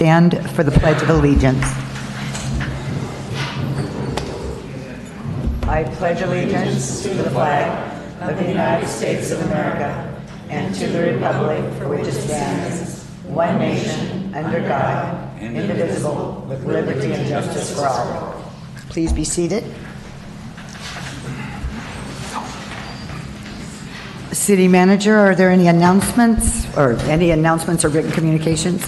stand for the Pledge of Allegiance? I pledge allegiance to the flag of the United States of America and to the republic for which it stands, one nation, under God, indivisible, with liberty and justice for all. Please be seated. City Manager, are there any announcements or written communications?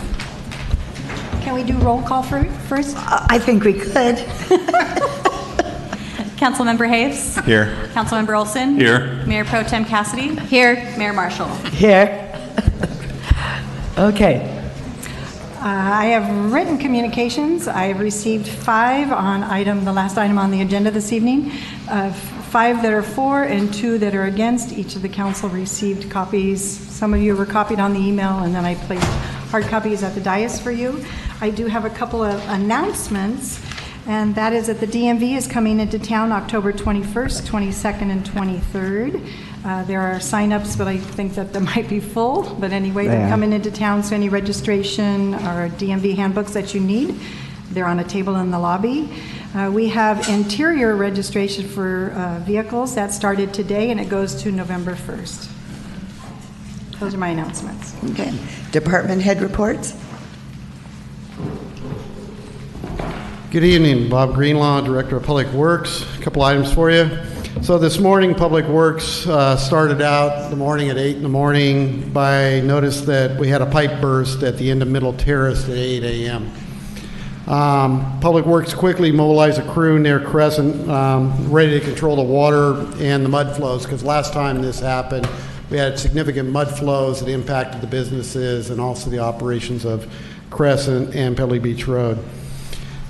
Can we do roll call first? I think we could. Councilmember Hayes? Here. Councilmember Olson? Here. Mayor Pro Tem Cassidy? Here. Mayor Marshall? Here. Okay. I have written communications. I have received 5 on the last item on the agenda this evening. 5 that are for and 2 that are against. Each of the council received copies. Some of you were copied on the email, and then I placed hard copies at the dais for you. I do have a couple of announcements, and that is that the DMV is coming into town October 21st, 22nd, and 23rd. There are sign-ups, but I think that they might be full. But anyway, they're coming into town, so any registration or DMV handbooks that you need, they're on a table in the lobby. We have interior registration for vehicles. That started today, and it goes to November 1st. Those are my announcements. Okay. Department head reports. Good evening. Bob Greenlaw, Director of Public Works. A couple items for you. So this morning, Public Works started out the morning at 8 in the morning by notice that we had a pipe burst at the end of Middle Terrace at 8 a.m. Public Works quickly mobilized a crew near Crescent, ready to control the water and the mud flows, because last time this happened, we had significant mud flows that impacted the businesses and also the operations of Crescent and Pebbly Beach Road.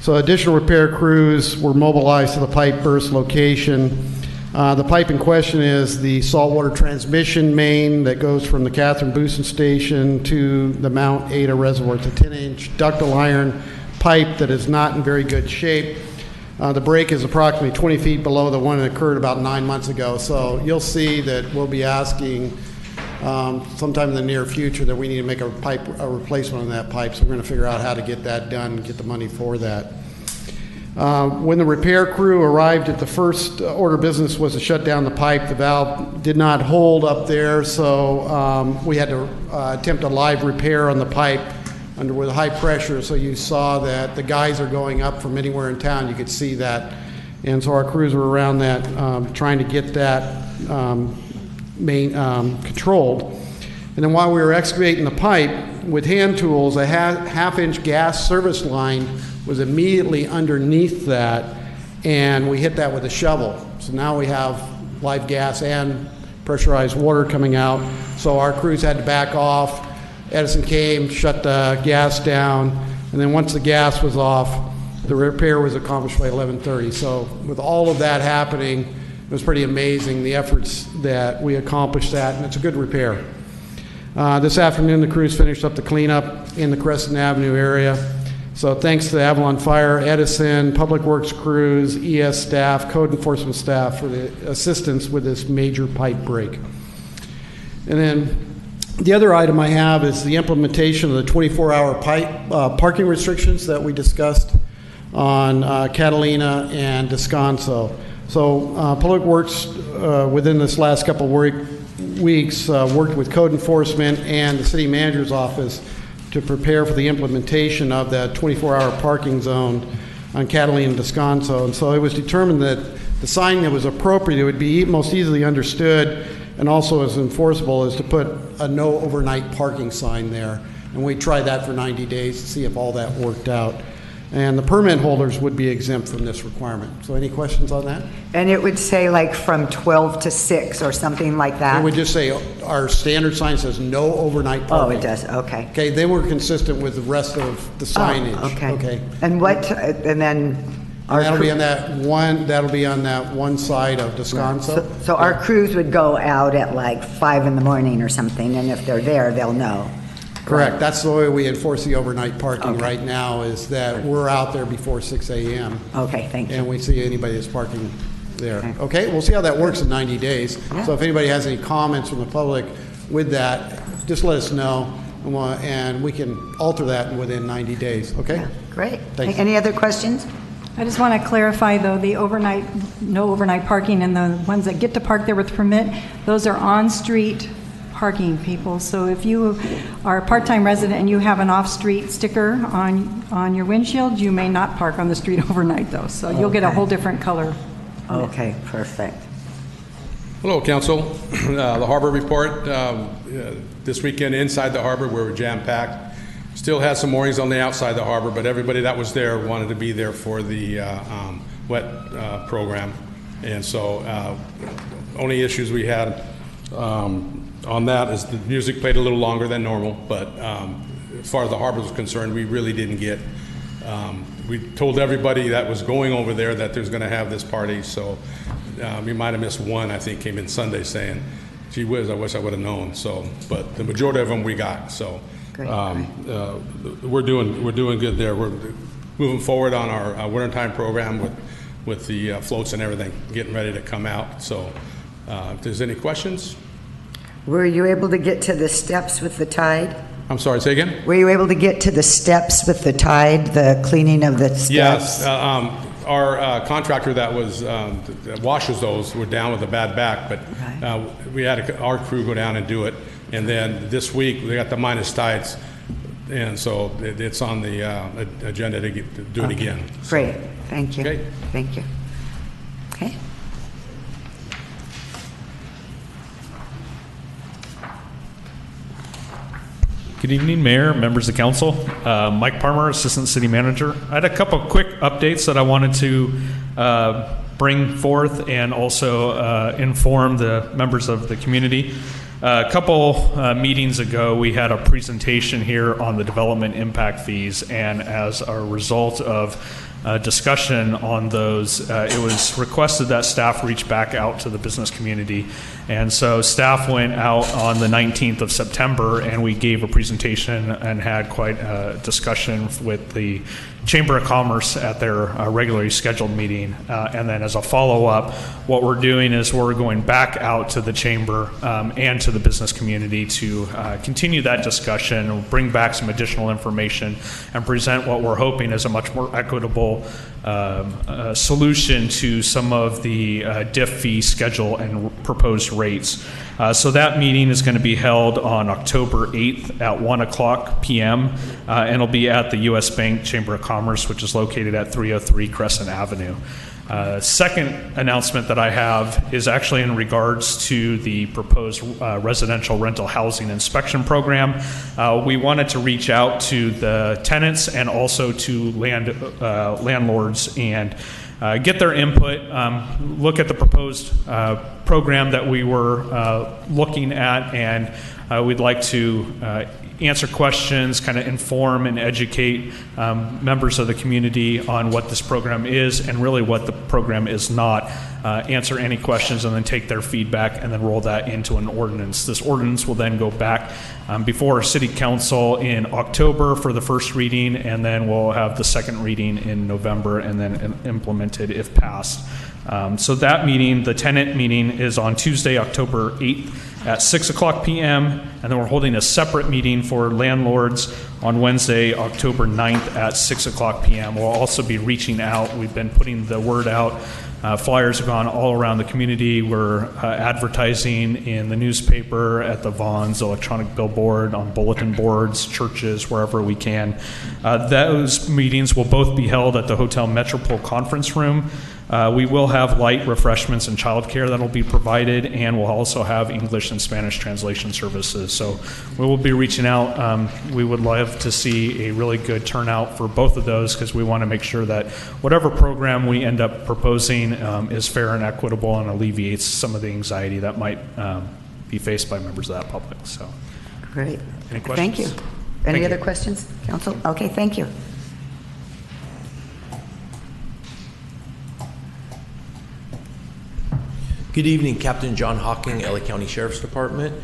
So additional repair crews were mobilized to the pipe burst location. The pipe in question is the saltwater transmission main that goes from the Catherine Booston Station to the Mount Ada Reservoir. It's a 10-inch ductile iron pipe that is not in very good shape. The break is approximately 20 feet below the one that occurred about 9 months ago. So you'll see that we'll be asking sometime in the near future that we need to make a replacement on that pipe. So we're going to figure out how to get that done and get the money for that. When the repair crew arrived at the first order of business was to shut down the pipe. The valve did not hold up there, so we had to attempt a live repair on the pipe with high pressure. So you saw that the guys are going up from anywhere in town. You could see that. And so our crews were around that trying to get that controlled. And then while we were excavating the pipe with hand tools, a half-inch gas service line was immediately underneath that, and we hit that with a shovel. So now we have live gas and pressurized water coming out. So our crews had to back off. Edison came, shut the gas down, and then once the gas was off, the repair was accomplished by 11:30. So with all of that happening, it was pretty amazing, the efforts that we accomplished that, and it's a good repair. This afternoon, the crews finished up the cleanup in the Crescent Avenue area. So thanks to Avalon Fire, Edison, Public Works crews, ES staff, code enforcement staff for the assistance with this major pipe break. And then the other item I have is the implementation of the 24-hour parking restrictions that we discussed on Catalina and Descanso. So Public Works, within this last couple of weeks, worked with code enforcement and the city manager's office to prepare for the implementation of that 24-hour parking zone on Catalina and Descanso. And so it was determined that the sign that was appropriate, it would be most easily understood and also as enforceable, is to put a no overnight parking sign there. And we tried that for 90 days to see if all that worked out. And the permit holders would be exempt from this requirement. So any questions on that? And it would say like from 12 to 6 or something like that? It would just say our standard sign says no overnight parking. Oh, it does, okay. Okay, they were consistent with the rest of the signage. Oh, okay. And that'll be on that one side of Descanso. So our crews would go out at like 5 in the morning or something, and if they're there, they'll know. Correct. That's the way we enforce the overnight parking right now, is that we're out there before 6 a.m. Okay, thank you. And we see anybody that's parking there. Okay, we'll see how that works in 90 days. Yeah. So if anybody has any comments from the public with that, just let us know. and we can alter that within 90 days, okay? Great. Thanks. Any other questions? I just want to clarify, though, the no overnight parking, and the ones that get to park there with permit, those are on-street parking, people. So if you are a part-time resident and you have an off-street sticker on your windshield, you may not park on the street overnight, though. So you'll get a Okay. whole different color. Okay, perfect. Hello, Council. The Harbor Report. This weekend inside the harbor, we were jam-packed. Still had some moorings on the outside the harbor, but everybody that was there wanted to be there for the wet program. And so only issues we had on that is the music played a little longer than normal, but as far as the harbor was concerned, we really didn't get, we told everybody that was going over there that there's gonna have this party, so we might have missed one, I think, came in Sunday saying, gee whiz, I wish I would have known, so, but the majority of them we got, so. Great. We're doing good there. We're moving forward on our wintertime program with the floats and everything, getting ready to come out, so if there's any questions. Were you able to get to the steps with the tide? I'm sorry, say again? Were you able to get to the steps with the tide, the cleaning of the steps? Yes, our contractor that that washes those were down with a bad back, but we had our crew go down and do it. And then this week, we got the minus tides, and so it's on the agenda to do it again. Great, thank you. Okay. Thank you. Okay. Good evening, Mayor, members of council. Mike Parmer, Assistant City Manager. I had a couple quick updates that I wanted to bring forth and also inform the members of the community. A couple meetings ago, we had a presentation here on the development impact fees, and as a result of discussion on those, it was requested that staff reach back out to the business community. And so staff went out on the 19th of September, and we gave a presentation and had quite a discussion with the Chamber of Commerce at their regularly scheduled meeting. And then as a follow-up, what we're doing is we're going back out to the Chamber and to the business community to continue that discussion, bring back some additional information, and present what we're hoping is a much more equitable solution to some of the DIF fee schedule and proposed rates. So that meeting is going to be held on October 8th at 1:00 p.m. And it'll be at the U.S. Bank Chamber of Commerce, which is located at 303 Crescent Avenue. Second announcement that I have is actually in regards to the proposed residential rental housing inspection program. We wanted to reach out to the tenants and also to landlords and get their input, look at the proposed program that we were looking at, and we'd like to answer questions, kind of inform and educate members of the community on what this program is and really what the program is not. Answer any questions and then take their feedback and then roll that into an ordinance. This ordinance will then go back before City Council in October for the first reading, and then we'll have the second reading in November and then implemented if passed. So that meeting, the tenant meeting, is on Tuesday, October 8th at 6:00 p.m. And then we're holding a separate meeting for landlords on Wednesday, October 9th at 6:00 p.m. We'll also be reaching out. We've been putting the word out. Flyers have gone all around the community. We're advertising in the newspaper, at the Vons, electronic billboard, on bulletin boards, churches, wherever we can. Those meetings will both be held at the Hotel Metropole Conference Room. We will have light refreshments and childcare that will be provided, and we'll also have English and Spanish translation services. So we will be reaching out. We would love to see a really good turnout for both of those, because we want to make sure that whatever program we end up proposing is fair and equitable and alleviates some of the anxiety that might be faced by members of that public. So, Great. any questions? Thank you. Any Thank other you. questions, Council? Okay, thank you. Good evening, Captain John Hawking, LA County Sheriff's Department.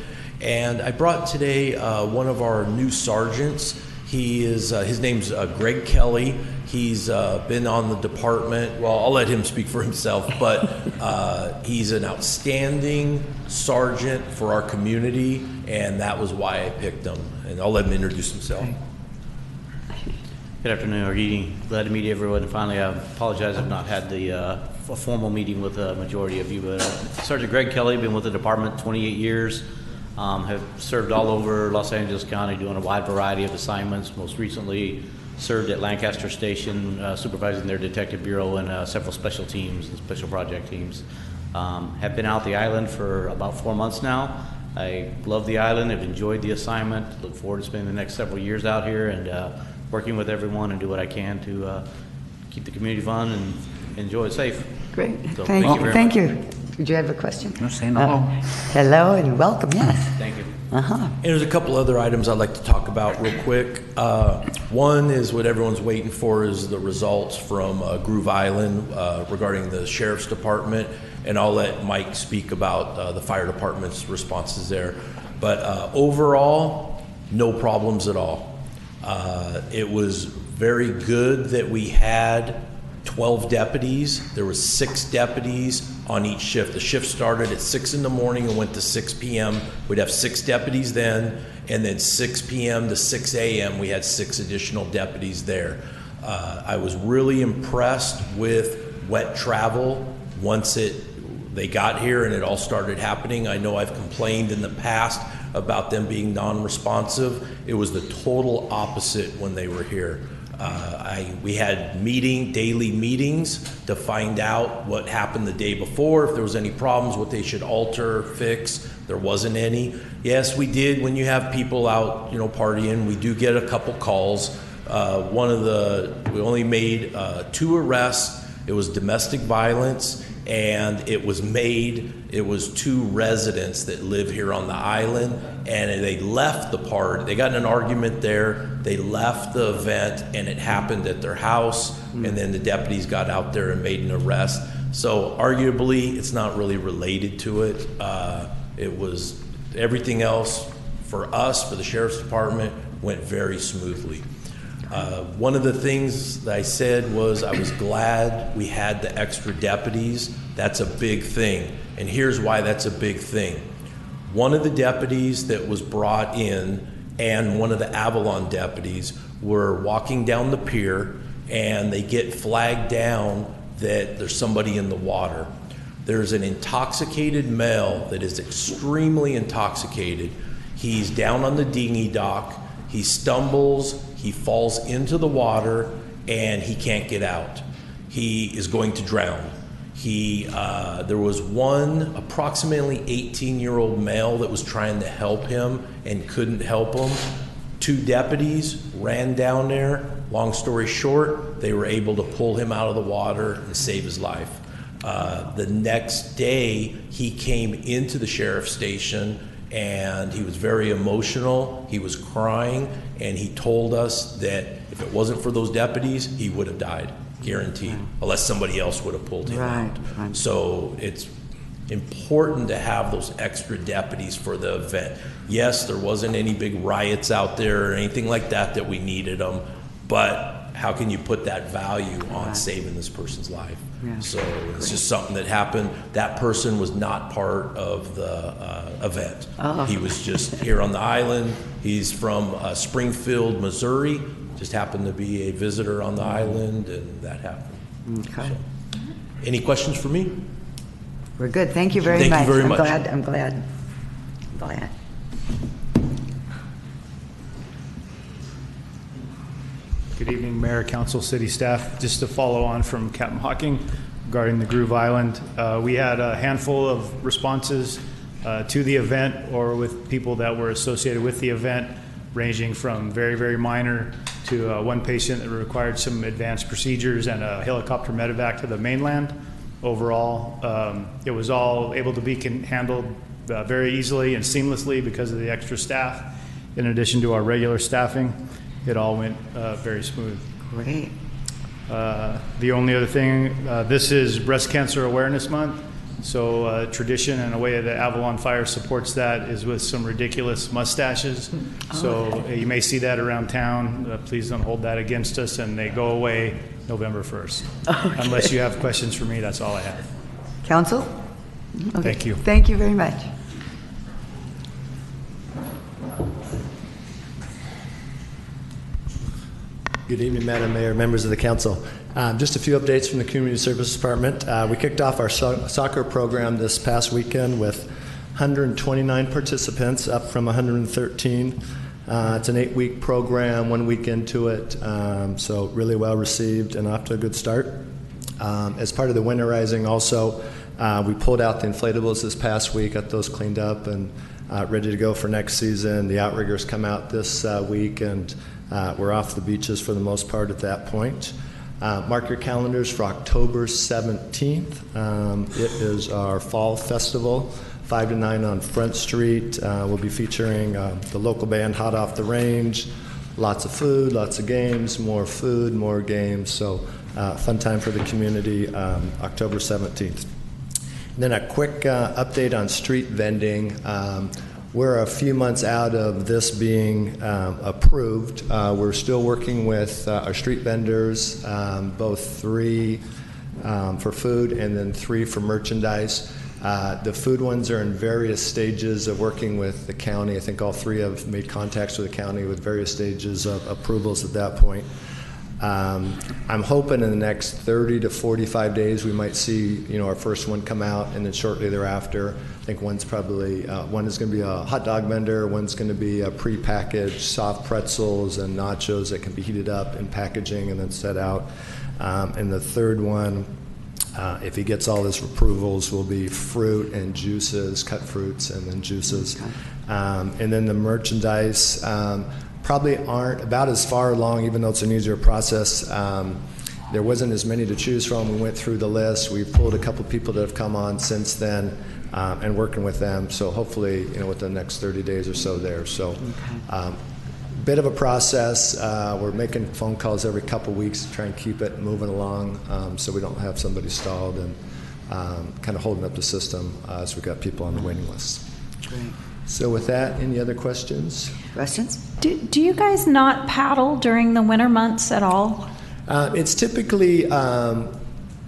And I brought today one of our new sergeants. He is, his name's Greg Kelly. He's been on the department. Well, I'll let him speak for himself, but he's an outstanding sergeant for our community, and that was why I picked him. And I'll let him introduce himself. Good afternoon or evening. Glad to meet everyone. Finally, I apologize I've not had a formal meeting with the majority of you, but Sergeant Greg Kelly, been with the department 28 years. Have served all over Los Angeles County doing a wide variety of assignments. Most recently served at Lancaster Station, supervising their detective bureau and several special teams and special project teams. Have been out the island for about 4 months now. I love the island, have enjoyed the assignment, look forward to spending the next several years out here and working with everyone and do what I can to keep the community fun and enjoy it safe. Great. So Thank thank you. you very Thank much. you. Did you have a question? No, saying hello. Hello and welcome. Yes. Thank you. And there's a couple other items I'd like to talk about real quick. One is what everyone's waiting for is the results from Groove Island regarding the Sheriff's Department, and I'll let Mike speak about the fire department's responses there. But overall, no problems at all. It was very good that we had 12 deputies. There was 6 deputies on each shift. The shift started at 6 in the morning and went to 6 p.m. We'd have 6 deputies then, and then 6 p.m. to 6 a.m. we had 6 additional deputies there. I was really impressed with wet travel once they got here and it all started happening. I know I've complained in the past about them being non-responsive. It was the total opposite when they were here. We had daily meetings to find out what happened the day before, if there was any problems, what they should alter, fix. There wasn't any. Yes, we did. When you have people out, partying, we do get a couple calls. We only made 2 arrests. It was domestic violence, and it was 2 residents that live here on the island, and they left the party. They got in an argument there. They left the event, and it happened at their house, and then the deputies got out there and made an arrest. So arguably, it's not really related to it. It was everything else for us, for the Sheriff's Department, went very smoothly. One of the things that I said was I was glad we had the extra deputies. That's a big thing. And here's why that's a big thing. One of the deputies that was brought in and one of the Avalon deputies were walking down the pier, and they get flagged down that there's somebody in the water. There's an intoxicated male that is extremely intoxicated. He's down on the dinghy dock. He stumbles, he falls into the water, and he can't get out. He is going to drown. There was one approximately 18-year-old male that was trying to help him and couldn't help him. 2 deputies ran down there. Long story short, they were able to pull him out of the water and save his life. The next day, he came into the sheriff's station, and he was very emotional. He was crying, and he told us that if it wasn't for those deputies, he would have died, guaranteed, unless somebody else would have pulled him out. Right. So it's important to have those extra deputies for the event. Yes, there wasn't any big riots out there or anything like that we needed them, but how can you put that value on saving this person's life? Yeah. So it's just something that happened. That person was not part of the event. Oh. He was just here on the island. He's from Springfield, Missouri. Just happened to be a visitor on the island, and that happened. Okay. So, any questions for me? We're good. Thank you very much. Thank you very much. I'm glad. Good evening, Mayor, Council, City staff. Just to follow on from Captain Hawking regarding the Groove Island, we had a handful of responses to the event or with people that were associated with the event, ranging from very, very minor to one patient that required some advanced procedures and a helicopter medevac to the mainland. Overall, it was all able to be handled very easily and seamlessly because of the extra staff. In addition to our regular staffing, it all went very smooth. Great. The only other thing, this is Breast Cancer Awareness Month. So tradition and a way that Avalon Fire supports that is with some ridiculous mustaches. So you may see that around town. Please don't hold that against us, and they go away November 1st. Okay. Unless you have questions for me, that's all I have. Council? Okay. Thank you. Thank you very much. Good evening, Madam Mayor, members of the council. Just a few updates from the Community Services Department. We kicked off our soccer program this past weekend with 129 participants, up from 113. It's an 8-week program, 1 week into it, so really well received and off to a good start. As part of the winterizing also, we pulled out the inflatables this past week, got those cleaned up and ready to go for next season. The outriggers come out this week, and we're off the beaches for the most part at that point. Mark your calendars for October 17th. It is our fall festival, 5 to 9 on Front Street. We'll be featuring the local band Hot Off the Range. Lots of food, lots of games, more food, more games. So fun time for the community, October 17th. And then a quick update on street vending. We're a few months out of this being approved. We're still working with our street vendors, both 3 for food and then 3 for merchandise. The food ones are in various stages of working with the county. I think all 3 have made contacts with the county with various stages of approvals at that point. I'm hoping in the next 30 to 45 days we might see, our first one come out, and then shortly thereafter, I think one's probably one is going to be a hot dog vendor, one's going to be a pre-packaged soft pretzels and nachos that can be heated up in packaging and then set out. And the third one, if he gets all his approvals, will be fruit and juices, cut fruits and then juices. Okay. And then the merchandise. Probably aren't about as far along, even though it's an easier process. There wasn't as many to choose from. We went through the list. We've pulled a couple people that have come on since then and working with them. So hopefully, within the next 30 days or so there. So bit of a process. We're making phone calls every couple weeks to try and keep it moving along so we don't have somebody stalled and kind of holding up the system as we've got people on the waiting list. Great. So with that, any other questions? Questions? Do you guys not paddle during the winter months at all? It's typically, most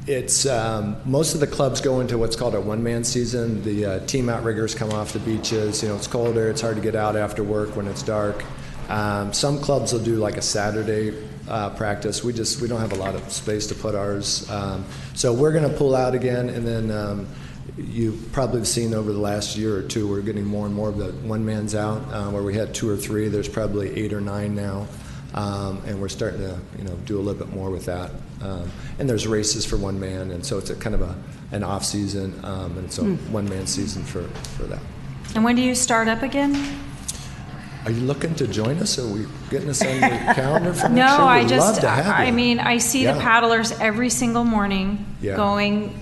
of the clubs go into what's called a one-man season. The team outriggers come off the beaches. It's colder. It's hard to get out after work when it's dark. Some clubs will do like a Saturday practice. We don't have a lot of space to put ours. So we're going to pull out again, and then you've probably seen over the last year or 2, we're getting more and more of the one-mans out. Where we had 2 or 3, there's probably 8 or 9 now. And we're starting to do a little bit more with that. And there's races for one man, and so it's a kind of an off season, and it's a one man season for that. And when do you start up again? Are you looking to join us? Are we getting us on your calendar for next No, year? I We'd just, love to have you. I mean, I see the paddlers every single morning Yeah. going,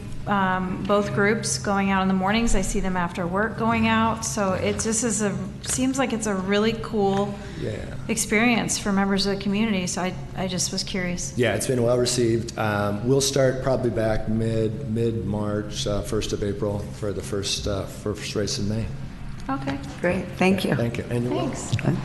both groups going out in the mornings. I see them after work going out. So it just seems like it's a really cool experience for members of the community. So I just was curious. Yeah, it's been well received. We'll start probably back mid-March, 1st of April for the first race in May. Okay. Great. Thank you. Thank you. And you're welcome. Thanks.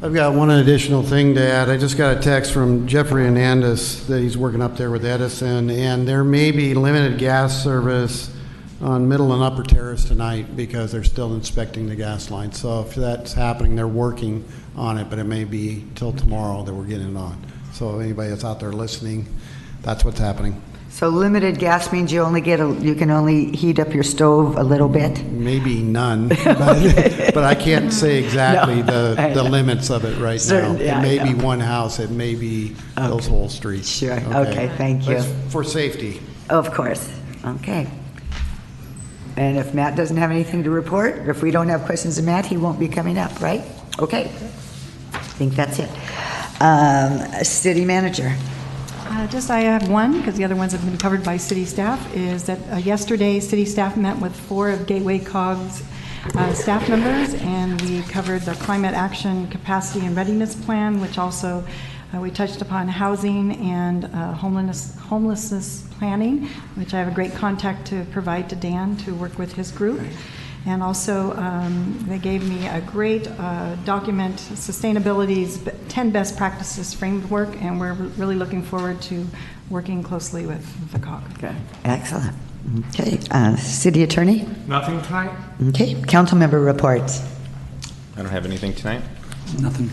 I've got one additional thing to add. I just got a text from Jeffrey Hernandez that he's working up there with Edison, and there may be limited gas service on Middle and Upper Terrace tonight because they're still inspecting the gas line. So if that's happening, they're working on it, but it may be till tomorrow that we're getting it on. So anybody that's out there listening, that's what's happening. So limited gas means you can only heat up your stove a little bit? Maybe none, but I can't say exactly the limits of it right now. Yeah, it may be one house, it may be those whole streets. Sure. Okay, thank you. But it's for safety. Of course. Okay. And if Matt doesn't have anything to report, if we don't have questions of Matt, he won't be coming up, right? Okay. I think that's it. City manager. I have one, because the other ones have been covered by city staff, is that yesterday city staff met with 4 of Gateway COG's staff members, and we covered the climate action capacity and readiness plan, which also We touched upon housing and homelessness planning, which I have a great contact to provide to Dan to work with his group. And also, they gave me a great document, Sustainability's 10 Best Practices Framework, and we're really looking forward to working closely with the COG. Good. Excellent. Okay. City Attorney? Nothing tonight? Okay. Council member reports? I don't have anything tonight. Nothing.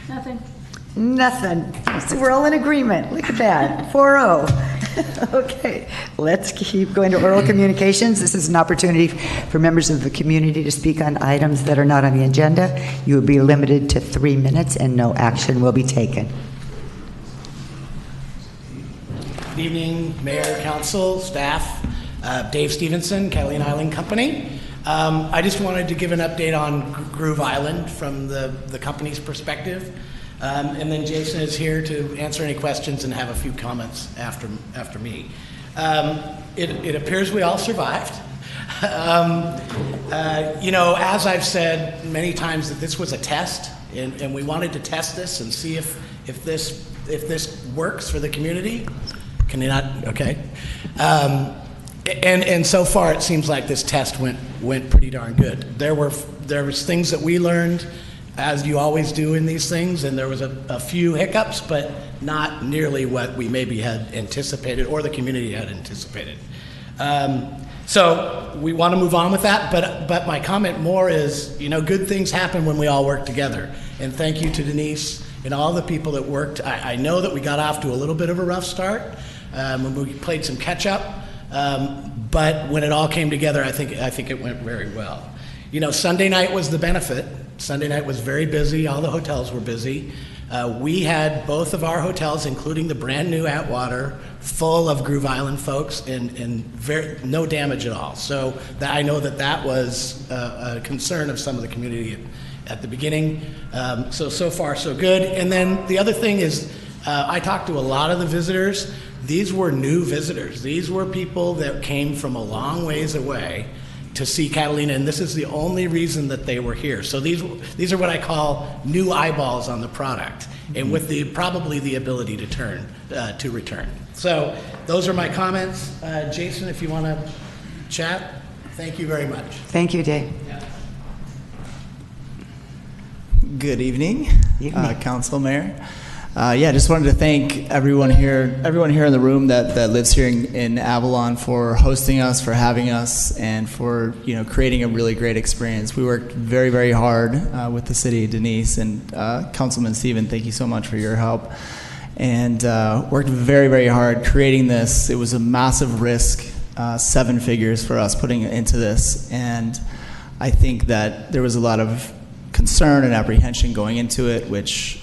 Nothing. So we're all in agreement. Look at that. 4-0. Okay. Let's keep going to oral communications. This is an opportunity for members of the community to speak on items that are not on the agenda. You will be limited to 3 minutes and no action will be taken. Good evening, Mayor, Council, staff. Dave Stevenson, Kathleen Island Company. I just wanted to give an update on Groove Island from the company's perspective. And then Jason is here to answer any questions and have a few comments after me. It appears we all survived. As I've said many times, that this was a test, and we wanted to test this and see if this works for the community. Can you not? Okay. And so far, it seems like this test went pretty darn good. There was things that we learned, as you always do in these things, and there was a few hiccups, but not nearly what we maybe had anticipated or the community had anticipated. So we want to move on with that, but my comment more is, good things happen when we all work together. And thank you to Denise and all the people that worked. I know that we got off to a little bit of a rough start when we played some catch up, but when it all came together, I think it went very well. Sunday night was the benefit. Sunday night was very busy. All the hotels were busy. We had both of our hotels, including the brand new Atwater, full of Groove Island folks and no damage at all. So I know that was a concern of some of the community at the beginning. So far, so good. And then the other thing is, I talked to a lot of the visitors. These were new visitors. These were people that came from a long ways away to see Catalina, and this is the only reason that they were here. So these are what I call new eyeballs on the product, and with probably the ability to return. So those are my comments. Jason, if you want to chat, thank you very much. Thank you, Dave. Good evening, Council, Mayor. Just wanted to thank everyone here in the room that lives here in Avalon for hosting us, for having us, and for creating a really great experience. We worked very, very hard with the city, Denise, and Councilman Stephen. Thank you so much for your help, and worked very, very hard creating this. It was a massive risk, 7 figures for us putting into this, and I think that there was a lot of concern and apprehension going into it, which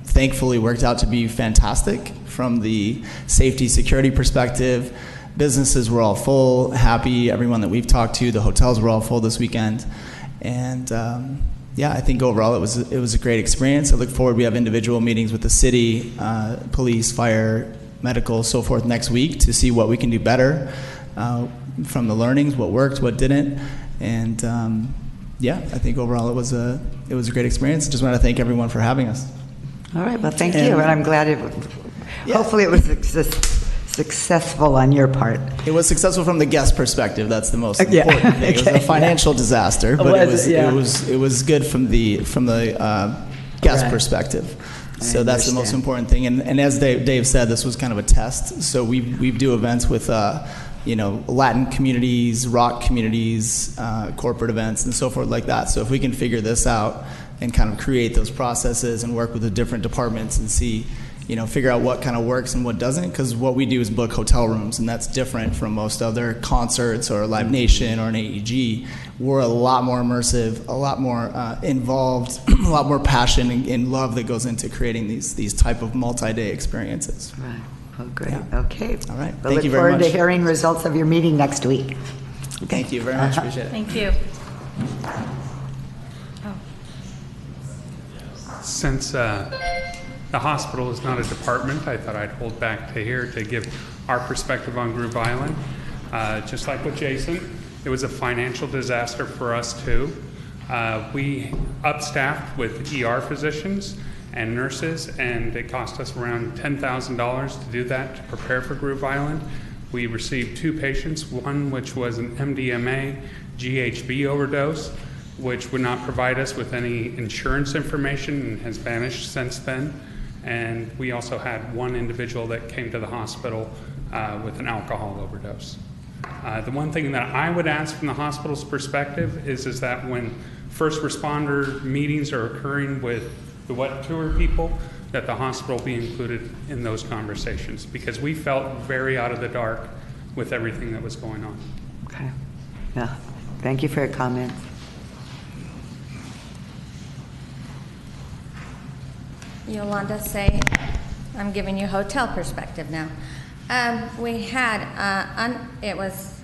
thankfully worked out to be fantastic from the safety security perspective. Businesses were all full, happy. Everyone that we've talked to, the hotels were all full this weekend, and I think overall it was a great experience. I look forward. We have individual meetings with the city, police, fire, medical, so forth next week to see what we can do better from the learnings, what worked, what didn't, and I think overall it was a great experience. Just want to thank everyone for having us. All right, well, thank you, and I'm glad hopefully it was successful on your part. It was successful from the guest perspective. That's the most important thing. It was a financial disaster, but it was good from the guest perspective. So that's the most important thing. And as Dave said, this was kind of a test. So we do events with Latin communities, rock communities, corporate events, and so forth like that. So if we can figure this out and kind of create those processes and work with the different departments and see, figure out what kind of works and what doesn't, because what we do is book hotel rooms, and that's different from most other concerts or Live Nation or an AEG. We're a lot more immersive, a lot more involved, a lot more passion and love that goes into creating these type of multi-day experiences. Right. Oh, great. Yeah. Okay. All right. We'll look forward to hearing results of your meeting next week. Thank you very much. Appreciate it. Thank you. Since the hospital is not a department, I thought I'd hold back to here to give our perspective on Groove Island. Just like with Jason, it was a financial disaster for us too. We upstaffed with ER physicians and nurses, and it cost us around $10,000 to do that, to prepare for Groove Island. We received 2 patients, one which was an MDMA GHB overdose, which would not provide us with any insurance information and has vanished since then. And we also had one individual that came to the hospital with an alcohol overdose. The one thing that I would ask from the hospital's perspective is that when first responder meetings are occurring with the wet tour people, that the hospital be included in those conversations, because we felt very out of the dark with everything that was going on. Okay. Yeah. Thank you for your comment. Yolanda Say, I'm giving you hotel perspective now. We had, it was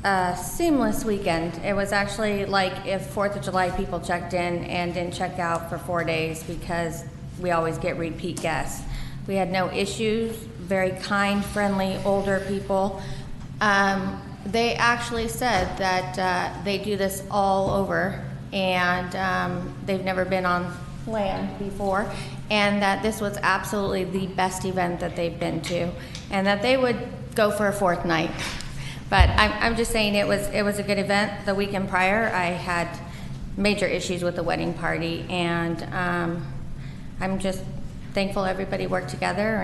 a seamless weekend. It was actually like if 4th of July people checked in and didn't check out for 4 days, because we always get repeat guests. We had no issues, very kind, friendly, older people. They actually said that they do this all over, and they've never been on land before, and that this was absolutely the best event that they've been to, and that they would go for a 4th night. But I'm just saying it was a good event. The weekend prior, I had major issues with the wedding party, and I'm just thankful everybody worked together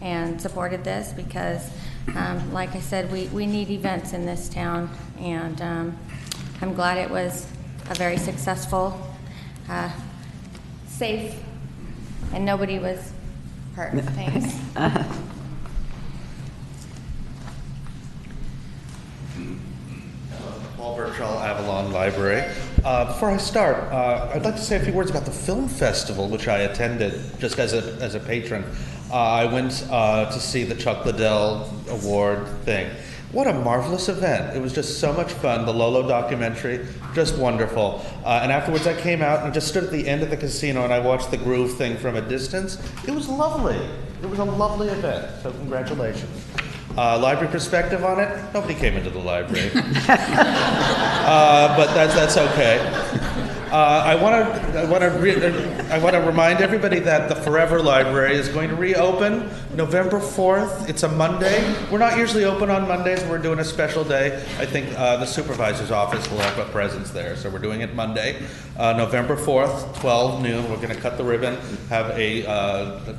and supported this, because like I said, we need events in this town, and I'm glad it was a very successful, safe, and nobody was hurt. Thanks. Paul Burchell, Avalon Library. Before I start, I'd like to say a few words about the film festival, which I attended just as a patron. I went to see the Chuck Liddell Award thing. What a marvelous event. It was just so much fun. The Lolo documentary, just wonderful. And afterwards I came out and just stood at the end of the casino and I watched the Groove thing from a distance. It was lovely. It was a lovely event, so congratulations. Library perspective on it, nobody came into the library. But that's okay. I want to remind everybody that the Forever Library is going to reopen November 4th. It's a Monday. We're not usually open on Mondays. We're doing a special day. I think the supervisor's office will have a presence there, so we're doing it Monday, November 4th, 12 noon. We're going to cut the ribbon, have a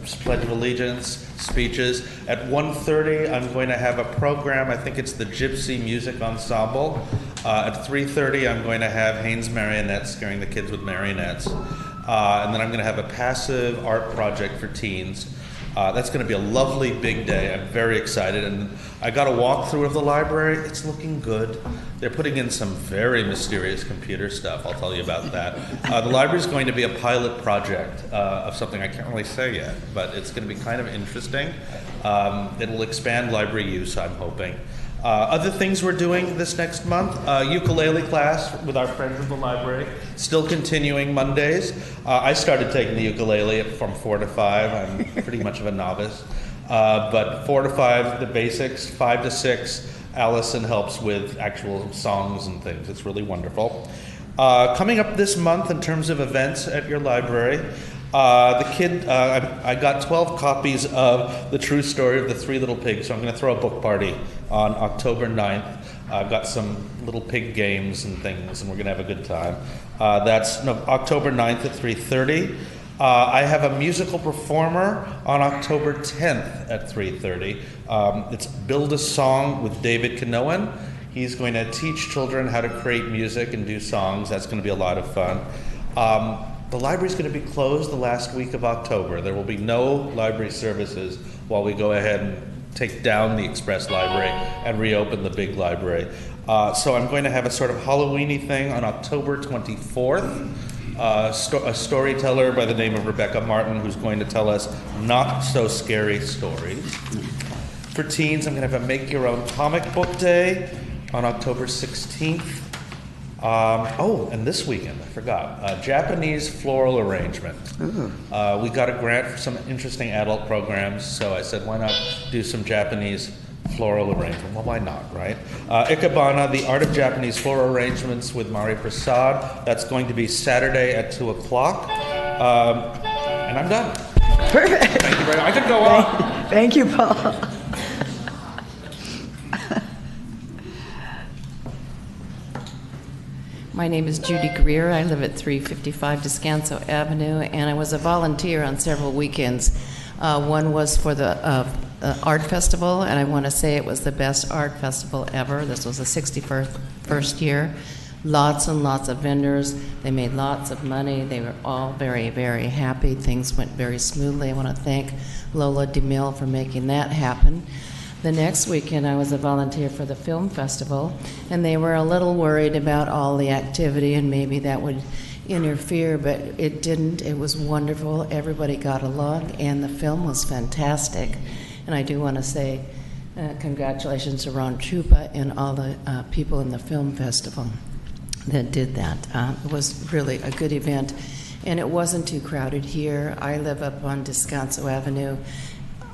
Pledge of Allegiance, speeches. At 1:30, I'm going to have a program. I think it's the Gypsy Music Ensemble. At 3:30, I'm going to have Haynes Marionettes scaring the kids with marionettes. And then I'm going to have a passive art project for teens. That's going to be a lovely big day. I'm very excited. And I got a walkthrough of the library. It's looking good. They're putting in some very mysterious computer stuff. I'll tell you about that. The library is going to be a pilot project of something I can't really say yet, but it's going to be kind of interesting. It will expand library use, I'm hoping. Other things we're doing this next month, ukulele class with our friends at the library, still continuing Mondays. I started taking the ukulele from 4 to 5. I'm pretty much of a novice. But 4 to 5, the basics. 5 to 6, Allison helps with actual songs and things. It's really wonderful. Coming up this month in terms of events at your library, I got 12 copies of The True Story of the Three Little Pigs, so I'm going to throw a book party on October 9th. I've got some little pig games and things, and we're going to have a good time. That's October 9th at 3:30. I have a musical performer on October 10th at 3:30. It's Build a Song with David Kanoan. He's going to teach children how to create music and do songs. That's going to be a lot of fun. The library's going to be closed the last week of October. There will be no library services while we go ahead and take down the Express Library and reopen the big library. So I'm going to have a sort of Halloween-y thing on October 24th. A storyteller by the name of Rebecca Martin who's going to tell us not so scary stories. For teens, I'm going to have a Make Your Own Comic Book Day on October 16th. And this weekend, I forgot, Japanese floral arrangement. We got a grant for some interesting adult programs, so I said, why not do some Japanese floral arrangement. Well, why not, right? Ikebana, the Art of Japanese Floral Arrangements with Mari Prasad. That's going to be Saturday at 2 o'clock. And I'm done. Perfect. Thank you very much. I could go on. Thank you, Paul. My name is Judy Greer. I live at 355 Descanso Avenue, and I was a volunteer on several weekends. One was for the art festival, and I want to say it was the best art festival ever. This was the 61st year. Lots and lots of vendors. They made lots of money. They were all very, very happy. Things went very smoothly. I want to thank Lola DeMille for making that happen. The next weekend, I was a volunteer for the film festival, and they were a little worried about all the activity and maybe that would interfere, but it didn't. It was wonderful. Everybody got along, and the film was fantastic. And I do want to say congratulations to Ron Chupa and all the people in the film festival that did that. It was really a good event, and it wasn't too crowded here. I live up on Descanso Avenue.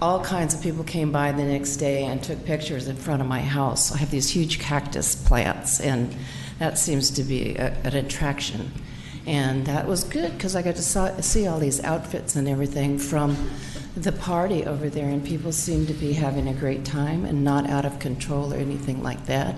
All kinds of people came by the next day and took pictures in front of my house. I have these huge cactus plants, and that seems to be an attraction. And that was good because I got to see all these outfits and everything from the party over there, and people seemed to be having a great time and not out of control or anything like that.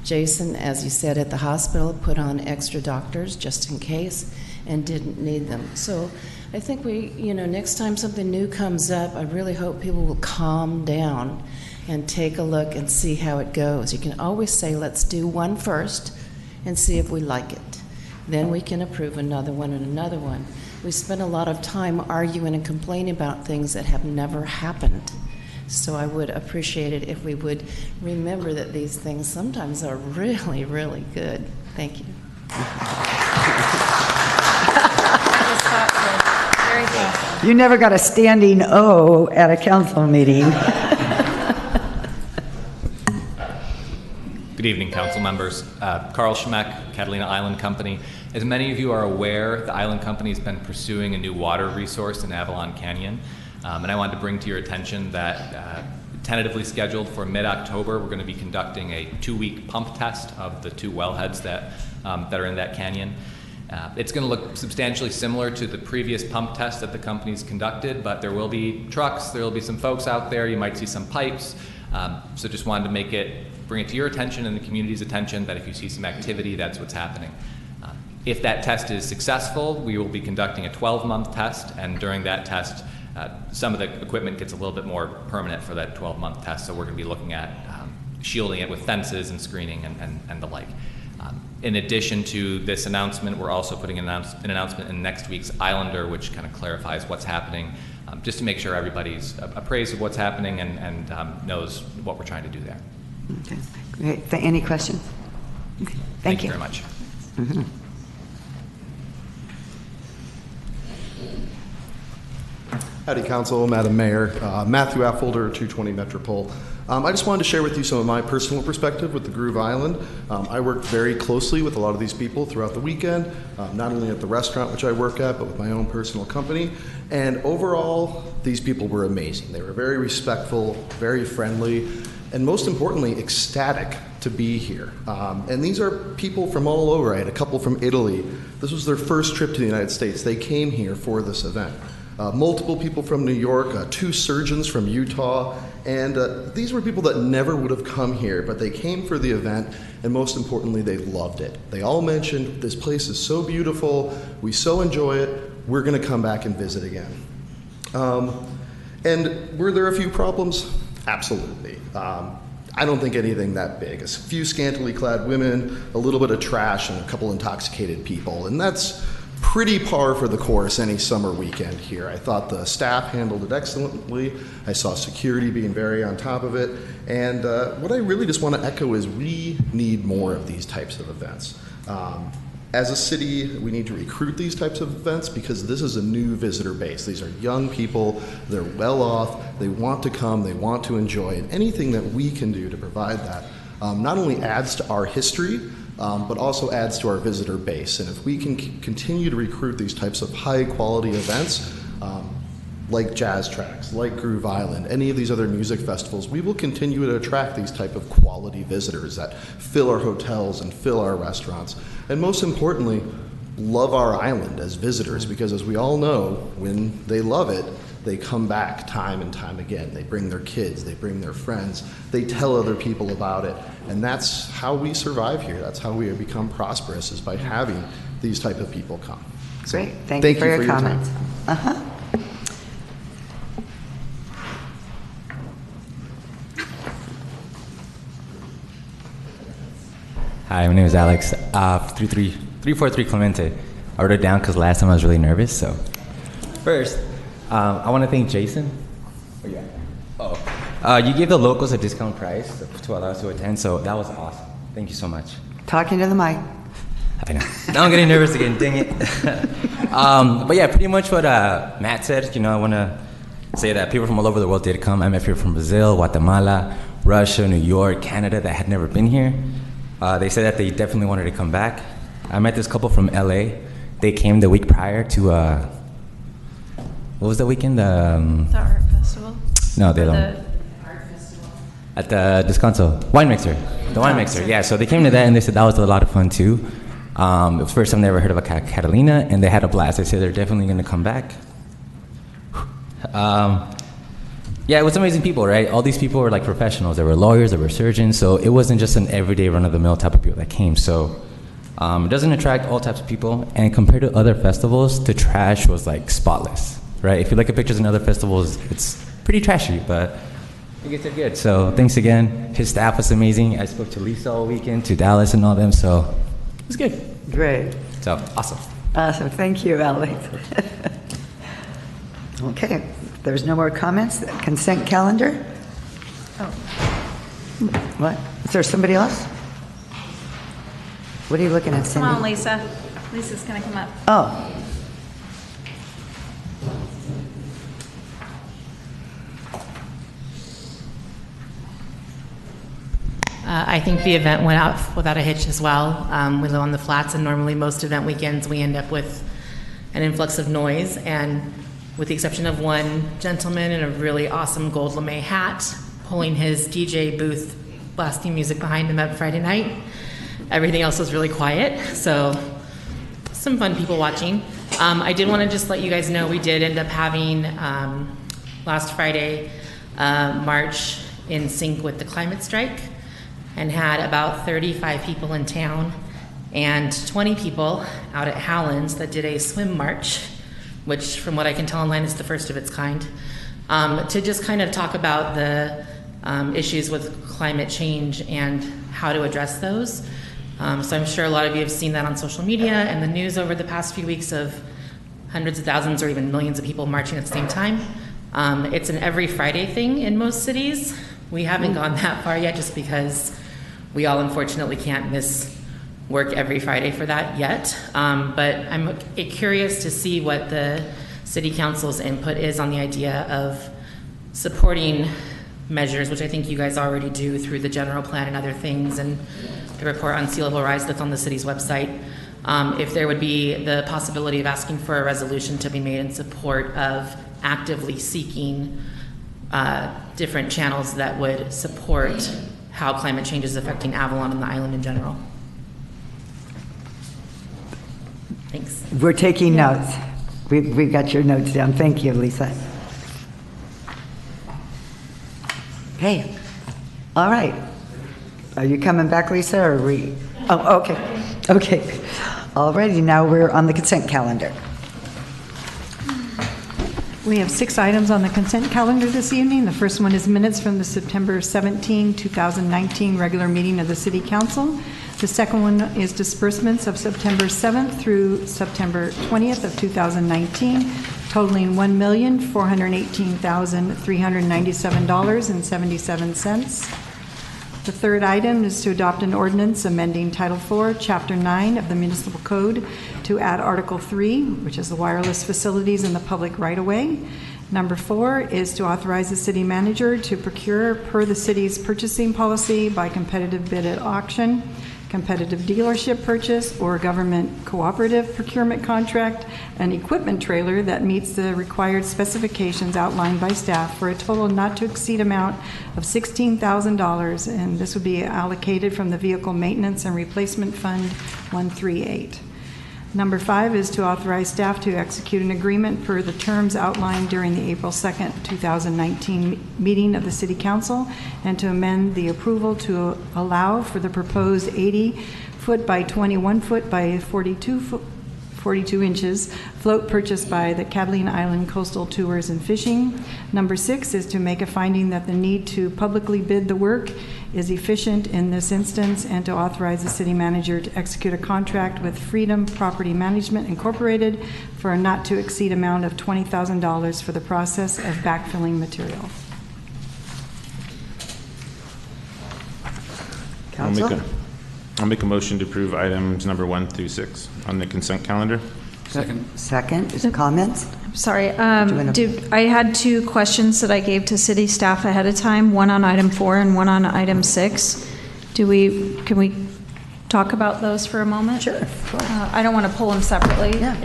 Jason, as you said, at the hospital put on extra doctors just in case and didn't need them. So I think next time something new comes up, I really hope people will calm down and take a look and see how it goes. You can always say, let's do one first and see if we like it. Then we can approve another one and another one. We spend a lot of time arguing and complaining about things that have never happened. So I would appreciate it if we would remember that these things sometimes are really, really good. Thank you. Very thoughtful. You never got a standing O at a council meeting. Good evening, council members. Carl Schmeck, Catalina Island Company. As many of you are aware, the Island Company has been pursuing a new water resource in Avalon Canyon. And I wanted to bring to your attention that tentatively scheduled for mid-October, we're going to be conducting a 2-week pump test of the 2 wellheads that are in that canyon. It's going to look substantially similar to the previous pump test that the company's conducted, but there will be trucks, there will be some folks out there, you might see some pipes. So just wanted to bring it to your attention and the community's attention that if you see some activity, that's what's happening. If that test is successful, we will be conducting a 12-month test, and during that test, some of the equipment gets a little bit more permanent for that 12-month test, so we're going to be looking at shielding it with fences and screening and the like. In addition to this announcement, we're also putting an announcement in next week's Islander, which kind of clarifies what's happening, just to make sure everybody's appraised of what's happening and knows what we're trying to do there. Okay, great. Any questions? Okay. Thank you very much. Mm-hmm. Howdy, Council, Madam Mayor. Matthew Affolter, 220 Metropole. I just wanted to share with you some of my personal perspective with the Groove Island. I worked very closely with a lot of these people throughout the weekend, not only at the restaurant which I work at, but with my own personal company. And overall, these people were amazing. They were very respectful, very friendly, and most importantly, ecstatic to be here. And these are people from all over. I had a couple from Italy. This was their first trip to the United States. They came here for this event. Multiple people from New York, 2 surgeons from Utah, and these were people that never would have come here, but they came for the event, and most importantly, they loved it. They all mentioned, this place is so beautiful, we so enjoy it, we're gonna come back and visit again. And were there a few problems? Absolutely. I don't think anything that big. A few scantily clad women, a little bit of trash, and a couple intoxicated people, and that's pretty par for the course any summer weekend here. I thought the staff handled it excellently. I saw security being very on top of it. And what I really just want to echo is we need more of these types of events. As a city, we need to recruit these types of events because this is a new visitor base. These are young people, they're well off, they want to come, they want to enjoy it. Anything that we can do to provide that not only adds to our history, but also adds to our visitor base. And if we can continue to recruit these types of high quality events, like Jazz Tracks, like Groove Island, any of these other music festivals, we will continue to attract these type of quality visitors that fill our hotels and fill our restaurants. And most importantly, love our island as visitors, because as we all know, when they love it, they come back time and time again. They bring their kids, they bring their friends, they tell other people about it. And that's how we survive here. That's how we become prosperous, is by having these type of people come. So, Great. Thank you for your comments. Time. Hi, my name is Alex. 343 Clemente. I wrote it down because last time I was really nervous. So, first, I want to thank Jason. You gave the locals a discount price to allow us to attend, so that was awesome. Thank you so much. Talking to the mic. I know. Now I'm getting nervous again. Dang it. But yeah, pretty much what Matt said. I want to say that people from all over the world did come. I met people from Brazil, Guatemala, Russia, New York, Canada that had never been here. They said that they definitely wanted to come back. I met this couple from LA. They came the week prior to, what was the weekend? The art festival? No, they don't. At the Descanso Wine Mixer. The Wine Mixer, yeah. So they came to that and they said that was a lot of fun too. It was the first time they ever heard of a Catalina, and they had a blast. They said they're definitely going to come back. Yeah, it was amazing people, right? All these people were like professionals. They were lawyers, they were surgeons, so it wasn't just an everyday run-of-the-mill type of people that came. So it doesn't attract all types of people, and compared to other festivals, the trash was like spotless, right? If you look at pictures in other festivals, it's pretty trashy, but you guys did good. So thanks again. His staff was amazing. I spoke to Lisa all weekend, to Dallas and all them, so it was good. Great. So awesome. Awesome. Thank you, Alex. Okay. If there's no more comments, consent calendar? Oh. What? Is there somebody else? What are you looking at, Cindy? Come on, Lisa. Lisa's going to come up. Oh. I think the event went out without a hitch as well. We live on the flats, and normally most event weekends we end up with an influx of noise, and with the exception of one gentleman in a really awesome gold lame hat pulling his DJ booth, blasting music behind him at Friday night, everything else was really quiet, so some fun people watching. I did want to just let you guys know we did end up having last Friday march in sync with the climate strike, and had about 35 people in town and 20 people out at Howlands that did a swim march, which from what I can tell online is the first of its kind, to just kind of talk about the issues with climate change and how to address those. So I'm sure a lot of you have seen that on social media and the news over the past few weeks of hundreds of thousands or even millions of people marching at the same time. It's an every Friday thing in most cities. We haven't gone that far yet just because we all unfortunately can't miss work every Friday for that yet. But I'm curious to see what the city council's input is on the idea of supporting measures, which I think you guys already do through the general plan and other things, and the report on sea level rise that's on the city's website. If there would be the possibility of asking for a resolution to be made in support of actively seeking different channels that would support how climate change is affecting Avalon and the island in general. Thanks. We're taking notes. We've got your notes down. Thank you, Lisa. Okay. All right. Are you coming back, Lisa, or are we? Oh, okay. Okay. All righty. Now we're on the consent calendar. We have 6 items on the consent calendar this evening. The first one is minutes from the September 17, 2019 regular meeting of the City Council. The second one is disbursements of September 7th through September 20th of 2019, totaling $1,418,397.77. The third item is to adopt an ordinance amending Title IV, Chapter 9 of the Municipal Code to add Article 3, which is the wireless facilities in the public right-of-way. Number 4 is to authorize the city manager to procure per the city's purchasing policy by competitive bid at auction competitive dealership purchase, or government cooperative procurement contract, an equipment trailer that meets the required specifications outlined by staff for a total not to exceed amount of $16,000, and this would be allocated from the Vehicle Maintenance and Replacement Fund 138. Number 5 is to authorize staff to execute an agreement per the terms outlined during the April 2nd, 2019 meeting of the City Council, and to amend the approval to allow for the proposed 80-foot by 21-foot by 42 inches float purchased by the Catalina Island Coastal Tours and Fishing. Number 6 is to make a finding that the need to publicly bid the work is efficient in this instance, and to authorize the city manager to execute a contract with Freedom Property Management Incorporated for a not to exceed amount of $20,000 for the process of backfilling material. Council? I'll make a motion to approve items number 1 through 6 on the consent calendar. Second, is comments? Sorry, I had 2 questions that I gave to city staff ahead of time, one on item 4 and one on item 6. Can we talk about those for a moment? Sure. I don't want to pull them separately. Yeah.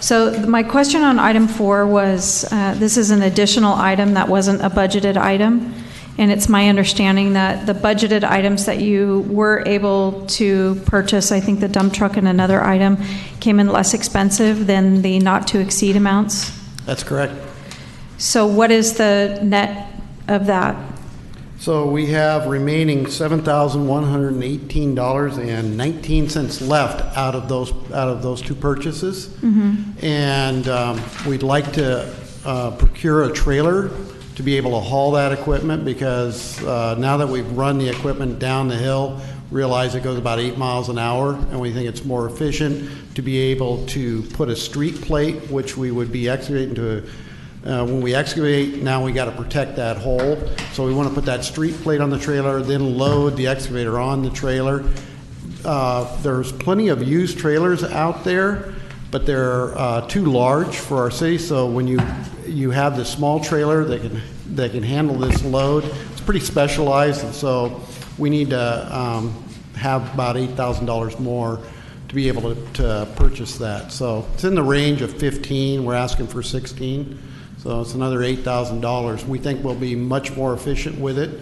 So my question on item 4 was, this is an additional item that wasn't a budgeted item. And it's my understanding that the budgeted items that you were able to purchase, I think the dump truck and another item, came in less expensive than the not to exceed amounts? That's correct. So what is the net of that? So we have remaining $7,118.19 left out of those 2 purchases. Mm-hmm. And we'd like to procure a trailer to be able to haul that equipment, because now that we've run the equipment down the hill, realize it goes about 8 miles an hour, and we think it's more efficient to be able to put a street plate, which we would be excavating to. When we excavate, now we got to protect that hole. So we want to put that street plate on the trailer, then load the excavator on the trailer. There's plenty of used trailers out there, but they're too large for our city. So when you have this small trailer that can handle this load, it's pretty specialized, and so we need to have about $8,000 more to be able to purchase that. So it's in the range of 15. We're asking for 16, so it's another $8,000. We think we'll be much more efficient with it,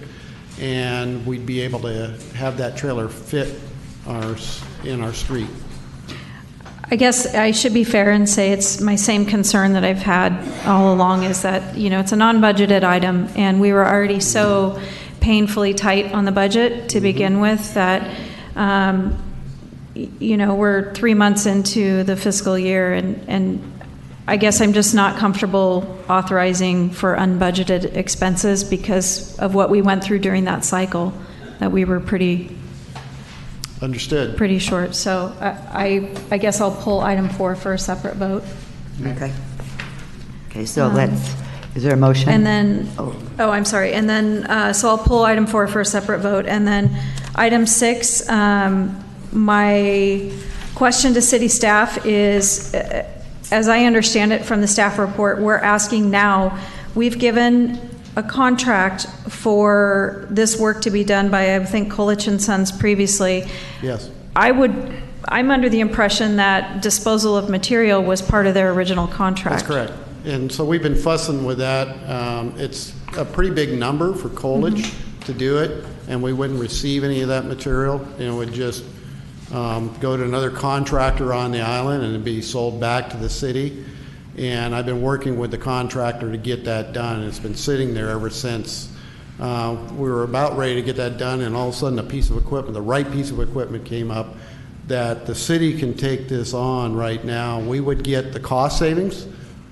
and we'd be able to have that trailer fit in our street. I guess I should be fair and say it's my same concern that I've had all along, is that, it's a non-budgeted item, and we were already so painfully tight on the budget to begin with that, we're 3 months into the fiscal year, and I guess I'm just not comfortable authorizing for unbudgeted expenses because of what we went through during that cycle, that we were pretty short. So I guess I'll pull item 4 for a separate vote. Okay. Okay, so is there a motion? And then, I'm sorry. And then, so I'll pull item 4 for a separate vote. And then item 6, my question to city staff is, as I understand it from the staff report, we're asking now, we've given a contract for this work to be done by, I think, Kolich and Sons previously. Yes. I'm under the impression that disposal of material was part of their original contract. That's correct. And so we've been fussing with that. It's a pretty big number for Kolich to do it, and we wouldn't receive any of that material. It would just go to another contractor on the island and it'd be sold back to the city. And I've been working with the contractor to get that done, and it's been sitting there ever since. We were about ready to get that done, and all of a sudden the right piece of equipment came up that the city can take this on right now. We would get the cost savings,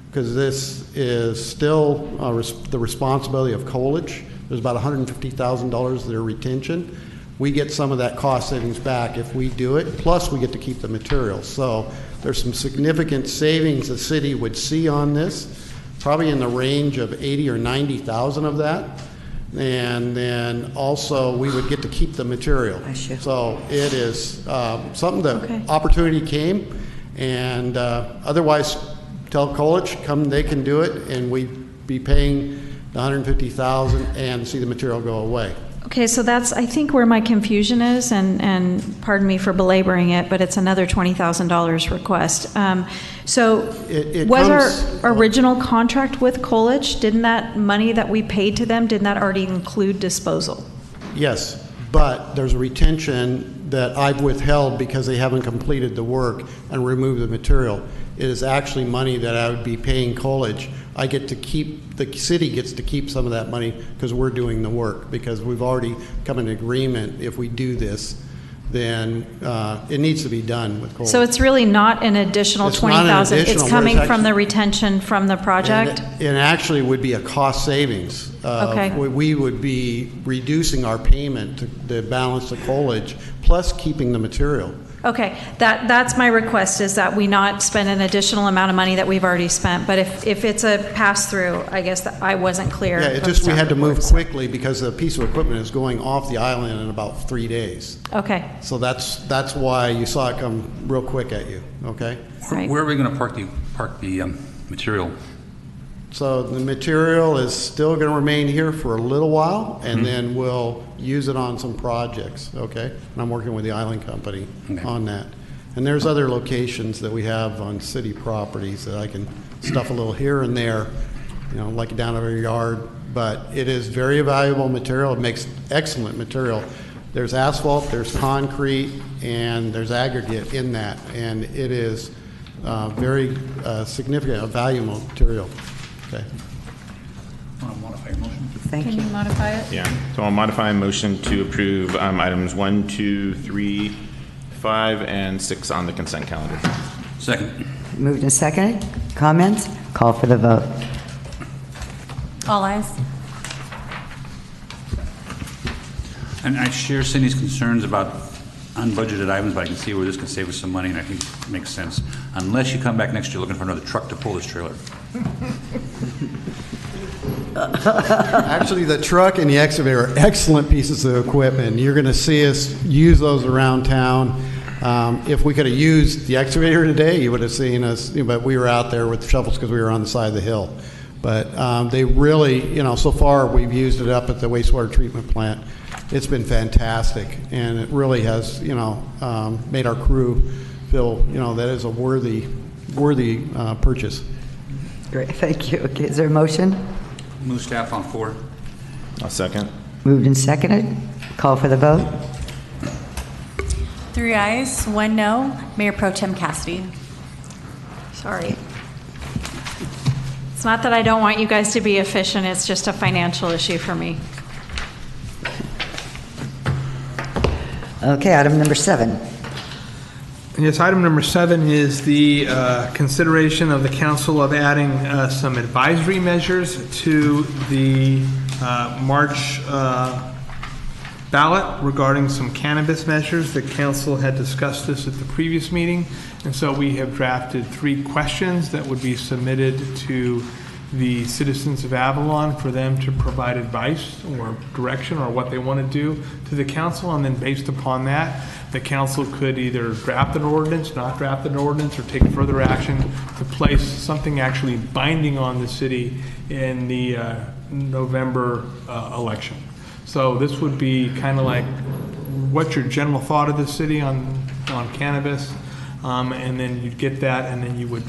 because this is still the responsibility of Kolich. There's about $150,000 of their retention. We get some of that cost savings back if we do it, plus we get to keep the material. So there's some significant savings the city would see on this, probably in the range of $80,000 or $90,000 of that. And then also we would get to keep the material. So it is something that opportunity came, and otherwise tell Kolich, they can do it, and we'd be paying the $150,000 and see the material go away. Okay, so that's, I think, where my confusion is, and pardon me for belaboring it, but it's another $20,000 request. So It was comes- our original contract with Coolidge, didn't that money that we paid to them, didn't that already include disposal? Yes, but there's a retention that I've withheld because they haven't completed the work and removed the material. It is actually money that I would be paying Coolidge. I get to keep, the city gets to keep some of that money because we're doing the work, because we've already come in agreement, if we do this, then it needs to be done with Coolidge. So it's really not an additional It's not an 20,000, additional, it's where coming it's from the actually- retention from the project? It actually would be a cost savings. Okay. We would be reducing our payment to the balance to Coolidge, plus keeping the material. Okay, that's my request, is that we not spend an additional amount of money that we've already spent, but if it's a pass-through, I guess that I wasn't clear. Yeah, it from just, we staff had to move reports. quickly because the piece of equipment is going off the island in about 3 days. Okay, So that's why you saw it come real quick at you, okay? Right. Where are we going to park the material? So the material is still going to remain here for a little while, and then we'll use it on some projects, okay? And I'm working with the island company on that. And there's other locations that we have on city properties that I can stuff a little here and there, you know, like down at our yard. But it is very valuable material. It makes excellent material. There's asphalt, there's concrete, and there's aggregate in that. And it is very significant, a valuable material. Okay. Want to modify your motion? Thank can you modify it? Yeah, so I'll modify a motion to approve items 1, 2, 3, 5, and 6 on the consent calendar. Second. Moved and seconded. Comments? Call for the vote. All ayes. And I share Cindy's concerns about unbudgeted items, but I can see where this can save us some money, and I think it makes sense. Unless you come back next year looking for another truck to pull this trailer. Actually, the truck and the excavator are excellent pieces of equipment. You're going to see us use those around town. If we could have used the excavator today, you would have seen us, but we were out there with shovels because we were on the side of the hill. But they really, you know, so far we've used it up at the wastewater treatment plant. It's been fantastic, and it really has, you know, made our crew feel, you know, that is a worthy purchase. Great, thank you. Okay, is there a motion? Move staff on 4. I'll second. Moved and seconded. Call for the vote. 3 ayes, 1 no. Mayor Pro Tem Cassidy. Sorry. It's not that I don't want you guys to be efficient, it's just a financial issue for me. Okay, item number 7. Yes, item number 7 is the consideration of the council of adding some advisory measures to the March ballot regarding some cannabis measures. The council had discussed this at the previous meeting, and so we have drafted 3 questions that would be submitted to the citizens of Avalon for them to provide advice or direction or what they want to do to the council, and then based upon that, the council could either draft an ordinance, not draft an ordinance, or take further action to place something actually binding on the city in the November election. So this would be kind of like, what's your general thought of the city on cannabis? And then you'd get that, and then you would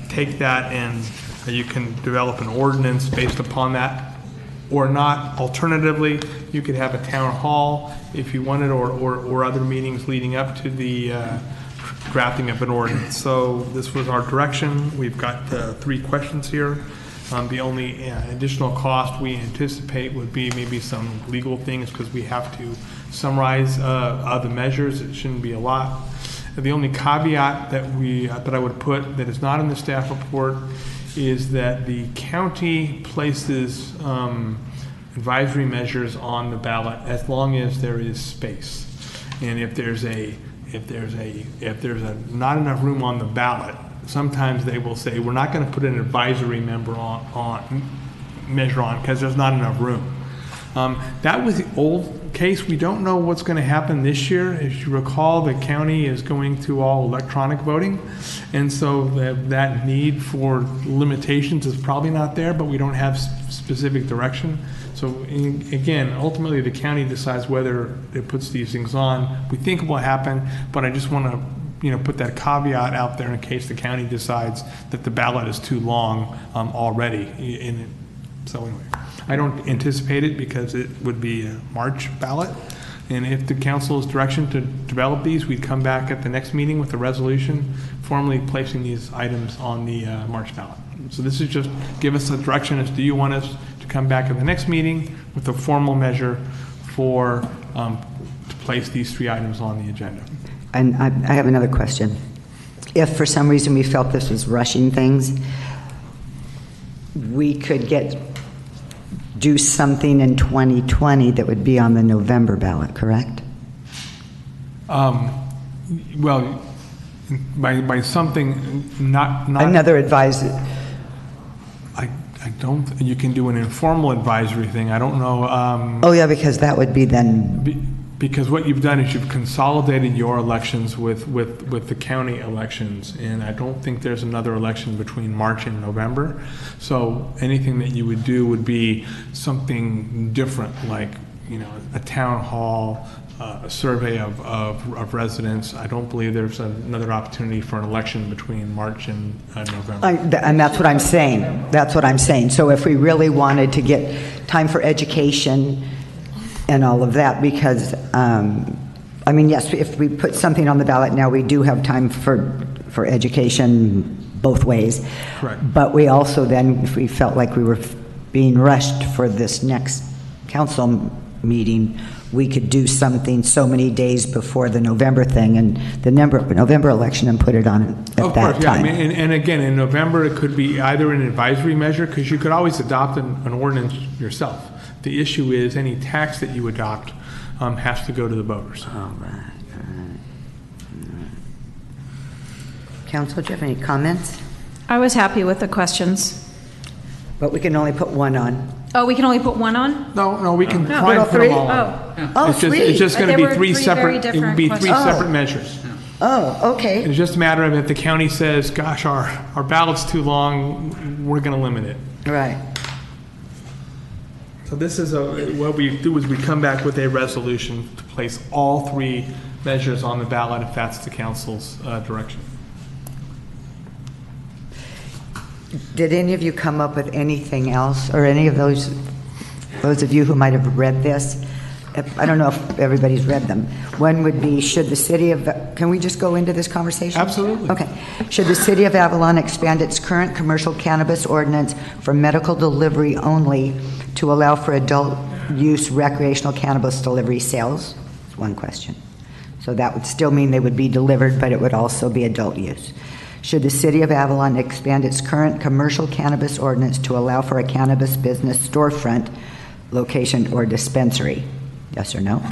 take that and you can develop an ordinance based upon that or not. Alternatively, you could have a town hall if you wanted, or other meetings leading up to the drafting of an ordinance. So this was our direction. We've got 3 questions here. The only additional cost we anticipate would be maybe some legal things because we have to summarize the measures. It shouldn't be a lot. The only caveat that I would put that is not in the staff report is that the county places advisory measures on the ballot as long as there is space. And if there's not enough room on the ballot, sometimes they will say we're not going to put an advisory measure on because there's not enough room. That was the old case. We don't know what's going to happen this year. As you recall, the county is going to all electronic voting, and so that need for limitations is probably not there, but we don't have specific direction. So again, ultimately, the county decides whether it puts these things on. We think it will happen, but I just want to put that caveat out there in case the county decides that the ballot is too long already. So anyway, I don't anticipate it because it would be a March ballot. And if the council's direction to develop these, we'd come back at the next meeting with a resolution formally placing these items on the March ballot. So this is just give us a direction as do you want us to come back at the next meeting with a formal measure for to place these 3 items on the agenda. And I have another question. If for some reason we felt this was rushing things, we could do something in 2020 that would be on the November ballot, correct? Well, by something not another advisor. I don't. You can do an informal advisory thing. I don't know. Oh yeah, because that would be then. Because what you've done is you've consolidated your elections with the county elections, and I don't think there's another election between March and November. So anything that you would do would be something different, like a town hall, a survey of residents. I don't believe there's another opportunity for an election between March and November. And that's what I'm saying. That's what I'm saying. So if we really wanted to get time for education and all of that, because, yes, if we put something on the ballot now, we do have time for education both ways. Correct. But we also then, if we felt like we were being rushed for this next council meeting, we could do something so many days before the November thing and the November election and put it on at that time. Yeah. And again, in November, it could be either an advisory measure, because you could always adopt an ordinance yourself. The issue is any tax that you adopt has to go to the voters. All right. Council, do you have any comments? I was happy with the questions. But we can only put one on. Oh, we can only put one on? No, we can No. try and put them all on. Oh. Oh, It's just going to There be were 3 three separate. very It would different be 3 questions. separate measures. Oh, okay. It's just a matter of if the county says, "Gosh, our ballot's too long," we're going to limit it. Right. So this is what we do is we come back with a resolution to place all 3 measures on the ballot if that's the council's direction. Did any of you come up with anything else, or any of those of you who might have read this? I don't know if everybody's read them. One would be, should the city of, can we just go into this conversation? Absolutely. Okay. Should the city of Avalon expand its current commercial cannabis ordinance from medical delivery only to allow for adult use recreational cannabis delivery sales? That's one question. So that would still mean they would be delivered, but it would also be adult use. Should the city of Avalon expand its current commercial cannabis ordinance to allow for a cannabis business storefront location or dispensary? Yes or no?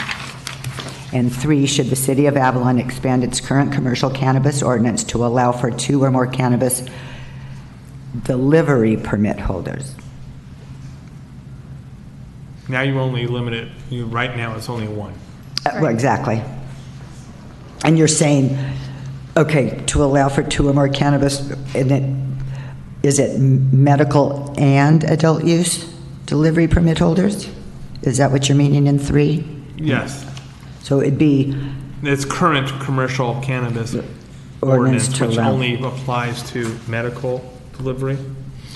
And 3, should the city of Avalon expand its current commercial cannabis ordinance to allow for 2 or more cannabis delivery permit holders? Now you only limit it, right now it's only 1. Well, exactly. And you're saying, okay, to allow for 2 or more cannabis, and is it medical and adult use delivery permit holders? Is that what you're meaning in 3? Yes. So it'd be It's current commercial cannabis ordinance ordinance, to which allow. only applies to medical delivery.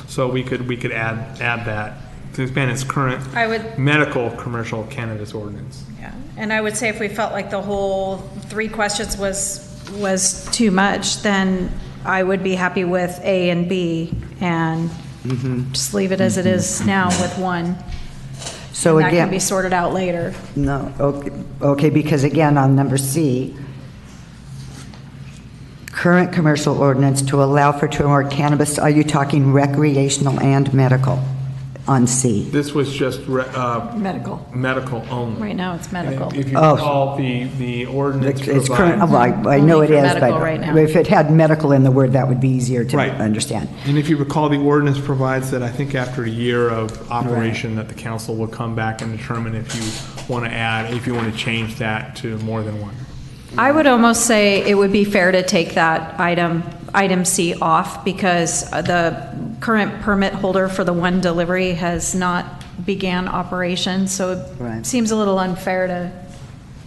So we could add that to expand its current I would- medical commercial cannabis ordinance. Yeah, and I would say if we felt like the whole 3 questions was too much, then I would be happy with A and B and just leave it as it is now with 1. So And that again, can be sorted out later. no, okay, because again, on number C, current commercial ordinance to allow for 2 or more cannabis, are you talking recreational and medical on C? This was just Medical. medical only. Right now, it's medical. If you Oh. recall, the ordinance It's current, provides. I know it Only for is, medical but right now. if it had medical in the word, that would be easier to Right. understand. And if you recall, the ordinance provides that I think after a year of operation, that the council will come back and determine if you want to add, if you want to change that to more than 1. I would almost say it would be fair to take that item C off, because the current permit holder for the 1 delivery has not began operations, so Right. it seems a little unfair to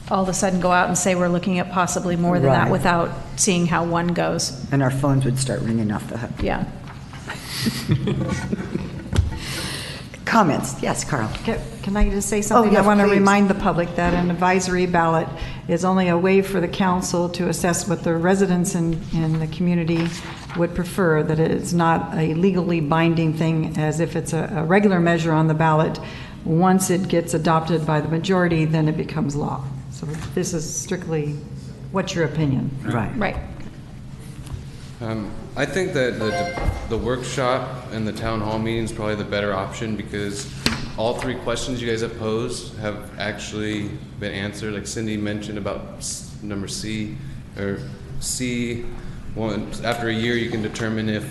all of a sudden go out and say we're looking at possibly more than that Right. without seeing how one goes. And our phones would start ringing off the hook. Yeah. Comments? Yes, Carl. Can I just say something? Oh, yes, I want to please. remind the public that an advisory ballot is only a way for the council to assess what the residents in the community would prefer, that it is not a legally binding thing as if it's a regular measure on the ballot. Once it gets adopted by the majority, then it becomes law. So this is strictly, what's your opinion? Right. Right. I think that the workshop and the town hall meeting is probably the better option because all three questions you guys have posed have actually been answered. Like Cindy mentioned about number C or C. One, after a year, you can determine if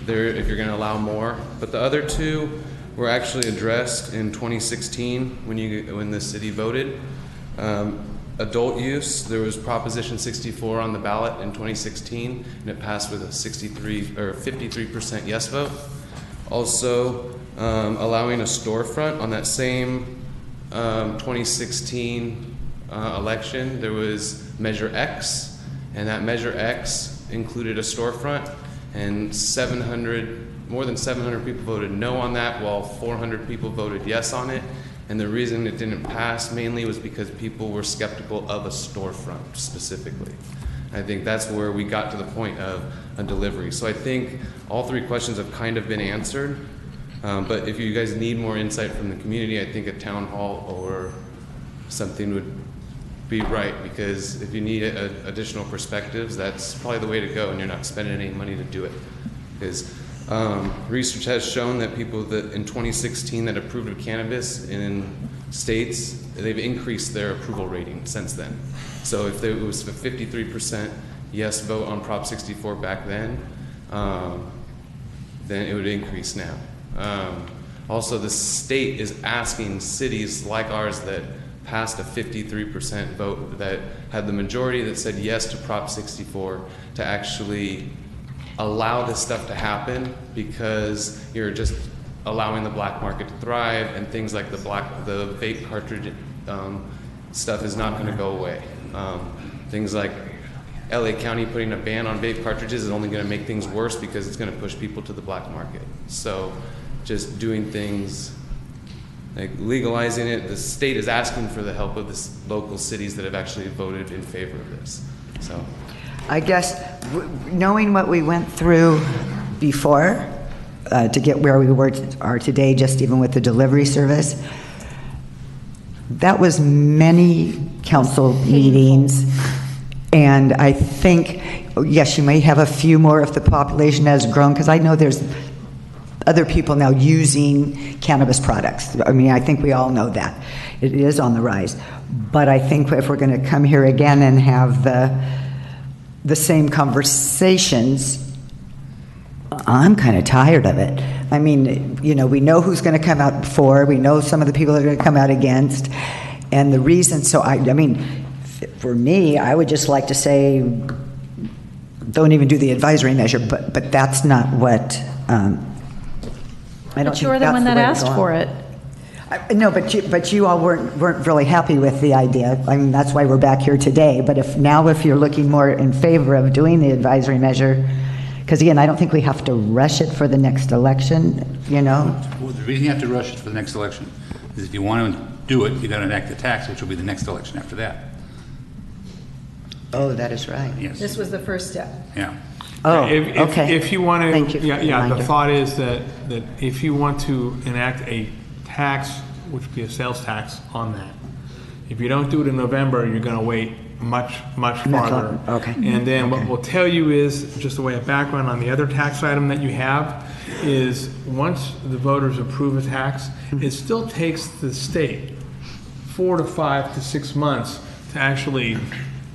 you're going to allow more. But the other two were actually addressed in 2016 when the city voted. Adult use, there was Proposition 64 on the ballot in 2016, and it passed with a 53% yes vote. Also, allowing a storefront on that same 2016 election, there was Measure X, and that Measure X included a storefront, and more than 700 people voted no on that, while 400 people voted yes on it. And the reason it didn't pass mainly was because people were skeptical of a storefront specifically. I think that's where we got to the point of a delivery. So I think all three questions have kind of been answered. But if you guys need more insight from the community, I think a town hall or something would be right, because if you need additional perspectives, that's probably the way to go, and you're not spending any money to do it. Because research has shown that people that in 2016 that approved of cannabis in states, they've increased their approval rating since then. So if there was a 53% yes vote on Prop 64 back then it would increase now. Also, the state is asking cities like ours that passed a 53% vote that had the majority that said yes to Prop 64 to actually allow this stuff to happen, because you're just allowing the black market to thrive, and things like the vape cartridge stuff is not going to go away. Things like LA County putting a ban on vape cartridges is only going to make things worse because it's going to push people to the black market. So just doing things like legalizing it, the state is asking for the help of the local cities that have actually voted in favor of this. So I guess knowing what we went through before to get where we are today, just even with the delivery service, that was many council meetings. And I think, yes, you may have a few more if the population has grown, because I know there's other people now using cannabis products. I mean, I think we all know that. It is on the rise. But I think if we're going to come here again and have the same conversations, I'm kind of tired of it. I mean, we know who's going to come out for, we know some of the people that are going to come out against, and the reason, so I mean, for me, I would just like to say, don't even do the advisory measure, but that's not what, I don't But you're think the that's one that way to asked go for on. it. No, but you all weren't really happy with the idea. I mean, that's why we're back here today. But if you're looking more in favor of doing the advisory measure, because again, I don't think we have to rush it for the next election, Well, the reason you have to rush it for the next election is if you want to do it, you got to enact the tax, which will be the next election after that. Oh, that is right. Yes. This was the first step. Yeah. Oh, If you want to, Thank you for the the reminder. thought is that if you want to enact a tax, which would be a sales tax on that, if you don't do it in November, you're going to wait much farther. Okay. And then what we'll tell you is, just a way of background on the other tax item that you have, is once the voters approve a tax, it still takes the state 4 to 5 to 6 months to actually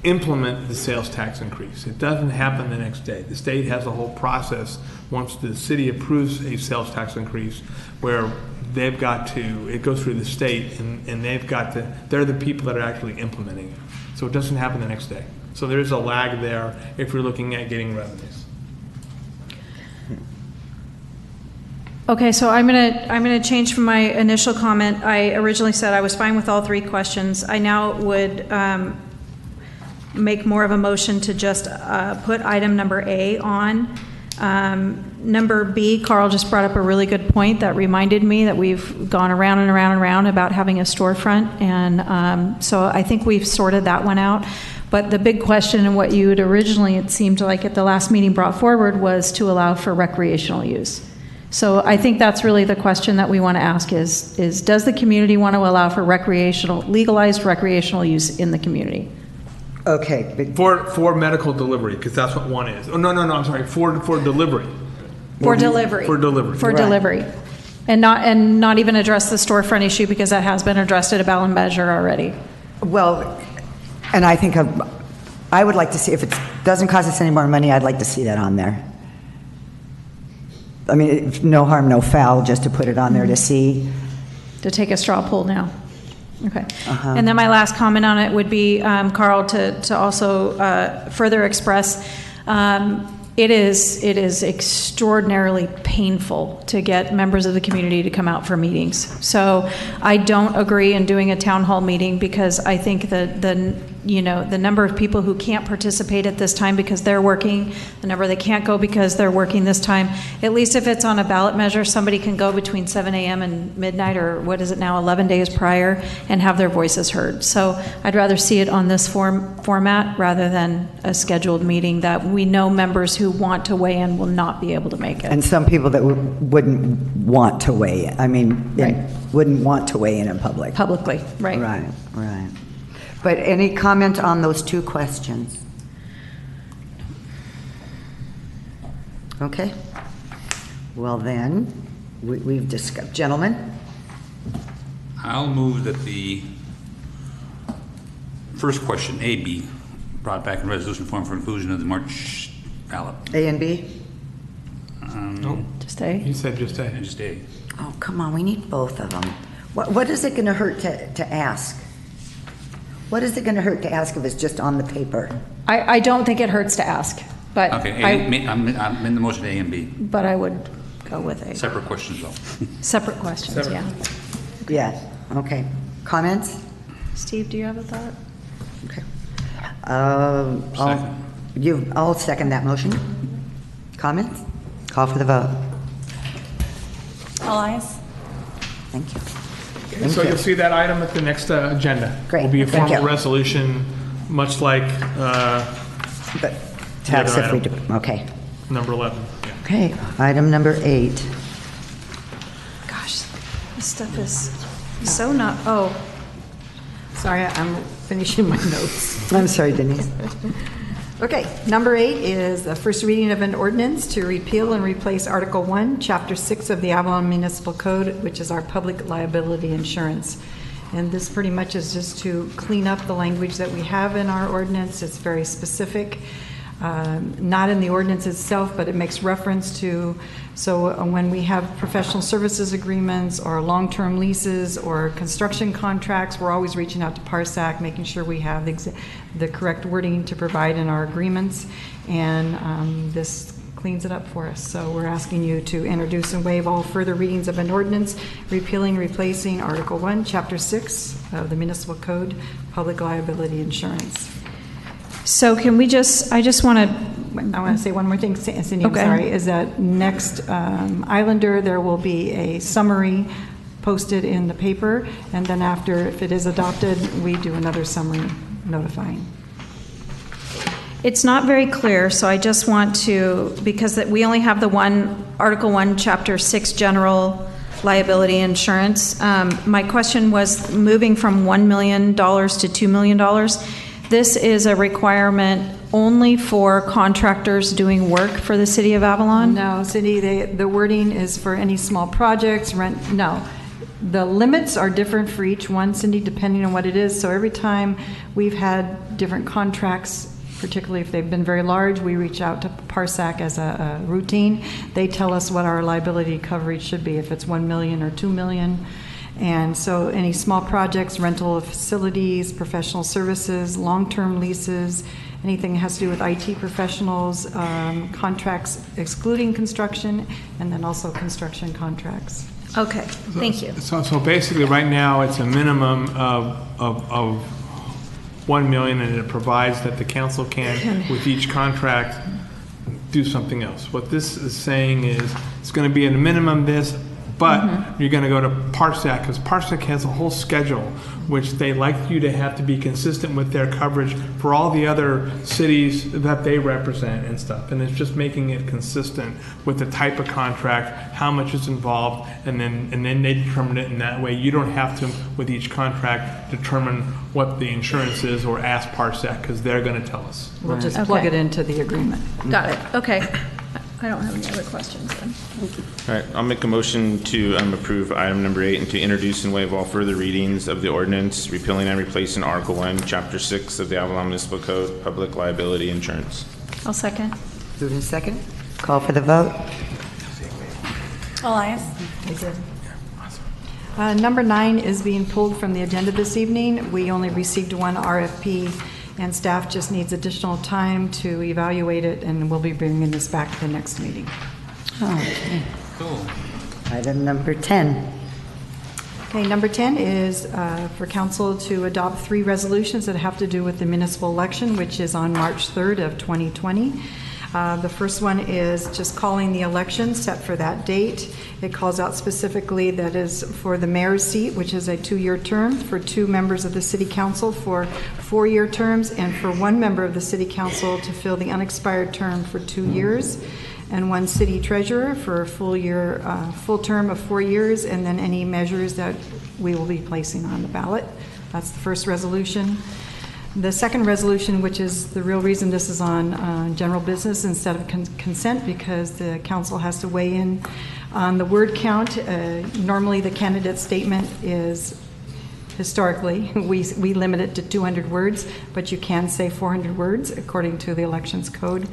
implement the sales tax increase. It doesn't happen the next day. The state has a whole process once the city approves a sales tax increase where they've got to, it goes through the state and they're the people that are actually implementing it. So it doesn't happen the next day. So there is a lag there if you're looking at getting revenues. Okay, so I'm gonna change from my initial comment. I originally said I was fine with all three questions. I now would make more of a motion to just put item number A on. Number B, Carl just brought up a really good point that reminded me that we've gone around and around and around about having a storefront, and so I think we've sorted that one out. But the big question, and what you had originally, it seemed like at the last meeting brought forward, was to allow for recreational use. So I think that's really the question that we want to ask is does the community want to allow for legalized recreational use in the community? Okay. For medical delivery, because that's what one is. Oh, no, I'm sorry, for delivery. For delivery. For delivery. For delivery. And not even address the storefront issue, because that has been addressed at a ballot measure already. Well, and I think I would like to see, if it doesn't cost us any more money, I'd like to see that on there. I mean, no harm, no foul, just to put it on there to see. To take a straw poll now. Okay. And then my last comment on it would be, Carl, to also further express, it is extraordinarily painful to get members of the community to come out for meetings. So I don't agree in doing a town hall meeting, because I think the number of people who can't participate at this time because they're working, the number that can't go because they're working this time, at least if it's on a ballot measure, somebody can go between 7 a.m. and midnight, or what is it now, 11 days prior, and have their voices heard. So I'd rather see it on this format rather than a scheduled meeting that we know members who want to weigh in will not be able to make it. And some people that wouldn't want to weigh in. I mean, wouldn't want to weigh in public. Publicly, right. Right. But any comment on those two questions? Okay. Well then, we've discussed. Gentlemen? I'll move that the first question, A, be brought back in resolution form for inclusion of the March ballot. A and B? Just A? He said just A. Just A. Oh, come on, we need both of them. What is it going to hurt to ask? What is it going to hurt to ask if it's just on the paper? I don't think it hurts to ask, but Okay, I'm in the motion A and B. But I would go with A. Separate questions, though. Separate questions, yeah. Yeah, okay. Comments? Steve, do you have a thought? Okay. I'll second that motion. Comments? Call for the vote. All ayes. Thank you. So you'll see that item at the next agenda. Great. Will be a Thank formal you. resolution, much like Tax if we do. Okay. number 11. Yeah. Okay, item number 8. Gosh, this stuff is so not, oh. Sorry, I'm finishing my notes. I'm sorry, Denise. Okay, number 8 is the first reading of an ordinance to repeal and replace Article 1, Chapter 6 of the Avalon Municipal Code, which is our public liability insurance. And this pretty much is just to clean up the language that we have in our ordinance. It's very specific, not in the ordinance itself, but it makes reference to, so when we have professional services agreements or long-term leases or construction contracts, we're always reaching out to PARSAC, making sure we have the correct wording to provide in our agreements, and this cleans it up for us. So we're asking you to introduce and waive all further readings of an ordinance repealing, replacing Article 1, Chapter 6 of the Municipal Code, Public Liability Insurance. So can we just, I want to say one more thing, Cindy, I'm Okay. sorry, is that next Islander, there will be a summary posted in the paper, and then after, if it is adopted, we do another summary notifying. It's not very clear, so I just want to, because we only have the one, Article 1, Chapter 6, General Liability Insurance. My question was moving from $1 million to $2 million. This is a requirement only for contractors doing work for the City of Avalon? No, Cindy, the wording is for any small projects, rent, no. The limits are different for each one, Cindy, depending on what it is. So every time we've had different contracts, particularly if they've been very large, we reach out to PARSAC as a routine. They tell us what our liability coverage should be, if it's 1 million or 2 million. And so any small projects, rental of facilities, professional services, long-term leases, anything that has to do with IT professionals, contracts excluding construction, and then also construction contracts. Okay, thank you. So basically, right now, it's a minimum of 1 million, and it provides that the council can, with each contract, do something else. What this is saying is, it's going to be at a minimum this, but you're going to go to Parsec, because Parsec has a whole schedule, which they like you to have to be consistent with their coverage for all the other cities that they represent and stuff. And it's just making it consistent with the type of contract, how much is involved, and then they determine it in that way. You don't have to, with each contract, determine what the insurance is or ask Parsec, because they're going to tell us. We'll just plug it into the agreement. Got it, okay. I don't have any other questions then. All right, I'll make a motion to approve item number 8 and to introduce and waive all further readings of the ordinance repealing and replacing Article 1, Chapter 6 of the Avalon Municipal Code, Public Liability Insurance. I'll second. Moved in second. Call for the vote. Elias? Number 9 is being pulled from the agenda this evening. We only received one RFP, and staff just needs additional time to evaluate it, and we'll be bringing this back to the next meeting. Okay. Cool. Item number 10. Okay, number 10 is for council to adopt 3 resolutions that have to do with the municipal election, which is on March 3rd of 2020. The first one is just calling the election set for that date. It calls out specifically that is for the mayor's seat, which is a 2-year term, for 2 members of the city council for 4-year terms, and for 1 member of the city council to fill the unexpired term for 2 years, and 1 city treasurer for a full term of 4 years, and then any measures that we will be placing on the ballot. That's the first resolution. The second resolution, which is the real reason this is on general business instead of consent, because the council has to weigh in on the word count. Normally, the candidate statement is, historically, we limit it to 200 words, but you can say 400 words according to the elections code.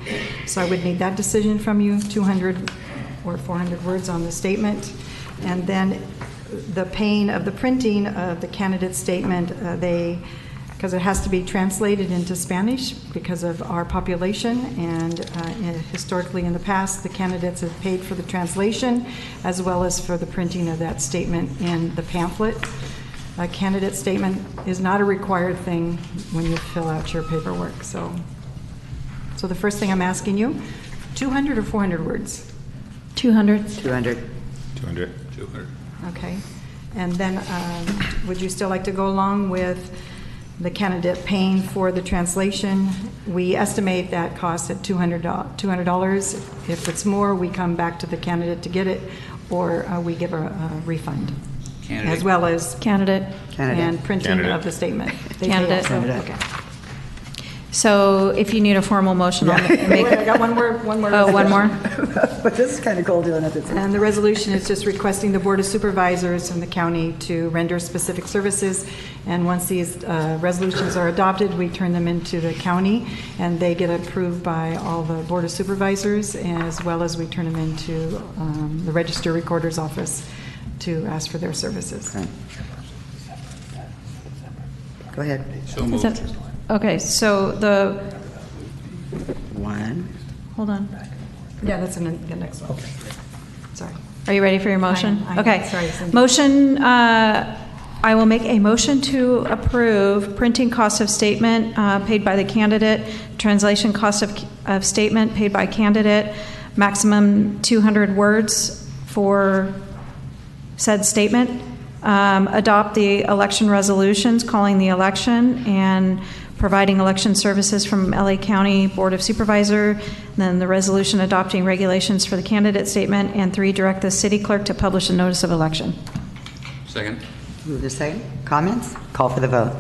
So I would need that decision from you, 200 or 400 words on the statement. And then the paying of the printing of the candidate statement, because it has to be translated into Spanish because of our population, and historically in the past, the candidates have paid for the translation as well as for the printing of that statement in the pamphlet. A candidate statement is not a required thing when you fill out your paperwork. So the first thing I'm asking you, 200 or 400 words? 200. 200. 200. Okay. And then would you still like to go along with the candidate paying for the translation? We estimate that cost at $200. If it's more, we come back to the candidate to get it, or we give a refund. Candidate. As well as Candidate. and printing of the statement. They pay Candidate. also. Okay. So if you need a formal motion, I'll make. Wait, I got one more. Oh, one more? But this is kind of cool doing it. And the resolution is just requesting the Board of Supervisors in the county to render specific services. And once these resolutions are adopted, we turn them into the county, and they get approved by all the Board of Supervisors, as well as we turn them into the Register Recorder's Office to ask for their services. Okay. Go ahead. So moved. Okay, so the, One. hold on. Yeah, that's in the next one. Okay. Sorry. Are you ready for your motion? I am. Okay. Sorry, Cindy. Motion, I will make a motion to approve printing cost of statement paid by the candidate, translation cost of statement paid by candidate, maximum 200 words for said statement, adopt the election resolutions calling the election and providing election services from LA County Board of Supervisor, then the resolution adopting regulations for the candidate statement, and 3, direct the city clerk to publish a notice of election. Second. Move to second. Comments? Call for the vote.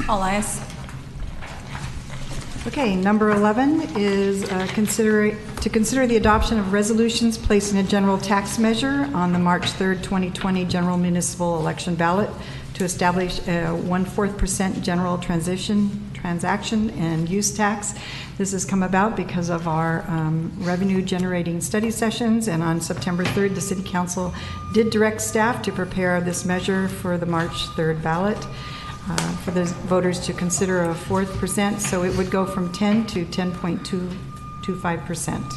Elias? Okay, number 11 is consider the adoption of resolutions placing a general tax measure on the March 3rd, 2020 general municipal election ballot to establish a 1/4% general transaction and use tax. This has come about because of our revenue generating study sessions, and on September 3rd, the City Council did direct staff to prepare this measure for the March 3rd ballot. for the voters to consider a 4%, so it would go from 10 to 10.225%.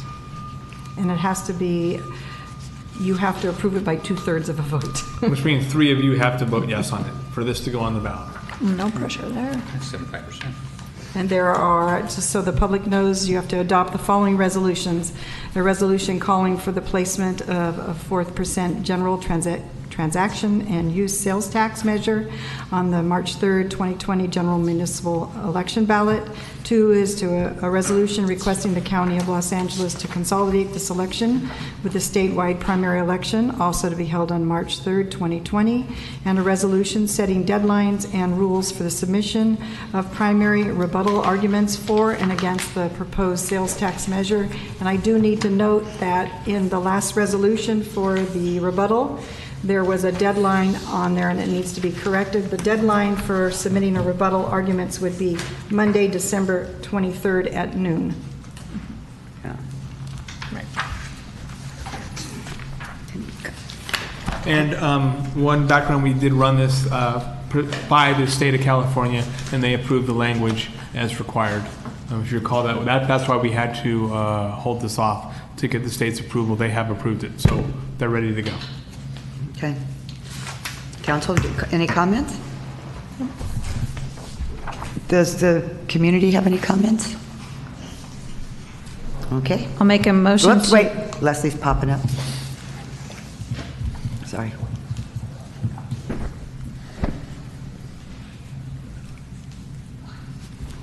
And it has to be, you have to approve it by 2/3 of a vote. Which means 3 of you have to vote yes on it for this to go on the ballot. No pressure there. That's 75%. And there are, just so the public knows, you have to adopt the following resolutions. A resolution calling for the placement of a 4% general transaction and use sales tax measure on the March 3rd, 2020 general municipal election ballot. 2 is a resolution requesting the County of Los Angeles to consolidate this election with the statewide primary election, also to be held on March 3rd, 2020, and a resolution setting deadlines and rules for the submission of primary rebuttal arguments for and against the proposed sales tax measure. And I do need to note that in the last resolution for the rebuttal, there was a deadline on there and it needs to be corrected. The deadline for submitting a rebuttal arguments would be Monday, December 23rd at noon. And one background, we did run this by the state of California, and they approved the language as required. If you recall that's why we had to hold this off to get the state's approval. They have approved it, so they're ready to go. Okay. Council, any comments? Does the community have any comments? Okay. I'll make a motion. Whoops, wait. Leslie's popping up. Sorry.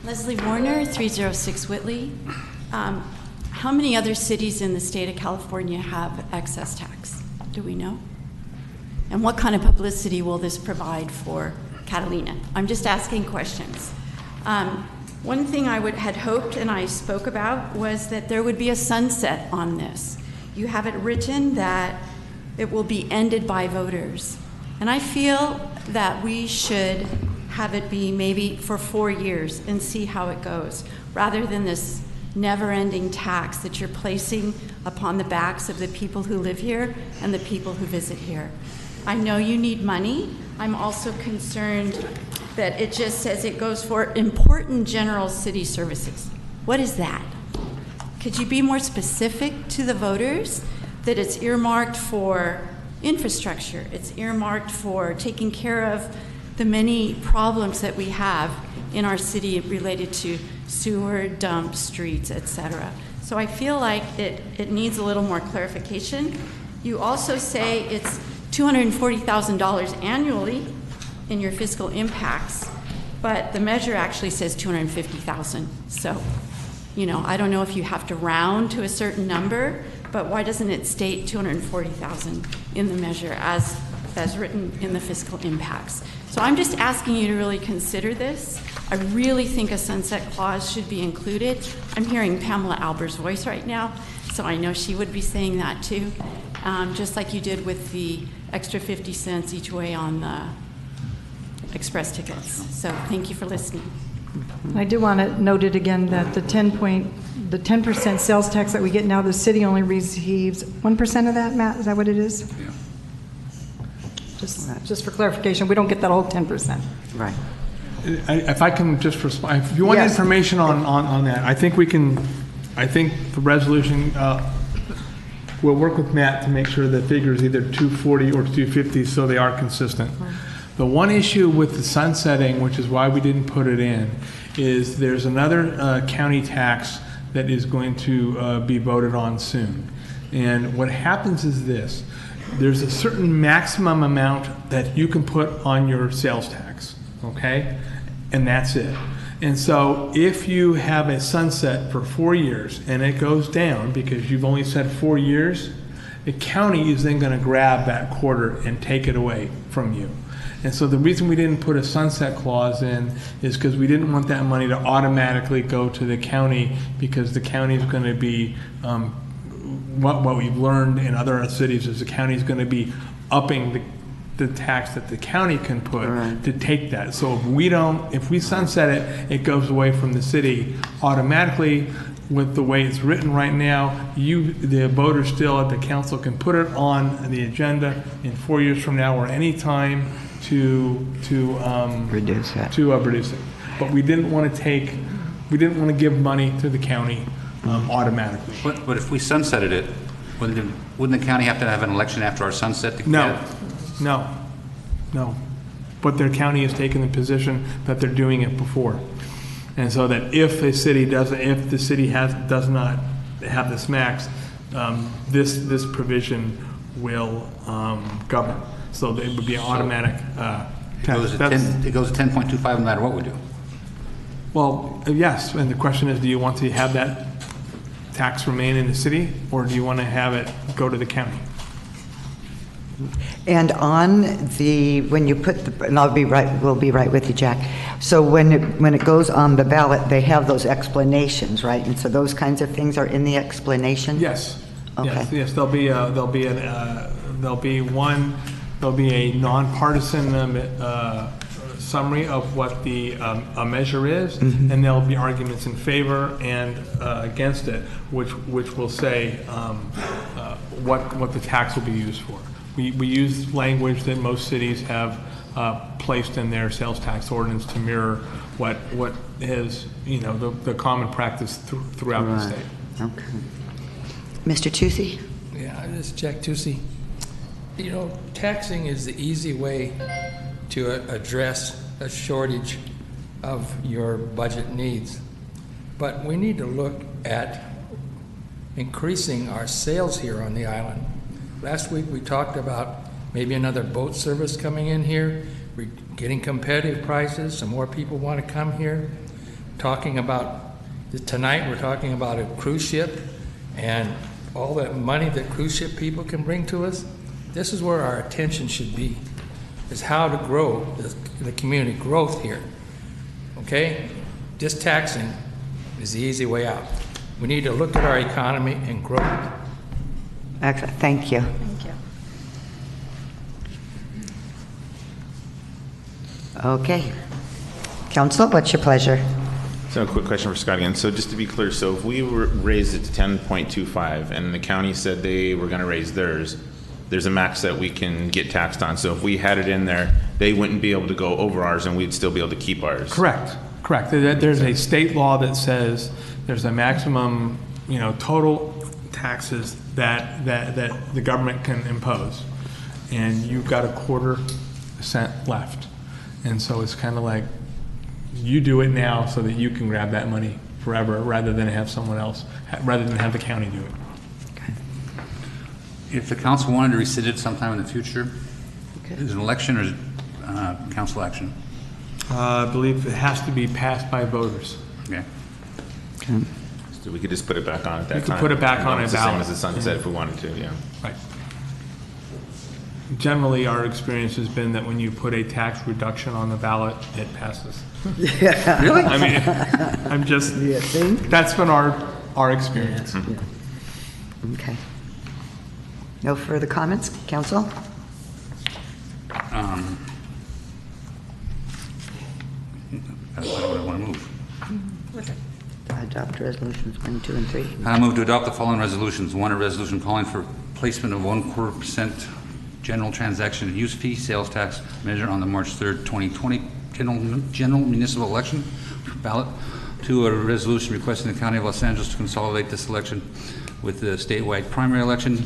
Leslie Warner, 306 Whitley. How many other cities in the state of California have excess tax? Do we know? And what kind of publicity will this provide for Catalina? I'm just asking questions. One thing I had hoped and I spoke about was that there would be a sunset on this. You have it written that it will be ended by voters. And I feel that we should have it be maybe for 4 years and see how it goes, rather than this never-ending tax that you're placing upon the backs of the people who live here and the people who visit here. I know you need money. I'm also concerned that it just says it goes for important general city services. What is that? Could you be more specific to the voters that it's earmarked for infrastructure, it's earmarked for taking care of the many problems that we have in our city related to sewer, dump, streets, etc. So I feel like it needs a little more clarification. You also say it's $240,000 annually in your fiscal impacts, but the measure actually says $250,000. So, I don't know if you have to round to a certain number, but why doesn't it state $240,000 in the measure as written in the fiscal impacts? So I'm just asking you to really consider this. I really think a sunset clause should be included. I'm hearing Pamela Alber's voice right now, so I know she would be saying that too, just like you did with the extra 50 cents each way on the express tickets. So thank you for listening. I do want to note it again that the 10% sales tax that we get now, the city only receives 1% of that, Matt? Is that what it is? Yeah. Just for clarification, we don't get that whole 10%. Right. If I can just respond, if you want information on that, I think the resolution, we'll work with Matt to make sure the figure is either 240 or 250 so they are consistent. The one issue with the sunsetting, which is why we didn't put it in, is there's another county tax that is going to be voted on soon. And what happens is this. There's a certain maximum amount that you can put on your sales tax, okay? And that's it. And so if you have a sunset for 4 years and it goes down because you've only said 4 years, the county is then going to grab that quarter and take it away from you. And so the reason we didn't put a sunset clause in is because we didn't want that money to automatically go to the county, because the county is going to be, what we've learned in other cities is the county is going to be upping the tax that the county can put to take that. So if we sunset it, it goes away from the city automatically. With the way it's written right now, the voters still at the council can put it on the agenda in 4 years from now or any time to reduce it. Reduce it. But we didn't want to give money to the county automatically. But if we sunsetted it, wouldn't the county have to have an election after our sunset? To No. But their county has taken the position that they're doing it before. And so that if the city does not have this max, this provision will govern. So it would be an automatic tax. It goes to 10.25 no matter what we do. Well, yes, and the question is, do you want to have that tax remain in the city, or do you want to have it go to the county? And on when you put and we'll be right with you, Jack. So when it goes on the ballot, they have those explanations, right? And so those kinds of things are in the explanation? Yes. Okay. Yes, there'll be a nonpartisan summary of what a measure is, and there'll be arguments in favor and against it, which will say what the tax will be used for. We use language that most cities have placed in their sales tax ordinance to mirror what is the common practice throughout the state. Okay. Mr. Tucci? Yeah, this is Jack Tucci. Taxing is the easy way to address a shortage of your budget needs. But we need to look at increasing our sales here on the island. Last week we talked about maybe another boat service coming in here. We're getting competitive prices, so more people want to come here. Tonight we're talking about a cruise ship and all that money that cruise ship people can bring to us. This is where our attention should be, is how to grow the community growth here. Okay? Just taxing is the easy way out. We need to look at our economy and grow it. Excellent. Thank you. Thank you. Okay. Council, what's your pleasure? So a quick question for Scott again. So just to be clear, so if we raised it to 10.25 and the county said they were going to raise theirs, there's a max that we can get taxed on. So if we had it in there, they wouldn't be able to go over ours and we'd still be able to keep ours. Correct. There's a state law that says there's a maximum, total taxes that the government can impose, and you've got 0.25% left. And so it's kind of like you do it now so that you can grab that money forever, rather than have someone else, rather than have the county do it. If the council wanted to rescind it sometime in the future, is it an election or is it council action? I believe it has to be passed by voters. Okay. So we could just put it back on at that time. We could put it back on a It's the same ballot. as the sunset if we wanted to, yeah. Right. Generally, our experience has been that when you put a tax reduction on the ballot, it passes. Yeah. Really? I mean, I'm just, that's been our experience. Okay. No further comments, council? That's not what I want to move. Adopt resolutions 1, 2, and 3. I move to adopt the following resolutions. One, a resolution calling for placement of 1.25% general transaction and use fee sales tax measure on the March 3rd, 2020 general municipal election ballot. Two, a resolution requesting the County of Los Angeles to consolidate this election with the statewide primary election,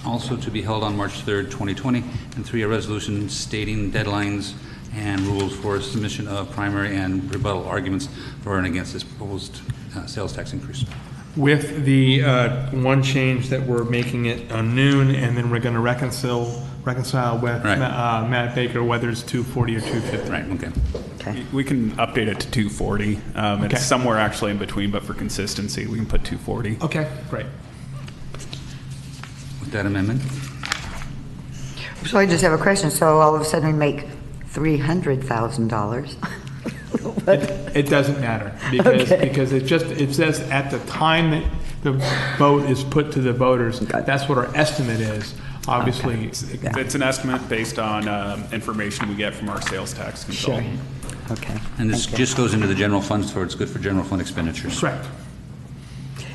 also to be held on March 3rd, 2020. And three, a resolution stating deadlines and rules for submission of primary and rebuttal arguments for and against this proposed sales tax increase. With the one change that we're making it on noon, and then we're going to reconcile with Matt Baker whether it's 240 or 250. Right. Okay. We can update it to 240. It's somewhere actually in between, but for consistency, we can put 240. Okay. Great. With that amendment. So I just have a question. So all of a sudden we make $300,000. It doesn't matter because it says at the time that the vote is put to the voters, that's what our estimate is. Obviously, it's an estimate based on information we get from our sales tax consultant. Sure. Okay. And this just goes into the general funds, so it's good for general fund expenditures. Correct.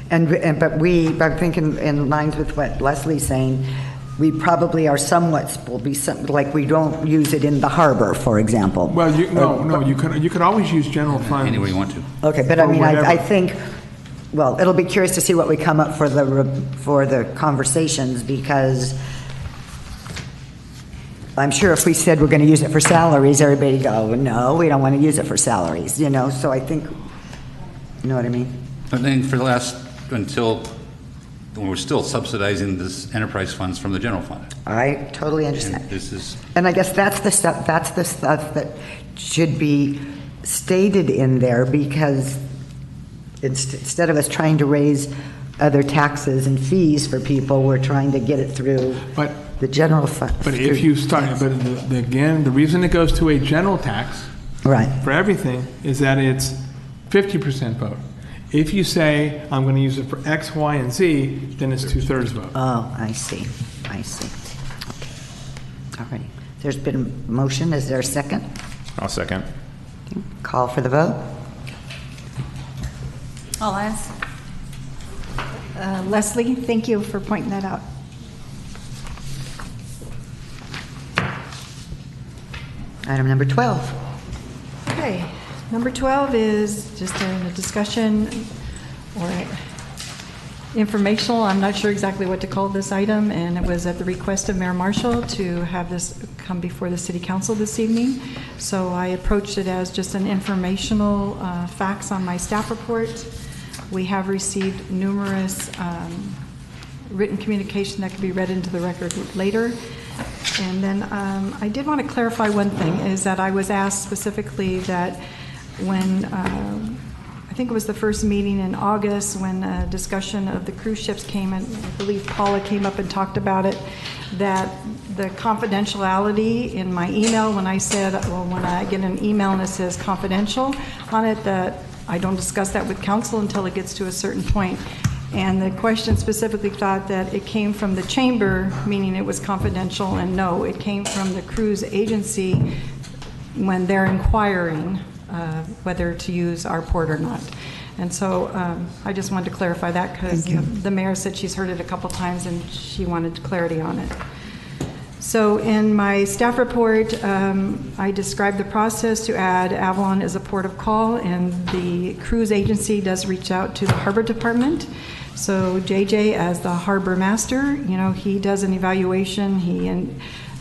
But I'm thinking in lines with what Leslie's saying, we probably are somewhat, will be some, like we don't use it in the harbor, for example. Well, you could always use general funds. Anywhere you want to. Okay, but I Or mean, whatever. I think, well, it'll be curious to see what we come up for the conversations, because I'm sure if we said we're going to use it for salaries, everybody'd go, no, we don't want to use it for salaries, you know, so I think, you know what I mean? But then for the last, until, we're still subsidizing this enterprise funds from the general fund. I totally understand. And this is, And I guess that's the stuff that should be stated in there, because instead of us trying to raise other taxes and fees for people, we're trying to get it through the general fund. But if you start, again, the reason it goes to a general tax right for everything is that it's 50% vote. If you say, I'm going to use it for X, Y, and Z, then it's 2/3 vote. Oh, I see. Okay. All right. There's been a motion. Is there a second? I'll second. Call for the vote. All ayes. Leslie, thank you for pointing that out. Item number 12. Okay, number 12 is just a discussion or informational. I'm not sure exactly what to call this item, and it was at the request of Mayor Marshall to have this come before the City Council this evening. So I approached it as just an informational facts on my staff report. We have received numerous written communication that can be read into the record later. And then I did want to clarify one thing, is that I was asked specifically that when, I think it was the first meeting in August, when a discussion of the cruise ships came, and I believe Paula came up and talked about it, that the confidentiality in my email, when I said, well, when I get an email and it says confidential on it, that I don't discuss that with council until it gets to a certain point. And the question specifically thought that it came from the chamber, meaning it was confidential, and no, it came from the cruise agency when they're inquiring whether to use our port or not. And so I just wanted to clarify that, because the mayor said she's heard it a couple times and she wanted clarity on it. So in my staff report, I described the process to add Avalon as a port of call, and the cruise agency does reach out to the harbor department. So JJ, as the harbor master, you know, he does an evaluation,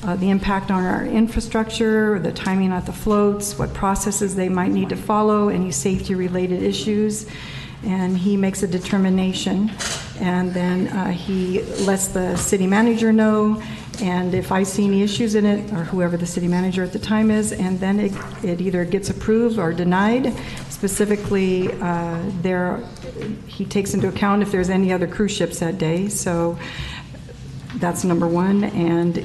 the impact on our infrastructure, the timing at the floats, what processes they might need to follow, any safety related issues, and he makes a determination, and then he lets the city manager know, and if I see any issues in it, or whoever the city manager at the time is, and then it either gets approved or denied. Specifically, he takes into account if there's any other cruise ships that day, so that's number one, and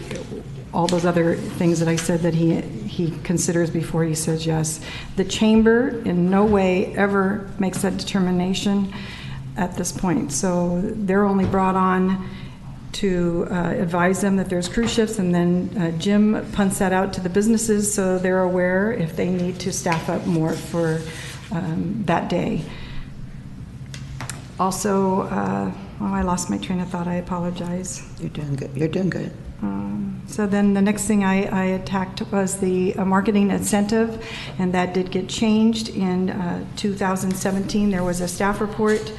all those other things that I said that he considers before he says yes. The chamber in no way ever makes that determination at this point, so they're only brought on to advise them that there's cruise ships, and then Jim punts that out to the businesses so they're aware if they need to staff up more for that day. Also, I lost my train of thought. I apologize. You're doing good. You're doing good. So then the next thing I attacked was the marketing incentive, and that did get changed in 2017. There was a staff report,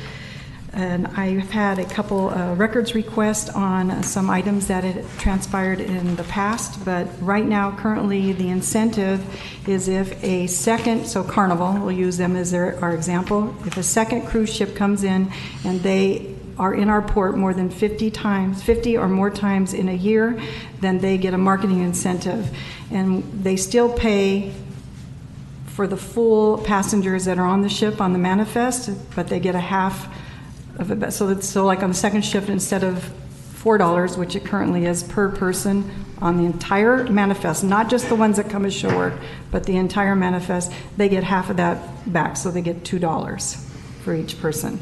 and I've had a couple records requests on some items that had transpired in the past, but right now, currently, the incentive is if a second, so Carnival, we'll use them as our example, if a second cruise ship comes in and they are in our port more than 50 or more times in a year, then they get a marketing incentive. And they still pay for the full passengers that are on the ship on the manifest, but they get a half of it. So like on the second shift, instead of $4, which it currently is per person on the entire manifest, not just the ones that come as show work, but the entire manifest, they get half of that back. So they get $2 for each person.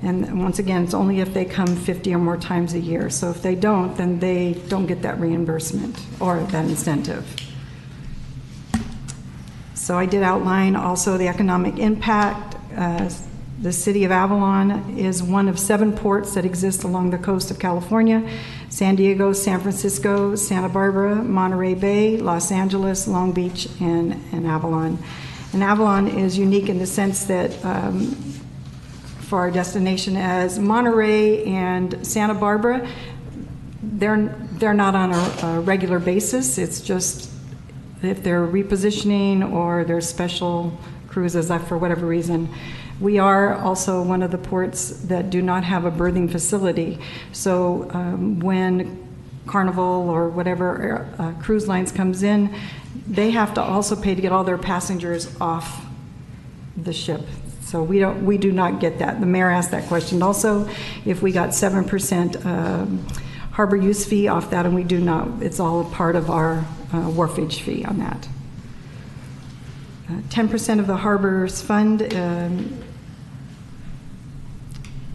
And once again, it's only if they come 50 or more times a year. So if they don't, then they don't get that reimbursement or that incentive. So I did outline also the economic impact The city of Avalon is one of 7 ports that exist along the coast of California: San Diego, San Francisco, Santa Barbara, Monterey Bay, Los Angeles, Long Beach, and Avalon. And Avalon is unique in the sense that for our destination, as Monterey and Santa Barbara, they're not on a regular basis. It's just if they're repositioning or there's special cruises for whatever reason. We are also one of the ports that do not have a berthing facility. So when Carnival or whatever cruise lines comes in, they have to also pay to get all their passengers off the ship. So we do not get that. The mayor asked that question also, if we got 7% harbor use fee off that, and we do not. It's all a part of our wharfage fee on that. 10% of the harbor's fund,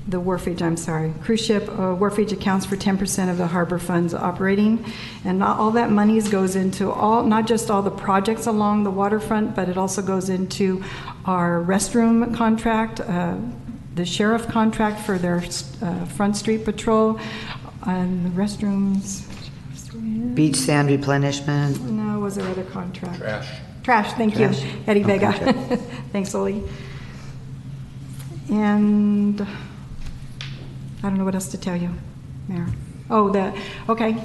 the wharfage, I'm sorry, cruise ship wharfage accounts for 10% of the harbor fund's operating, and all that money goes into not just all the projects along the waterfront, but it also goes into our restroom contract, the sheriff contract for their front street patrol, and the restrooms. Beach sand replenishment. No, was there other contract? Trash, thank Trash. you, Eddie Vega. Okay. Thanks, Oli. And I don't know what else to tell you, Mayor. Okay.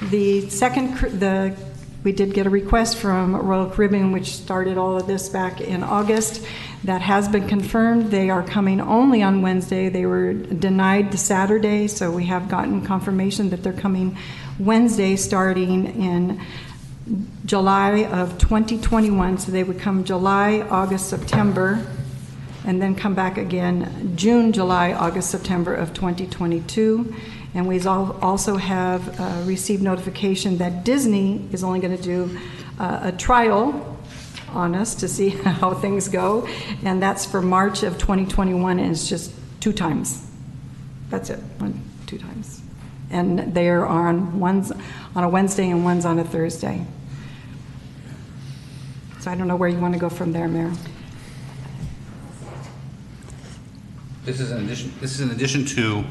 The second, we did get a request from Royal Caribbean, which started all of this back in August. That has been confirmed. They are coming only on Wednesday. They were denied the Saturday, so we have gotten confirmation that they're coming Wednesday starting in July of 2021. So they would come July, August, September, and then come back again June, July, August, September of 2022. And we also have received notification that Disney is only going to do a trial on us to see how things go, and that's for March of 2021, and it's just 2 times. That's it, 2 times. And they are one's on a Wednesday and one's on a Thursday. So I don't know where you want to go from there, Mayor. This is in addition to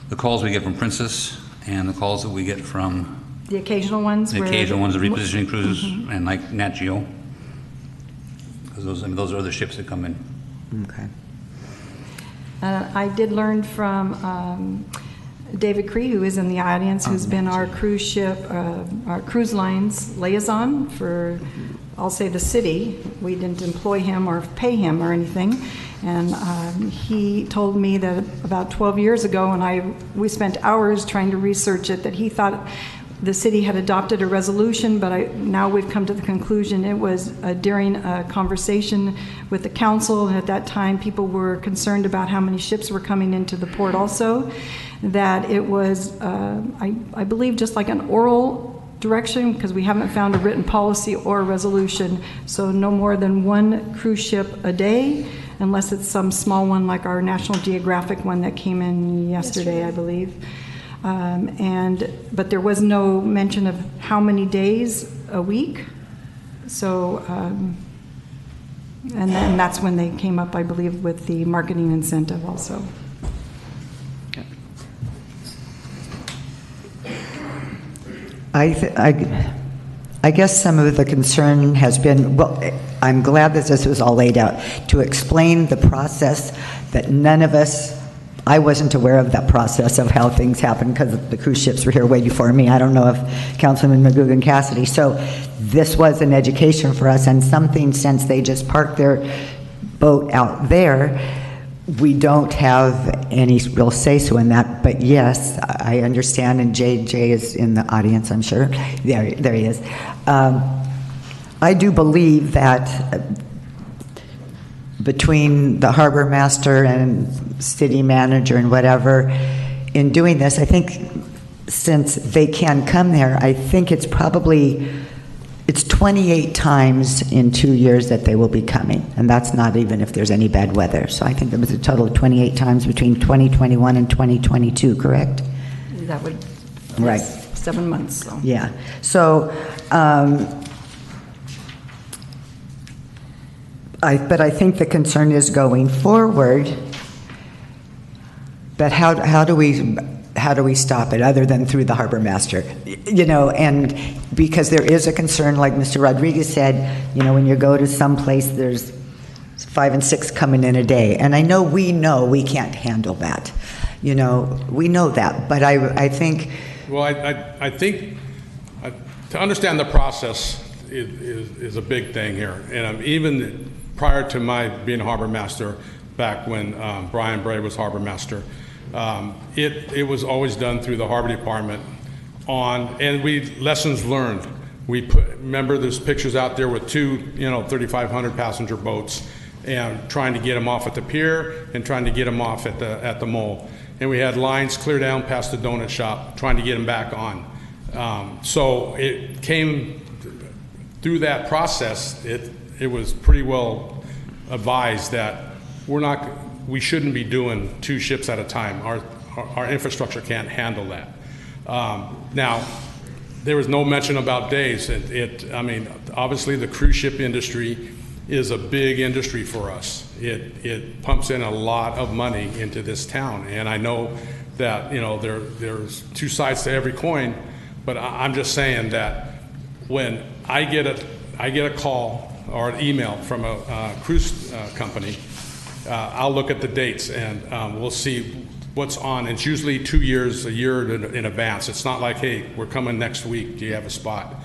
the calls we get from Princess and the calls that we get from The occasional ones? the repositioning cruises, and like Nat Geo. Because those are other ships that come in. Okay. I did learn from David Cree, who is in the audience, who's been our cruise ship, our cruise lines liaison for, I'll say, the city. We didn't employ him or pay him or anything. And he told me that about 12 years ago, and we spent hours trying to research it, that he thought the city had adopted a resolution, but now we've come to the conclusion it was during a conversation with the council, and at that time people were concerned about how many ships were coming into the port also, that it was, I believe, just like an oral direction, because we haven't found a written policy or a resolution, so no more than 1 cruise ship a day, unless it's some small one like our National Geographic one that came in yesterday, I believe. But there was no mention of how many days a week. So, and that's when they came up, I believe, with the marketing incentive also. I guess some of the concern has been, well, I'm glad that this was all laid out, to explain the process that none of us, I wasn't aware of that process of how things happen because the cruise ships were here way before me. I don't know if Councilman McGugan Cassidy. So this was an education for us, and something, since they just parked their boat out there, we don't have any real say-so in that. But yes, I understand, and JJ is in the audience, I'm sure. There he is. I do believe that between the harbor master and city manager and whatever, in doing this, I think since they can come there, I think it's 28 times in 2 years that they will be coming, and that's not even if there's any bad weather. So I think there was a total of 28 times between 2021 and 2022, correct? That would, right. 7 months. So. Yeah. So But I think the concern is going forward, but how do we stop it other than through the harbor master? And because there is a concern, like Mr. Rodriguez said, when you go to some place, there's 5 and 6 coming in a day. And I know we can't handle that. We know that. But I think... Well, I think to understand the process is a big thing here. And even prior to my being harbor master, back when Brian Bray was harbor master, it was always done through the harbor department and lessons learned. Remember there's pictures out there with 2 3,500 passenger boats and trying to get them off at the pier and trying to get them off at the mole. And we had lines clear down past the donut shop trying to get them back on. So it came through that process. It was pretty well advised that we shouldn't be doing 2 ships at a time. Our infrastructure can't handle that. Now, there was no mention about days. Obviously the cruise ship industry is a big industry for us. It pumps in a lot of money into this town, and I know that there's 2 sides to every coin. But I'm just saying that when I get a call or an email from a cruise company, I'll look at the dates and we'll see what's on. It's usually 2 years, a year in advance. It's not like, hey, we're coming next week, do you have a spot?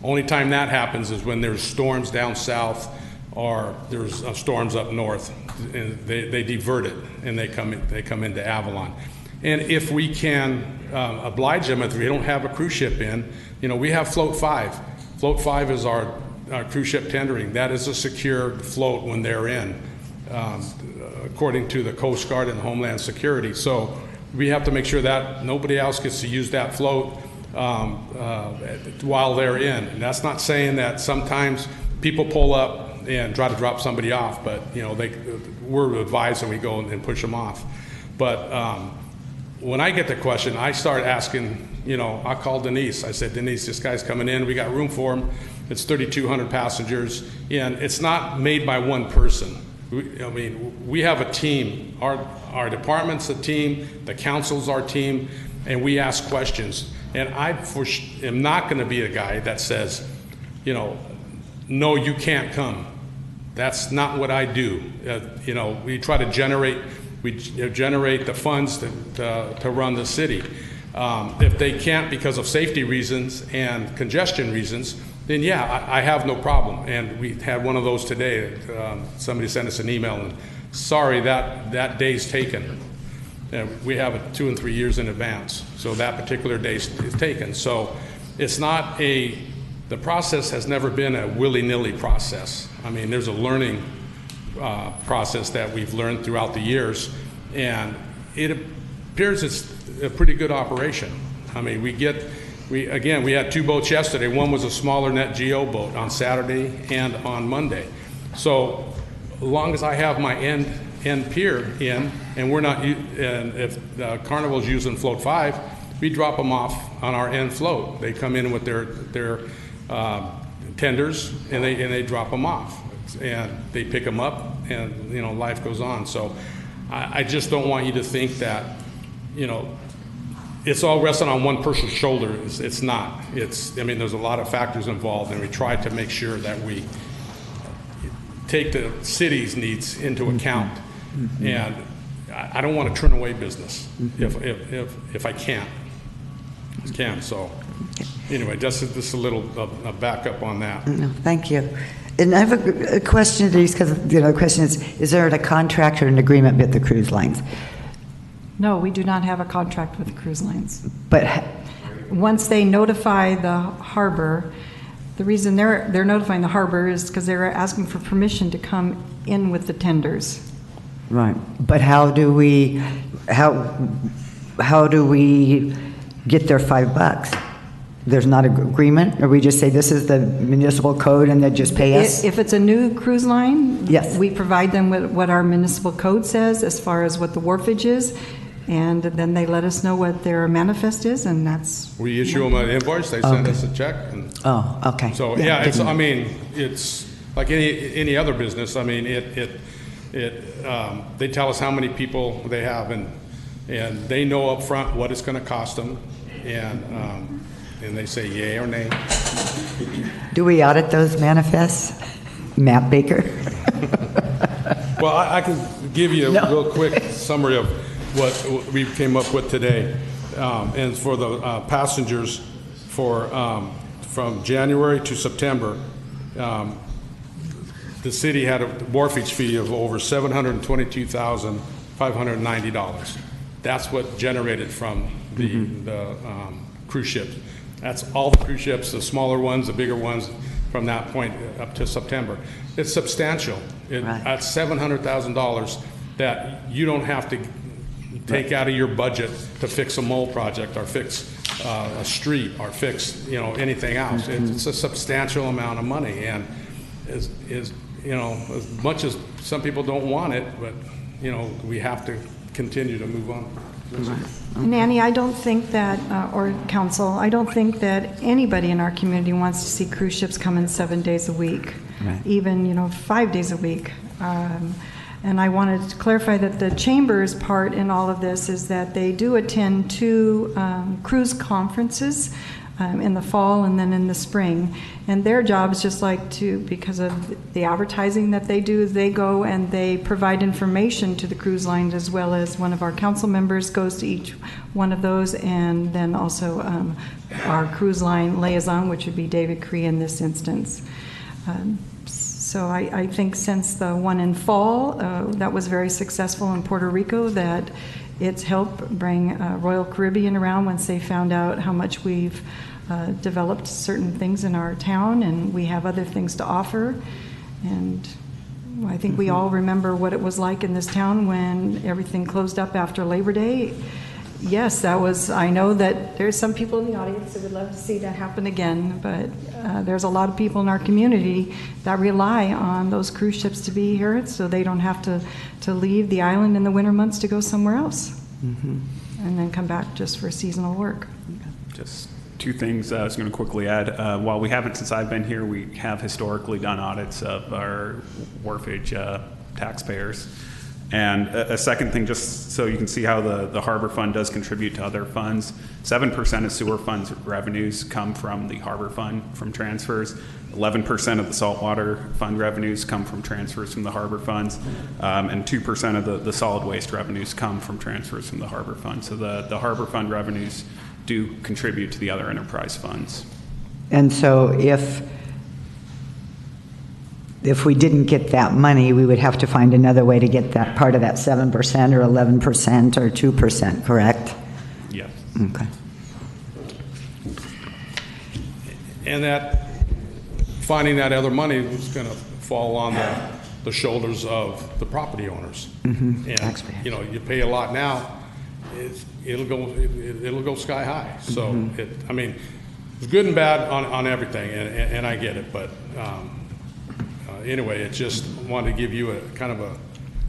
Only time that happens is when there's storms down south or there's storms up north, and they divert it and they come into Avalon. And if we can oblige them, if we don't have a cruise ship in, we have Float 5. Float 5 is our cruise ship tendering. That is a secure float when they're in, according to the Coast Guard and Homeland Security. So we have to make sure that nobody else gets to use that float while they're in. And that's not saying that sometimes people pull up and try to drop somebody off, but we're advised and we go and push them off. But when I get the question, I start asking, I call Denise. I said, Denise, this guy's coming in. We got room for him. It's 3,200 passengers. And it's not made by one person. We have a team. Our department's a team. The council's our team. And we ask questions. And I am not going to be a guy that says, no, you can't come. That's not what I do. We try to generate the funds to run the city. If they can't because of safety reasons and congestion reasons, then yeah, I have no problem. And we had one of those today. Somebody sent us an email and, sorry, that day's taken. We have it 2 and 3 years in advance. So that particular day is taken. So it's not the process has never been a willy-nilly process. There's a learning process that we've learned throughout the years, and it appears it's a pretty good operation. We had 2 boats yesterday. One was a smaller Net Geo boat on Saturday and on Monday. So as long as I have my end pier in, and if Carnival's using Float 5, we drop them off on our end float. They come in with their tenders and they drop them off, and they pick them up, and life goes on. So I just don't want you to think that it's all resting on one person's shoulder. It's not. There's a lot of factors involved, and we try to make sure that we take the city's needs into account. Mm-hmm. And I don't want to turn away business if I can't. So anyway, just a little backup on that. No, thank you. And I have a question, because the question is there a contract or an agreement with the cruise lines? No, we do not have a contract with the cruise lines. But once they notify the harbor, the reason they're notifying the harbor is because they're asking for permission to come in with the tenders. Right. But how do we get their $5? There's not an agreement, or we just say this is the municipal code and they just pay us? If it's a new cruise line, yes, we provide them with what our municipal code says as far as what the wharfage is, and then they let us know what their manifest is, and that's... We issue them an invoice, they send us a check. Oh, okay. So yeah, it's like any other business. I mean, they tell us how many people they have, and they know up front what it's going to cost them, and they say yay or nay. Do we audit those manifests, Matt Baker? Well, I can give you a real quick summary of what we came up with today. And for the passengers from January to September, the city had a wharfage fee of over $722,590. That's what generated from the cruise ships. That's all the cruise ships, the smaller ones, the bigger ones, from that point up to September. It's substantial. That's $700,000 that you don't have to take out of your budget to fix a mole project or fix a street or fix anything else. It's a substantial amount of money, and as much as some people don't want it, but we have to continue to move on. Nanny, I don't think that, or council, I don't think that anybody in our community wants to see cruise ships come in 7 days a week, even 5 days a week. And I wanted to clarify that the chamber's part in all of this is that they do attend 2 cruise conferences in the fall and then in the spring. And their job is just because of the advertising that they do, they go and they provide information to the cruise lines, as well as one of our council members goes to each one of those, and then also our cruise line liaison, which would be David Cree in this instance. So I think since the one in fall that was very successful in Puerto Rico, that it's helped bring Royal Caribbean around once they found out how much we've developed certain things in our town, and we have other things to offer. And I think we all remember what it was like in this town when everything closed up after Labor Day. Yes, that was, I know that there's some people in the audience that would love to see that happen again, but there's a lot of people in our community that rely on those cruise ships to be here, so they don't have to leave the island in the winter months to go somewhere else, and then come back just for seasonal work. Just 2 things I was going to quickly add. While we haven't since I've been here, we have historically done audits of our wharfage taxpayers. And a second thing, just so you can see how the Harbor Fund does contribute to other funds, 7% of sewer funds revenues come from the Harbor Fund from transfers. 11% of the saltwater fund revenues come from transfers from the harbor funds, and 2% of the solid waste revenues come from transfers from the Harbor Fund. So the Harbor Fund revenues do contribute to the other enterprise funds. And so if we didn't get that money, we would have to find another way to get that part of that 7% or 11% or 2%, correct? Yes. Okay. And that finding that other money was going to fall on the shoulders of the property owners. And you pay a lot now, it'll go sky high. So it's good and bad on everything, and I get it, but. Anyway, it just wanted to give you a kind of a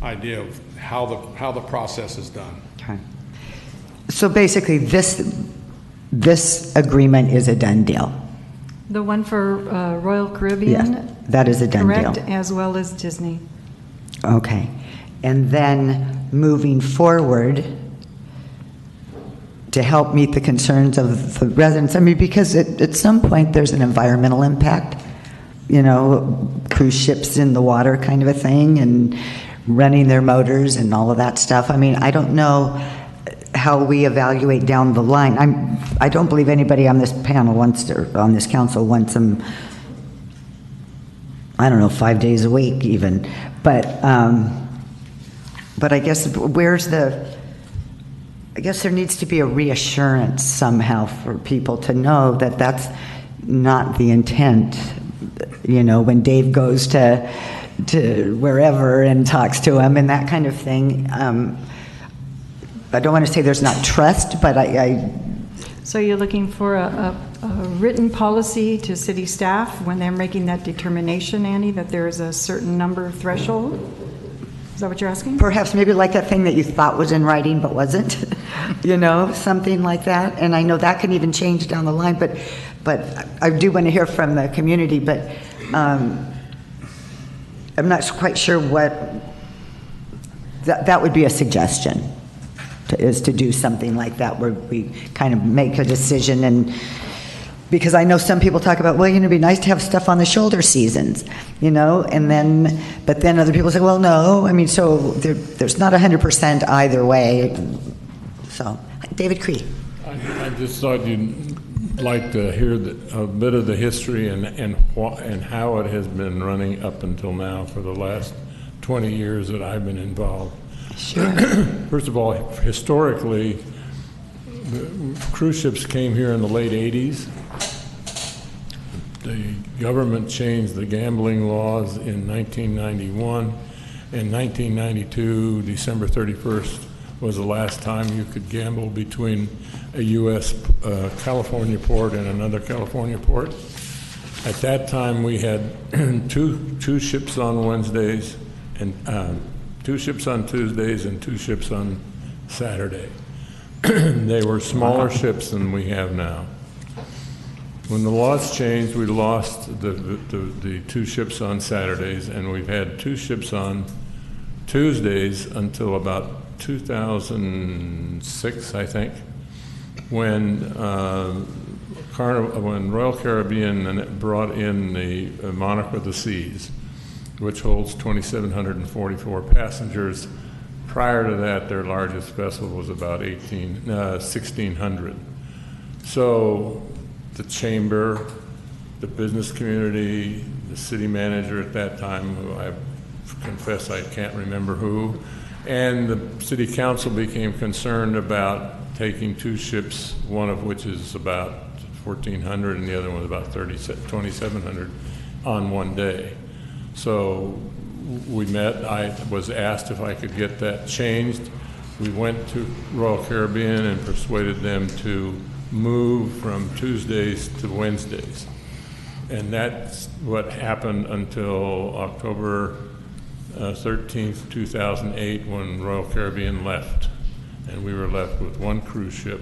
idea of how the process is done. Okay. So basically, this agreement is a done deal. The one for Royal Caribbean, that is a done deal. correct, as well as Disney. Okay, and then moving forward to help meet the concerns of the residents. Because at some point there's an environmental impact. Cruise ships in the water kind of a thing, and running their motors and all of that stuff. I don't know how we evaluate down the line. I don't believe anybody on this panel on this council wants them, 5 days a week even. But I guess I guess there needs to be a reassurance somehow for people to know that that's not the intent. When Dave goes to wherever and talks to him and that kind of thing. I don't want to say there's not trust, but So you're looking for a written policy to city staff when they're making that determination, Annie, that there is a certain number threshold? Is that what you're asking? Perhaps maybe like that thing that you thought was in writing but wasn't, something like that. And I know that can even change down the line, but I do want to hear from the community. But I'm not quite sure what, that would be a suggestion, is to do something like that where we kind of make a decision. And because I know some people talk about, well, it'd be nice to have stuff on the shoulder seasons, and then, but then other people say, well, no, so there's not 100% either way. So, David Cree. I just thought you'd like to hear a bit of the history and how it has been running up until now for the last 20 years that I've been involved. Sure. First of all, historically, the cruise ships came here in the late 80s. The government changed the gambling laws in 1991. In 1992, December 31st, was the last time you could gamble between a U.S. California port and another California port. At that time, we had two ships on Wednesdays, and 2 ships on Tuesdays, and 2 ships on Saturday. They were smaller ships than we have now. When the laws changed, we lost the 2 ships on Saturdays, and we've had 2 ships on Tuesdays until about 2006, I think, when Royal Caribbean brought in the Monarch of the Seas, which holds 2,744 passengers. Prior to that, their largest vessel was about 1,600. So the chamber, the business community, the city manager at that time, who I confess I can't remember who, and the city council became concerned about taking 2 ships, one of which is about 1,400 and the other one about 2,700 on one day. So we met. I was asked if I could get that changed. We went to Royal Caribbean and persuaded them to move from Tuesdays to Wednesdays. And that's what happened until October 13th, 2008, when Royal Caribbean left. And we were left with 1 cruise ship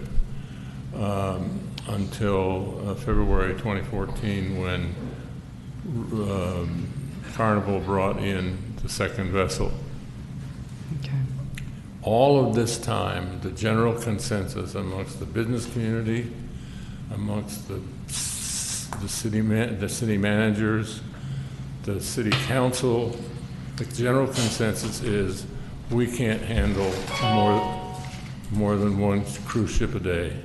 until February 2014, when Carnival brought in the 2nd vessel. Okay. All of this time, the general consensus amongst the business community, amongst the city managers, the city council, the general consensus is we can't handle more than 1 cruise ship a day,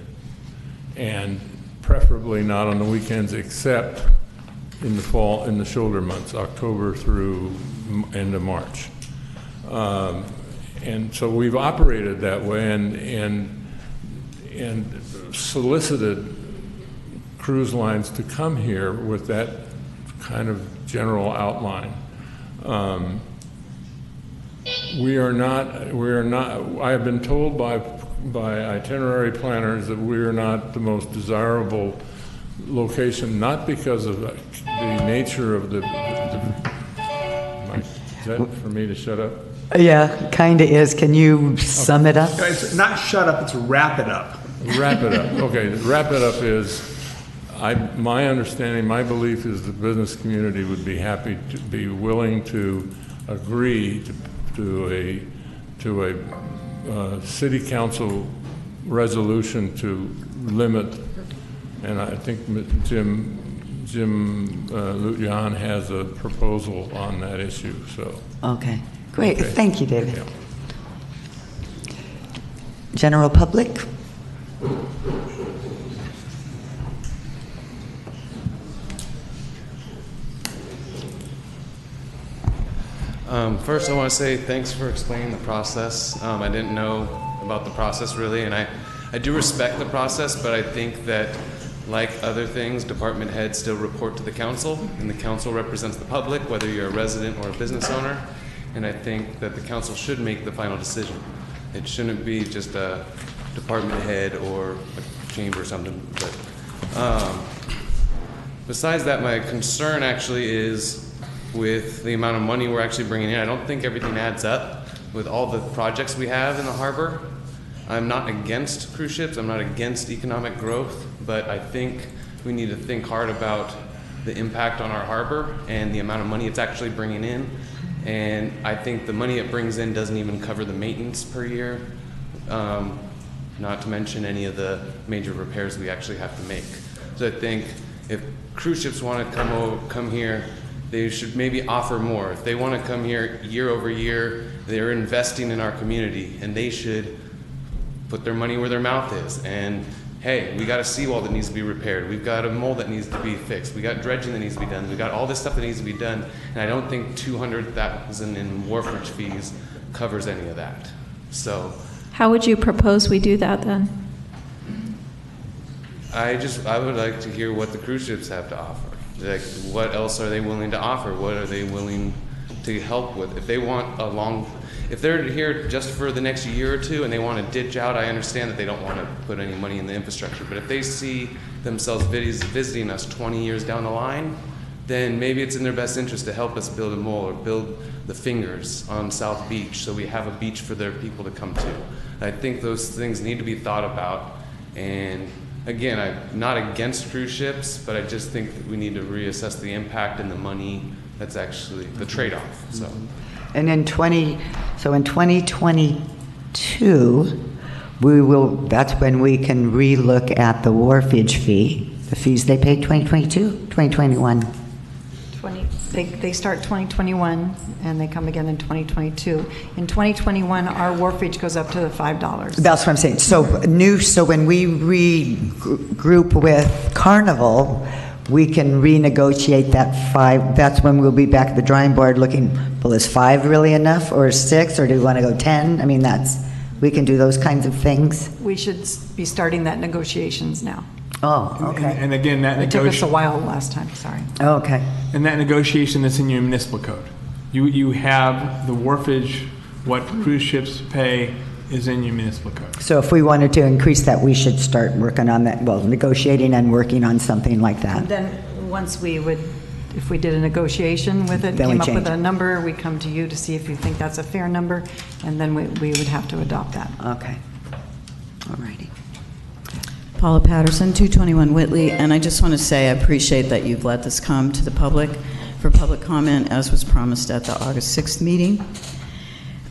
and preferably not on the weekends, except in the fall, in the shoulder months, October through end of March. And so we've operated that way and solicited cruise lines to come here with that kind of general outline. We are not, I have been told by itinerary planners that we are not the most desirable location, not because of the nature of the is that for me to shut up? Yeah, kind of is. Can you sum it up? It's not shut up, it's wrap it up. Wrap it up. Okay, wrap it up is, my understanding, my belief is the business community would be happy to be willing to agree to a city council resolution to limit, and I think Jim Lutjan has a proposal on that issue. So. Okay, great. Okay. Thank you, David. Yeah. General public? First, I want to say thanks for explaining the process. I didn't know about the process really, and I do respect the process, but I think that, like other things, department heads still report to the council, and the council represents the public, whether you're a resident or a business owner, and I think that the council should make the final decision. It shouldn't be just a department head or a chamber or something. But besides that, my concern actually is with the amount of money we're actually bringing in. I don't think everything adds up with all the projects we have in the harbor. I'm not against cruise ships, I'm not against economic growth, but I think we need to think hard about the impact on our harbor and the amount of money it's actually bringing in. And I think the money it brings in doesn't even cover the maintenance per year, not to mention any of the major repairs we actually have to make. So I think if cruise ships want to come here, they should maybe offer more. If they want to come here year over year, they're investing in our community, and they should put their money where their mouth is. And hey, we got a seawall that needs to be repaired. We've got a mole that needs to be fixed. We got dredging that needs to be done. We got all this stuff that needs to be done. And I don't think $200,000 in wharfage fees covers any of that. So How would you propose we do that then? I would like to hear what the cruise ships have to offer. Like, what else are they willing to offer? What are they willing to help with? If they want if they're here just for the next year or two and they want to ditch out, I understand that they don't want to put any money in the infrastructure. But if they see themselves visiting us 20 years down the line, then maybe it's in their best interest to help us build a mole or build the Fingers on South Beach so we have a beach for their people to come to. I think those things need to be thought about. And again, I'm not against cruise ships, but I just think that we need to reassess the impact and the money that's actually the trade-off. So. And in 2022, that's when we can relook at the wharfage fee, the fees they paid 2022, 2021. They start 2021 and they come again in 2022. In 2021, our wharfage goes up to the $5. That's what I'm saying. So when we regroup with Carnival, we can renegotiate that 5. That's when we'll be back at the drawing board looking, well, is 5 really enough, or 6, or do we want to go 10? I mean, we can do those kinds of things. We should be starting that negotiations now. Oh, okay. And again, It took us a while last time, sorry. Oh, okay. And that negotiation is in your municipal code. You have the wharfage, what cruise ships pay is in your municipal code. So if we wanted to increase that, we should start working on that, well, negotiating and working on something like that. And then once if we did a negotiation with it, Then we came up with change a it. number, we come to you to see if you think that's a fair number, and then we would have to adopt that. Okay. All righty. Paula Patterson, 221 Whitley, and I just want to say I appreciate that you've let this come to the public for public comment, as was promised at the August 6th meeting.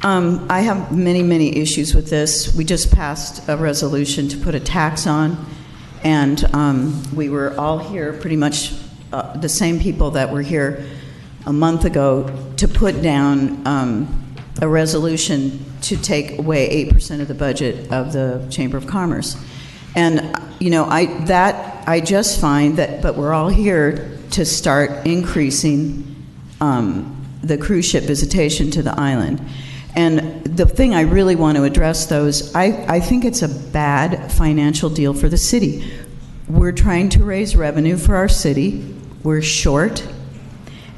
I have many, many issues with this. We just passed a resolution to put a tax on, and we were all here, pretty much the same people that were here a month ago, to put down a resolution to take away 8% of the budget of the Chamber of Commerce. And, I just find that, but we're all here to start increasing the cruise ship visitation to the island. And the thing I really want to address, though, is I think it's a bad financial deal for the city. We're trying to raise revenue for our city. We're short.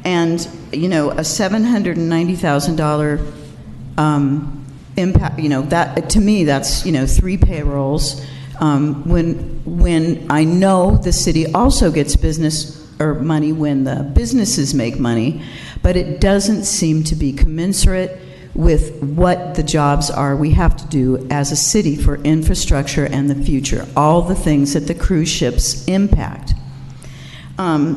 And, a $790,000 impact, that, to me, that's, 3 payrolls. When I know the city also gets business or money when the businesses make money, but it doesn't seem to be commensurate with what the jobs are we have to do as a city for infrastructure and the future, all the things that the cruise ships impact. I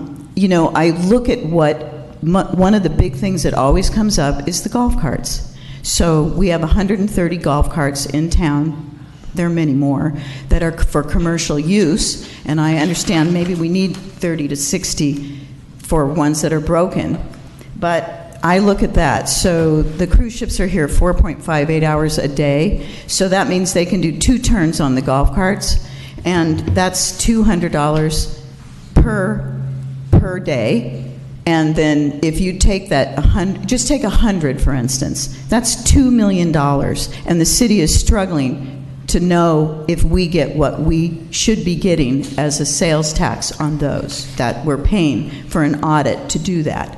look at one of the big things that always comes up is the golf carts. So we have 130 golf carts in town. There are many more that are for commercial use, and I understand maybe we need 30 to 60 for ones that are broken. But I look at that. So the cruise ships are here 4.58 hours a day, so that means they can do 2 turns on the golf carts, and that's $200 per day. And then if you take that, just take 100, for instance, that's $2 million, and the city is struggling to know if we get what we should be getting as a sales tax on those, that we're paying for an audit to do that.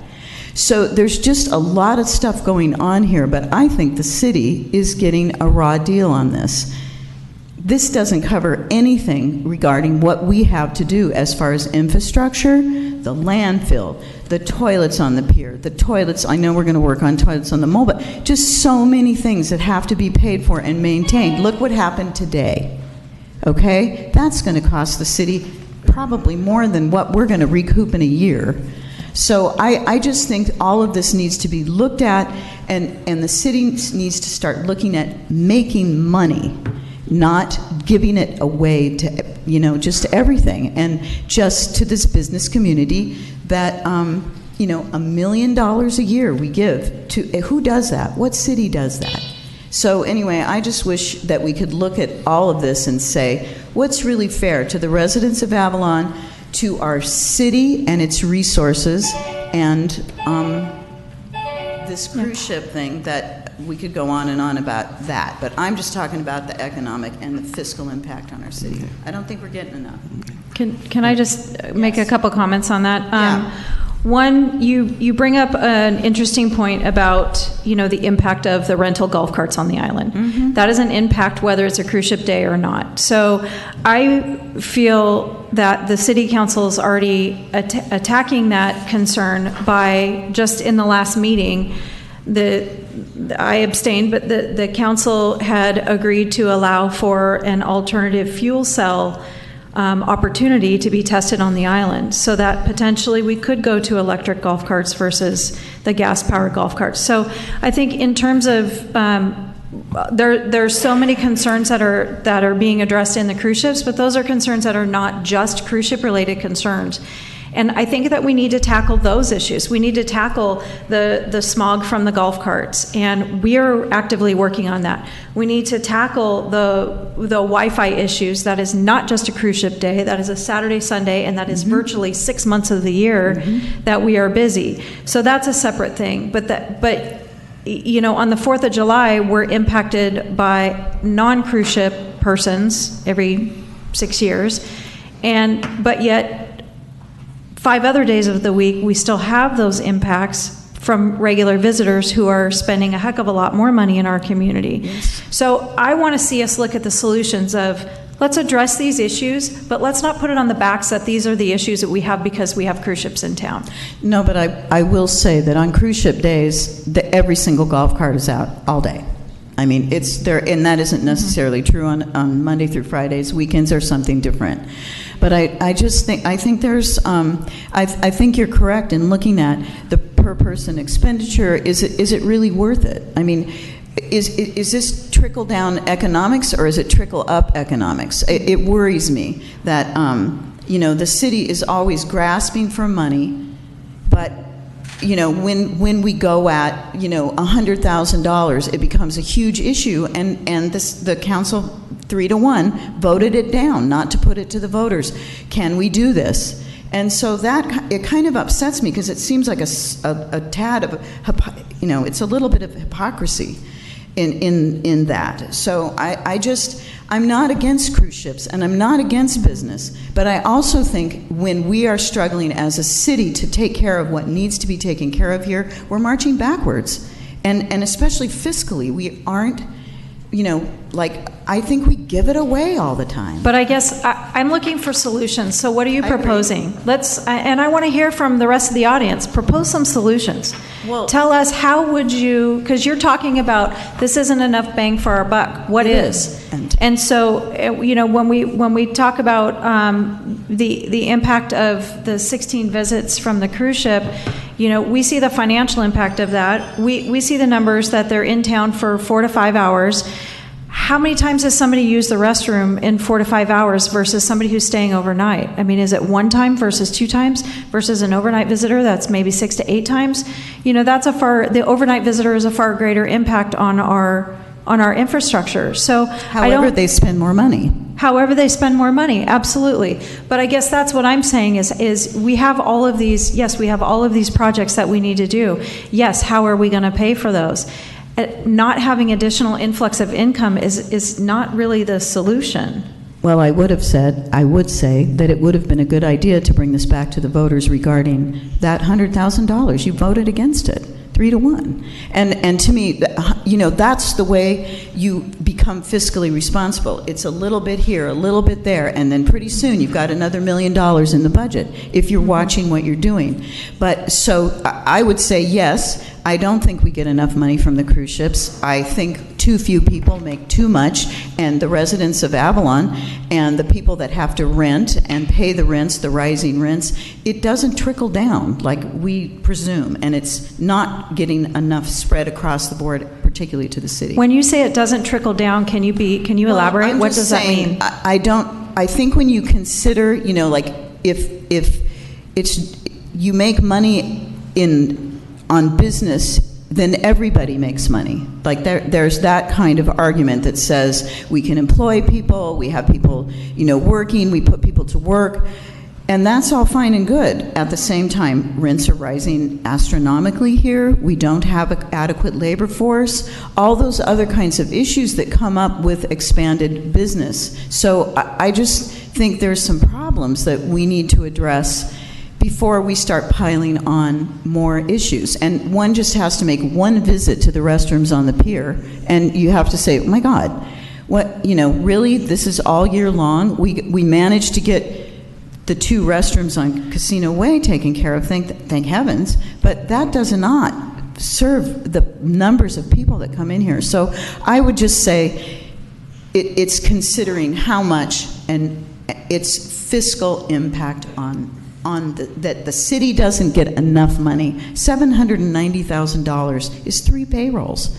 So there's just a lot of stuff going on here, but I think the city is getting a raw deal on this. This doesn't cover anything regarding what we have to do as far as infrastructure, the landfill, the toilets on the pier, the toilets, I know we're going to work on toilets on the mole, but just so many things that have to be paid for and maintained. Look what happened today, okay? That's going to cost the city probably more than what we're going to recoup in a year. So I just think all of this needs to be looked at, and the city needs to start looking at making money, not giving it away to, just to everything, and just to this business community that, $1 million a year we give to, who does that? What city does that? So anyway, I just wish that we could look at all of this and say, what's really fair to the residents of Avalon, to our city and its resources, and this cruise ship thing that we could go on and on about that. But I'm just talking about the economic and the fiscal impact on our city. I don't think we're getting enough. Can I just make a couple comments on that? One, you bring up an interesting point about, the impact of the rental golf carts on the island. That is an impact whether it's a cruise ship day or not. So I feel that the city council is already attacking that concern by, just in the last meeting, I abstained, but the council had agreed to allow for an alternative fuel cell opportunity to be tested on the island, so that potentially we could go to electric golf carts versus the gas-powered golf carts. So I think in terms of there's so many concerns that are being addressed in the cruise ships, but those are concerns that are not just cruise ship related concerns. And I think that we need to tackle those issues. We need to tackle the smog from the golf carts, and we are actively working on that. We need to tackle the Wi-Fi issues. That is not just a cruise ship day. That is a Saturday, Sunday, and that is virtually 6 months of the year that we are busy. So that's a separate thing. But on the 4th of July, we're impacted by non-cruise ship persons every 6 years, but yet 5 other days of the week, we still have those impacts from regular visitors who are spending a heck of a lot more money in our community. Yes. So I want to see us look at the solutions of, let's address these issues, but let's not put it on the backs that these are the issues that we have because we have cruise ships in town. No, but I will say that on cruise ship days, every single golf cart is out all day. I mean, it's there, and that isn't necessarily true on Monday through Fridays. Weekends are something different. But I think there's, I think you're correct in looking at the per person expenditure. Is it really worth it? I mean, is this trickle down economics or is it trickle up economics? It worries me that the city is always grasping for money, but when we go at $100,000, it becomes a huge issue, and the council 3-1 voted it down, not to put it to the voters. Can we do this? And so that, it kind of upsets me because it seems like a tad of it's a little bit of hypocrisy in that. So I'm not against cruise ships and I'm not against business, but I also think when we are struggling as a city to take care of what needs to be taken care of here, we're marching backwards. And especially fiscally, we aren't, I think we give it away all the time. But I guess I'm looking for solutions. So what are you proposing? And I want to hear from the rest of the audience. Propose some solutions. Well, tell us, how would you, because you're talking about this isn't enough bang for our buck. What is? And so, when we talk about the impact of the 16 visits from the cruise ship, we see the financial impact of that. We see the numbers that they're in town for 4 to 5 hours. How many times has somebody used the restroom in 4 to 5 hours versus somebody who's staying overnight? I mean, is it 1 time versus 2 times versus an overnight visitor that's maybe 6 to 8 times? The overnight visitor is a far greater impact on our infrastructure. So however they spend more money. However they spend more money, absolutely. But I guess that's what I'm saying is we have all of these, yes, we have all of these projects that we need to do. Yes, how are we going to pay for those? Not having additional influx of income is not really the solution. Well, I would say that it would have been a good idea to bring this back to the voters regarding that $100,000. You voted against it, 3-1. And to me, that's the way you become fiscally responsible. It's a little bit here, a little bit there, and then pretty soon you've got another $1 million in the budget if you're watching what you're doing. But so I would say yes. I don't think we get enough money from the cruise ships. I think too few people make too much, and the residents of Avalon and the people that have to rent and pay the rents, the rising rents, it doesn't trickle down like we presume, and it's not getting enough spread across the board, particularly to the city. When you say it doesn't trickle down, can you elaborate? I'm What just does that saying, mean? I think when you consider, like if it's, you make money on business, then everybody makes money. Like there's that kind of argument that says we can employ people, we have people, working, we put people to work, and that's all fine and good. At the same time, rents are rising astronomically here. We don't have an adequate labor force. All those other kinds of issues that come up with expanded business. So I just think there's some problems that we need to address before we start piling on more issues. And one just has to make one visit to the restrooms on the pier, and you have to say, oh my God, what, really, this is all year long? We managed to get the 2 restrooms on Casino Way taken care of, thank heavens, but that does not serve the numbers of people that come in here. So I would just say it's considering how much and its fiscal impact that the city doesn't get enough money. $790,000 is 3 payrolls.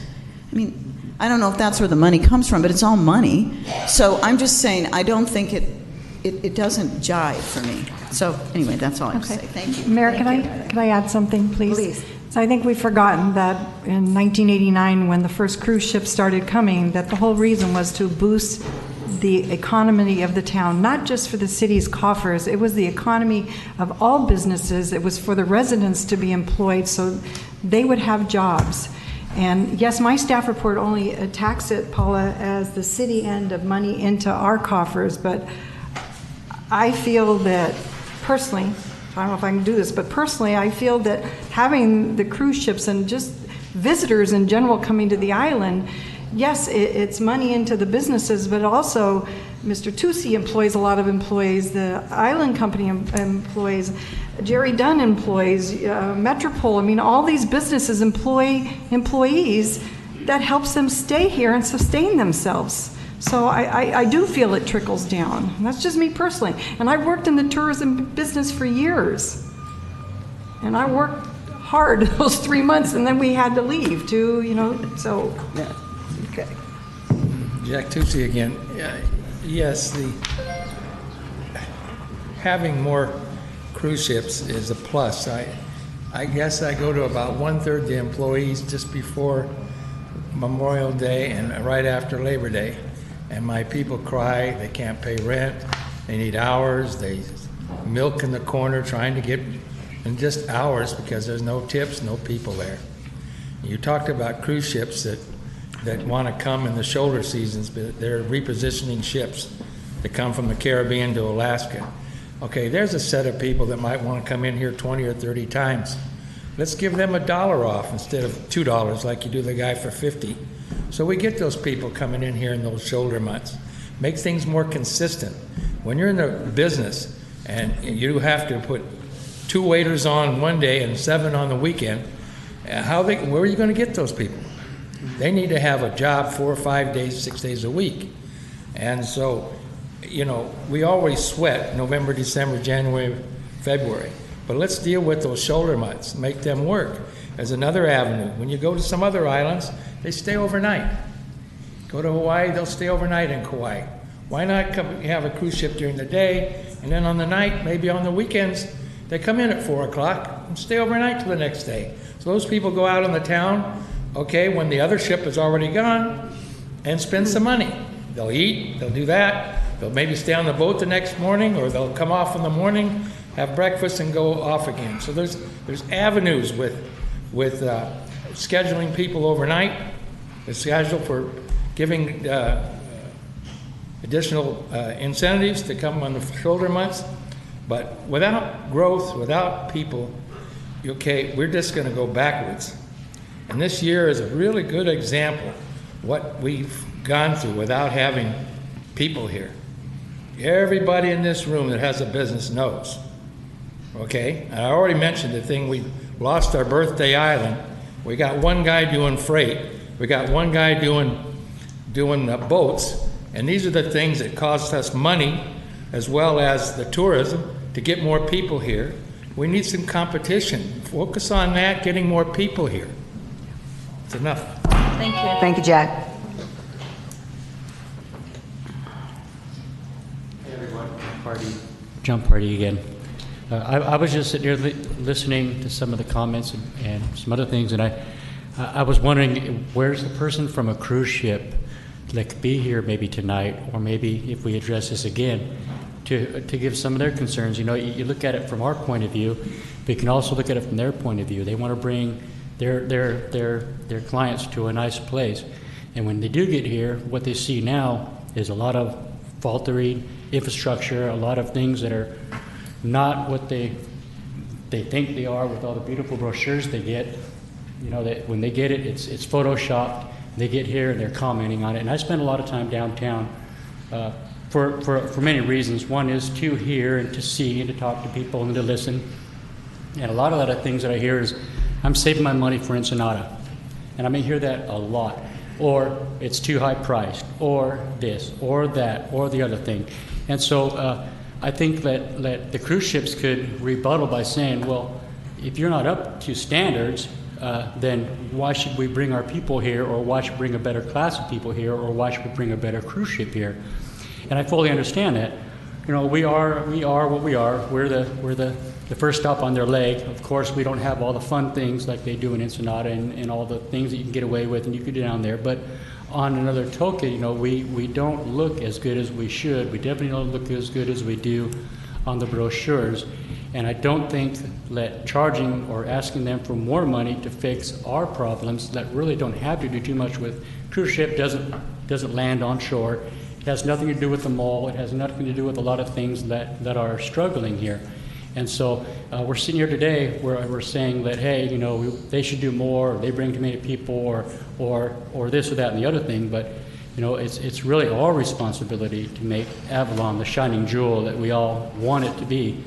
I mean, I don't know if that's where the money comes from, but it's all money. So I'm just saying, I don't think it doesn't jive for me. So anyway, that's all I have to say. Thank you. Mayor, can I add something, please? Please. So I think we've forgotten that in 1989, when the first cruise ships started coming, that the whole reason was to boost the economy of the town, not just for the city's coffers. It was the economy of all businesses. It was for the residents to be employed so they would have jobs. And yes, my staff report only attacks it, Paula, as the city end of money into our coffers, but I feel that personally, I don't know if I can do this, but personally I feel that having the cruise ships and just visitors in general coming to the island, yes, it's money into the businesses, but also Mr. Tusi employs a lot of employees, the island company employs, Jerry Dunn employs, Metropole. I mean, all these businesses employ employees that helps them stay here and sustain themselves. So I do feel it trickles down. That's just me personally. And I've worked in the tourism business for years. And I worked hard those 3 months, and then we had to leave too, so, yeah. Okay. Jack Tucci again. Yes, having more cruise ships is a plus. I guess I go to about 1/3 the employees just before Memorial Day and right after Labor Day. And my people cry, they can't pay rent, they need hours, they milk in the corner trying to get in just hours because there's no tips, no people there. You talked about cruise ships that want to come in the shoulder seasons, but they're repositioning ships that come from the Caribbean to Alaska. Okay, there's a set of people that might want to come in here 20 or 30 times. Let's give them $1 off instead of $2 like you do the guy for 50. So we get those people coming in here in those shoulder months. Make things more consistent. When you're in the business and you have to put 2 waiters on one day and 7 on the weekend, where are you going to get those people? They need to have a job 4 or 5 days, 6 days a week. And so, we always sweat November, December, January, February. But let's deal with those shoulder months, make them work. There's another avenue. When you go to some other islands, they stay overnight. Go to Hawaii, they'll stay overnight in Kauai. Why not have a cruise ship during the day, and then on the night, maybe on the weekends, they come in at 4 o'clock and stay overnight till the next day. So those people go out in the town, when the other ship is already gone, and spend some money. They'll eat, they'll do that, they'll maybe stay on the boat the next morning, or they'll come off in the morning, have breakfast, and go off again. So there's avenues with scheduling people overnight, the schedule for giving additional incentives to come on the shoulder months. But without growth, without people, we're just going to go backwards. And this year is a really good example what we've gone through without having people here. Everybody in this room that has a business knows. And I already mentioned the thing, we lost our birthday island, We got one guy doing freight. We got one guy doing boats. And these are the things that cost us money, as well as the tourism, to get more people here. We need some competition. Focus on that, getting more people here. It's enough. Thank you. Thank you, Jack. Hey everyone, Jump Party again. I was just sitting here listening to some of the comments and some other things, and I was wondering, where's the person from a cruise ship that could be here maybe tonight, or maybe if we address this again, to give some of their concerns. You know, you look at it from our point of view, but you can also look at it from their point of view. They want to bring their clients to a nice place, and when they do get here, what they see now is a lot of faltering infrastructure, a lot of things that are not what they think they are, with all the beautiful brochures they get. You know, that when they get it, it's photoshopped. They get here and they're commenting on it. And I spend a lot of time downtown for many reasons. One is to hear and to see and to talk to people and to listen. And a lot of the things that I hear is, I'm saving my money for Ensenada. And I may hear that a lot. Or it's too high priced, or this, or that, or the other thing. And so I think that the cruise ships could rebuttal by saying, well, if you're not up to standards, then why should we bring our people here, or why should we bring a better class of people here, or why should we bring a better cruise ship here? And I fully understand that. You know, we are what we are. We're the first stop on their leg. Of course, we don't have all the fun things like they do in Ensenada and all the things that you can get away with and you could do down there. But on another token, you know, we don't look as good as we should. We definitely don't look as good as we do on the brochures. And I don't think that charging or asking them for more money to fix our problems that really don't have to do too much with cruise ship doesn't land on shore. It has nothing to do with the mall. It has nothing to do with a lot of things that are struggling here. And so we're sitting here today where we're saying that, hey, you know, they should do more, or they bring too many people, or this or that and the other thing. But, you know, it's really our responsibility to make Avalon the shining jewel that we all want it to be.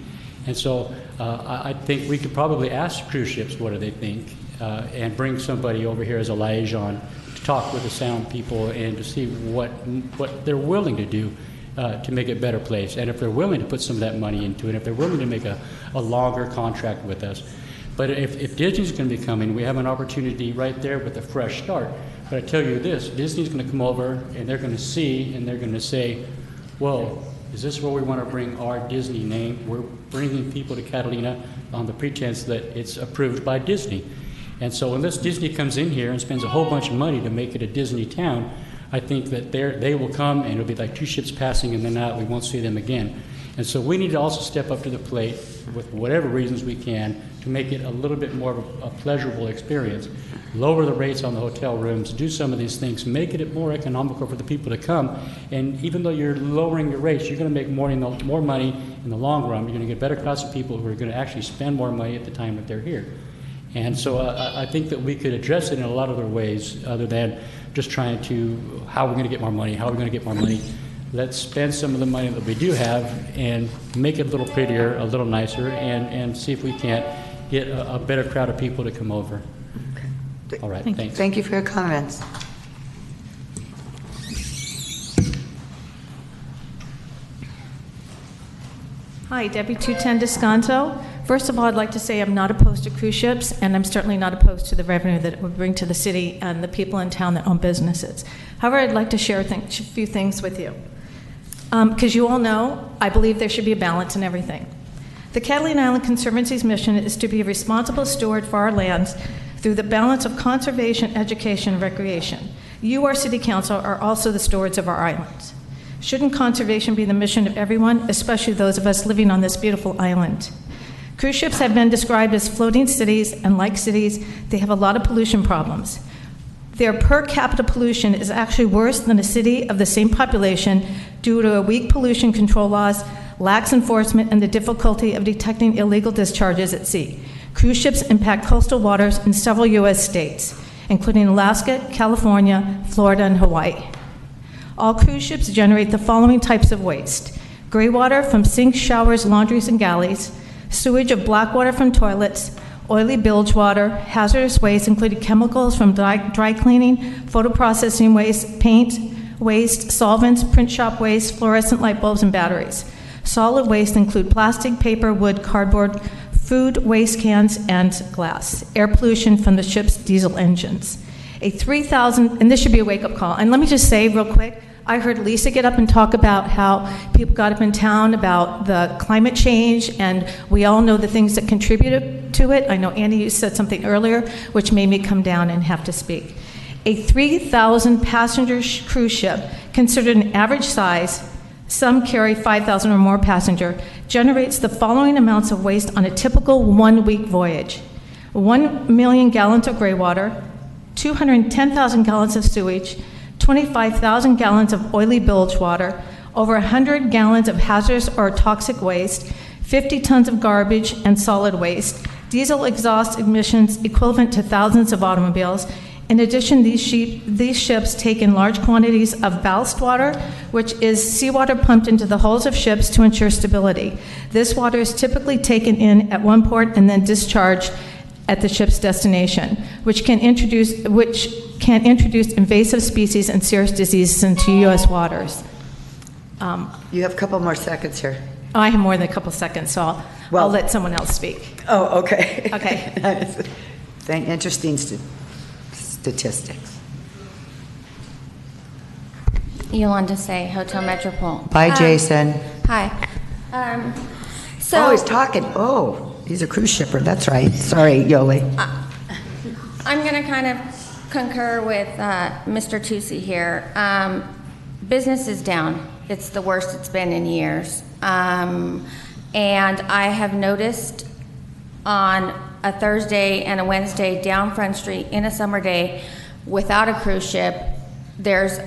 And so I think we could probably ask cruise ships what do they think, and bring somebody over here as a liaison to talk with the sound people and to see what they're willing to do to make it a better place. And if they're willing to put some of that money into it, if they're willing to make a longer contract with us. But if Disney's going to be coming, we have an opportunity right there with a fresh start. But I tell you this, Disney's going to come over and they're going to see and they're going to say, whoa, is this where we want to bring our Disney name? We're bringing people to Catalina on the pretense that it's approved by Disney. And so unless Disney comes in here and spends a whole bunch of money to make it a Disney town, I think that they will come and it'll be like two ships passing and then we won't see them again. And so we need to also step up to the plate with whatever reasons we can to make it a little bit more of a pleasurable experience. Lower the rates on the hotel rooms, do some of these things, make it more economical for the people to come. And even though you're lowering your rates, you're going to make more money in the long run. You're going to get a better class of people who are going to actually spend more money at the time that they're here. And so I think that we could address it in a lot of other ways other than just trying to, how are we going to get more money? How are we going to get more money? Let's spend some of the money that we do have and make it a little prettier, a little nicer, and see if we can't get a better crowd of people to come over. Okay. All right, thanks. Thank you for your comments. Hi, Debbie 210 Descanso. First of all, I'd like to say I'm not opposed to cruise ships, and I'm certainly not opposed to the revenue that it would bring to the city and the people in town that own businesses. However, I'd like to share a few things with you. Because you all know, I believe there should be a balance in everything. The Catalina Island Conservancy's mission is to be a responsible steward for our lands through the balance of conservation, education, and recreation. You, our city council, are also the stewards of our islands. Shouldn't conservation be the mission of everyone, especially those of us living on this beautiful island? Cruise ships have been described as floating cities, and like cities, they have a lot of pollution problems. Their per capita pollution is actually worse than a city of the same population due to weak pollution control laws, lax enforcement, and the difficulty of detecting illegal discharges at sea. Cruise ships impact coastal waters in several U.S. states, including Alaska, California, Florida, and Hawaii. All cruise ships generate the following types of waste: gray water from sinks, showers, laundries, and galleys, sewage of black water from toilets, oily bilge water, hazardous waste including chemicals from dry cleaning, photo processing waste, paint waste, solvents, print shop waste, fluorescent light bulbs, and batteries. Solid waste include plastic, paper, wood, cardboard, food waste cans, and glass. Air pollution from the ship's diesel engines. A 3,000, and this should be a wake-up call. And let me just say real quick, I heard Lisa get up and talk about how people got up in town about the climate change, and we all know the things that contributed to it. I know Andy, you said something earlier, which made me come down and have to speak. A 3,000 passenger cruise ship, considered an average size, some carry 5,000 or more passenger, generates the following amounts of waste on a typical one-week voyage. 1 million gallons of gray water, 210,000 gallons of sewage, 25,000 gallons of oily bilge water, over 100 gallons of hazardous or toxic waste, 50 tons of garbage and solid waste, diesel exhaust emissions equivalent to thousands of automobiles. In addition, these ships take in large quantities of ballast water, which is seawater pumped into the hulls of ships to ensure stability. This water is typically taken in at one port and then discharged at the ship's destination, which can introduce invasive species and serious diseases into U.S. waters. You have a couple more seconds here. I have more than a couple seconds, so I'll let someone else speak. Oh, okay. Okay. Interesting statistics. Yolanda Say, Hotel Metropole. Bye, Jason. Hi. Oh, he's talking. Oh, he's a cruise shipper. That's right. Sorry, Yoli. I'm going to kind of concur with Mr. Tusi here. Business is down. It's the worst it's been in years. And I have noticed on a Thursday and a Wednesday down Front Street in a summer day without a cruise ship, there's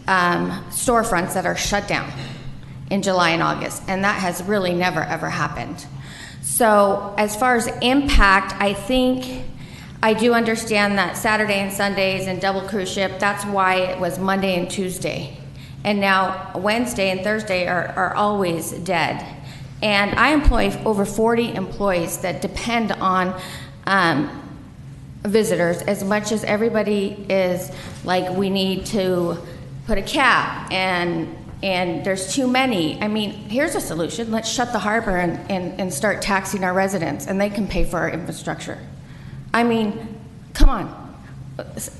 storefronts that are shut down in July and August, and that has really never ever happened. So as far as impact, I think I do understand that Saturday and Sundays and double cruise ship, that's why it was Monday and Tuesday. And now Wednesday and Thursday are always dead. And I employ over 40 employees that depend on visitors as much as everybody is like, we need to put a cap and there's too many. I mean, here's a solution. Let's shut the harbor and start taxing our residents, and they can pay for our infrastructure. I mean, come on.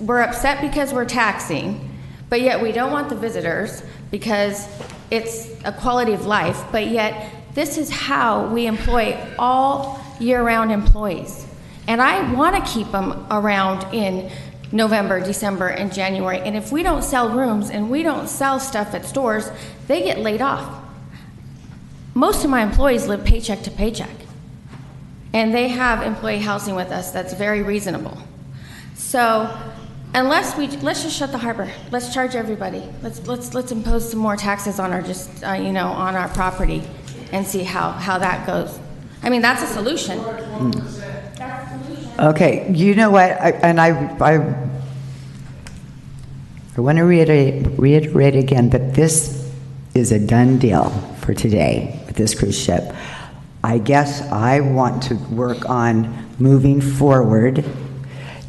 We're upset because we're taxing, but yet we don't want the visitors because it's a quality of life, but yet this is how we employ all year-round employees. And I want to keep them around in November, December, and January. And if we don't sell rooms and we don't sell stuff at stores, they get laid off. Most of my employees live paycheck to paycheck. And they have employee housing with us that's very reasonable. So let's just shut the harbor. Let's charge everybody. Let's impose some more taxes on our on our property and see how that goes. I mean, that's a solution. Okay, you know what? I want to reiterate again that this is a done deal for today with this cruise ship. I guess I want to work on moving forward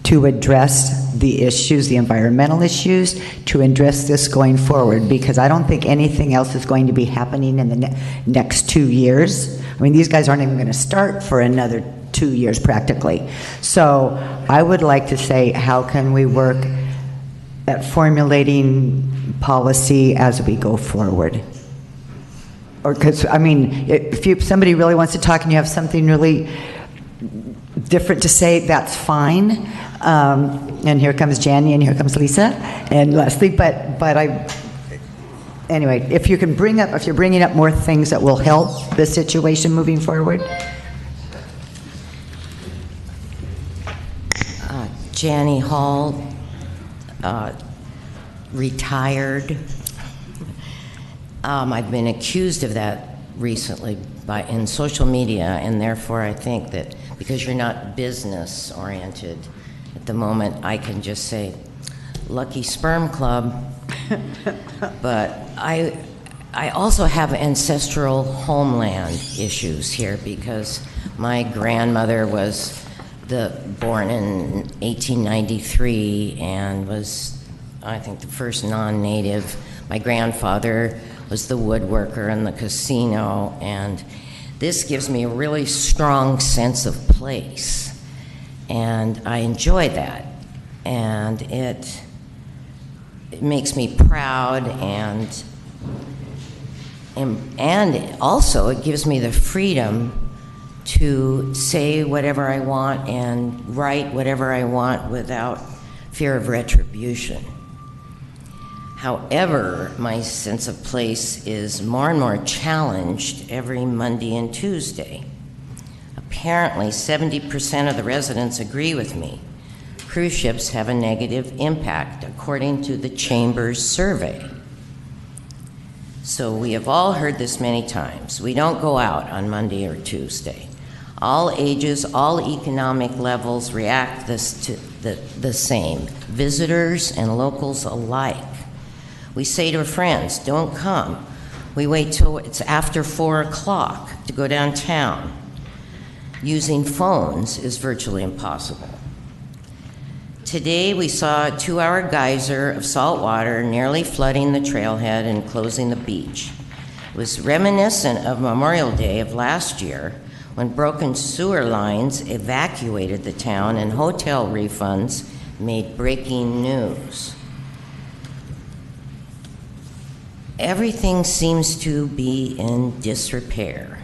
to address the issues, the environmental issues, to address this going forward, because I don't think anything else is going to be happening in the next 2 years. I mean, these guys aren't even going to start for another 2 years practically. So I would like to say, how can we work at formulating policy as we go forward? Or, because, I mean, if somebody really wants to talk and you have something really different to say, that's fine. And here comes Janie, and here comes Lisa, and Leslie. But anyway, if you're bringing up more things that will help the situation moving forward. Janie Hall, retired. I've been accused of that recently in social media, and therefore I think that because you're not business oriented at the moment, I can just say, lucky sperm club. But I also have ancestral homeland issues here because my grandmother was born in 1893 and was, I think, the first non-native. My grandfather was the woodworker in the casino, and this gives me a really strong sense of place, and I enjoy that, and it makes me proud, and also it gives me the freedom to say whatever I want and write whatever I want without fear of retribution. However, my sense of place is more and more challenged every Monday and Tuesday. Apparently, 70% of the residents agree with me. Cruise ships have a negative impact, according to the Chamber's survey. So we have all heard this many times. We don't go out on Monday or Tuesday. All ages, all economic levels react the same, visitors and locals alike. We say to our friends, don't come. We wait till it's after 4 o'clock to go downtown. Using phones is virtually impossible. Today we saw a 2-hour geyser of salt water nearly flooding the trailhead and closing the beach. It was reminiscent of Memorial Day of last year, when broken sewer lines evacuated the town and hotel refunds made breaking news. Everything seems to be in disrepair.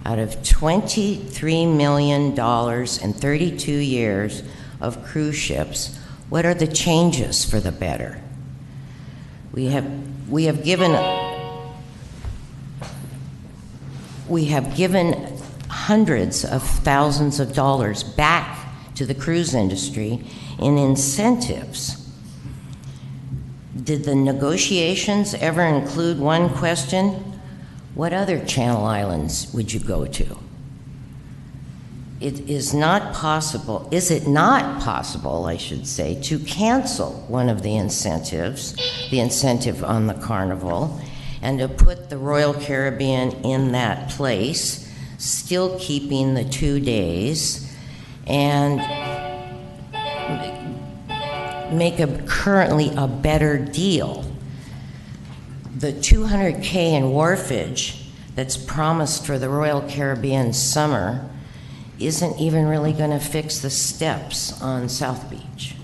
Out of $23 million in 32 years of cruise ships, what are the changes for the better? We have given hundreds of thousands of dollars back to the cruise industry in incentives. Did the negotiations ever include one question? What other Channel Islands would you go to? Is it not possible, I should say, to cancel one of the incentives, the incentive on the Carnival, and to put the Royal Caribbean in that place, still keeping the 2 days, and make currently a better deal? The $200K in wharfage that's promised for the Royal Caribbean summer isn't even really going to fix the steps on South Beach.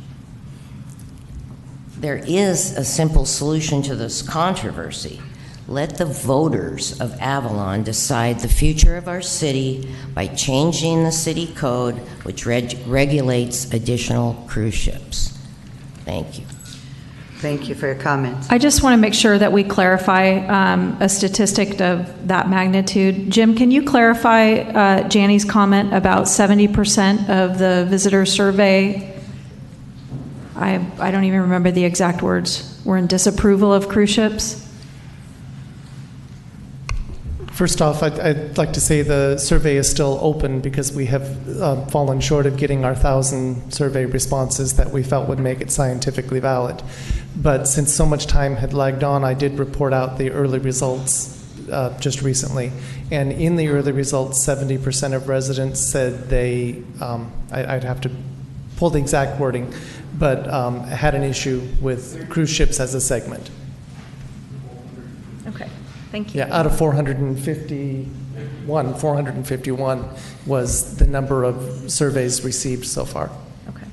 There is a simple solution to this controversy. Let the voters of Avalon decide the future of our city by changing the city code, which regulates additional cruise ships. Thank you. Thank you for your comments. I just want to make sure that we clarify a statistic of that magnitude. Jim, can you clarify Jani's comment about 70% of the visitor survey? I don't even remember the exact words. Were in disapproval of cruise ships? First off, I'd like to say the survey is still open because we have fallen short of getting our 1,000 survey responses that we felt would make it scientifically valid. But since so much time had lagged on, I did report out the early results just recently. And in the early results, 70% of residents said they, I'd have to pull the exact wording, but had an issue with cruise ships as a segment. Okay. Thank you. Yeah, out of 451 was the number of surveys received so far. Okay.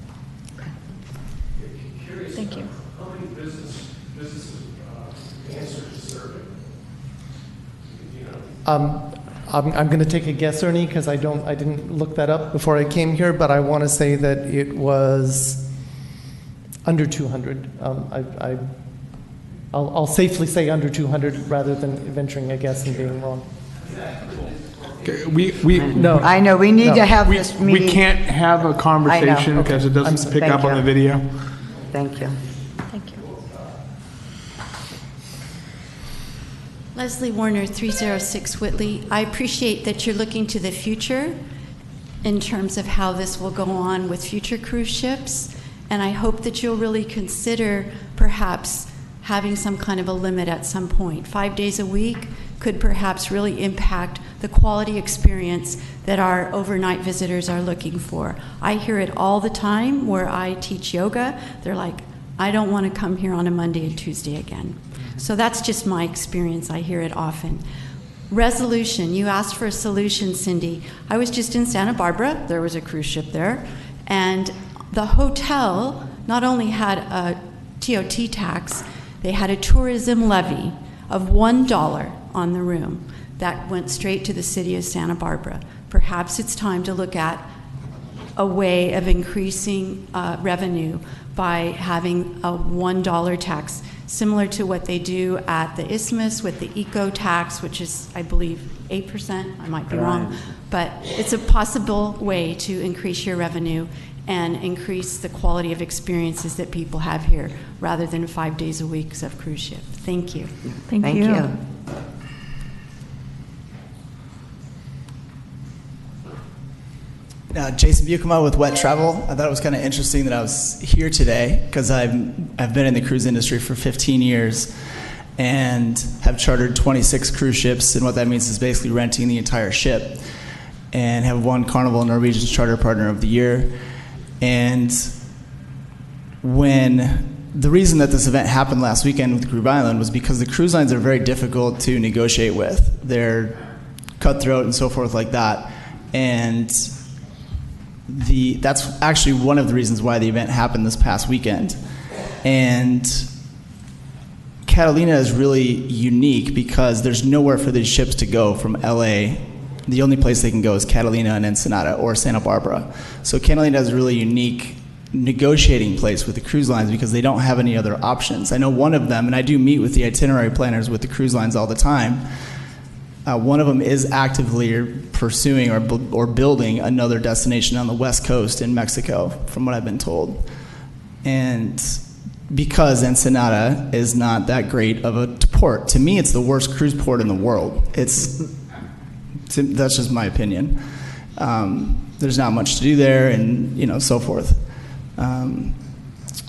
Thank you. How many businesses answered the survey? I'm going to take a guess, Ernie, because I didn't look that up before I came here, but I want to say that it was under 200. I'll safely say under 200 rather than venturing a guess and being wrong. No. I know, we need to have this meeting. We can't have a conversation because it doesn't pick up on the video. Thank you. Thank you. Leslie Warner, 306 Whitley. I appreciate that you're looking to the future in terms of how this will go on with future cruise ships, and I hope that you'll really consider perhaps having some kind of a limit at some point. 5 days a week could perhaps really impact the quality experience that our overnight visitors are looking for. I hear it all the time where I teach yoga. They're like, I don't want to come here on a Monday and Tuesday again. So that's just my experience. I hear it often. Resolution, you asked for a solution, Cindy. I was just in Santa Barbara. There was a cruise ship there. And the hotel not only had a TOT tax, they had a tourism levy of $1 on the room that went straight to the city of Santa Barbara. Perhaps it's time to look at a way of increasing revenue by having a $1 tax, similar to what they do at the Isthmus with the eco tax, which is, I believe, 8%. I might be wrong. But it's a possible way to increase your revenue and increase the quality of experiences that people have here, rather than 5 days a week of cruise ship. Thank you. Thank you. Jason Buchema with Wet Travel. I thought it was kind of interesting that I was here today because I've been in the cruise industry for 15 years and have chartered 26 cruise ships, and what that means is basically renting the entire ship, and have won Carnival Norwegian's Charter Partner of the Year. And the reason that this event happened last weekend with Grube Island was because the cruise lines are very difficult to negotiate with. They're cutthroat and so forth like that. And that's actually one of the reasons why the event happened this past weekend. And Catalina is really unique because there's nowhere for these ships to go from LA. The only place they can go is Catalina and Ensenada or Santa Barbara. So Catalina is a really unique negotiating place with the cruise lines because they don't have any other options. I know one of them, and I do meet with the itinerary planners with the cruise lines all the time. One of them is actively pursuing or building another destination on the West Coast in Mexico, from what I've been told. And because Ensenada is not that great of a port, to me it's the worst cruise port in the world. That's just my opinion. There's not much to do there, and so forth.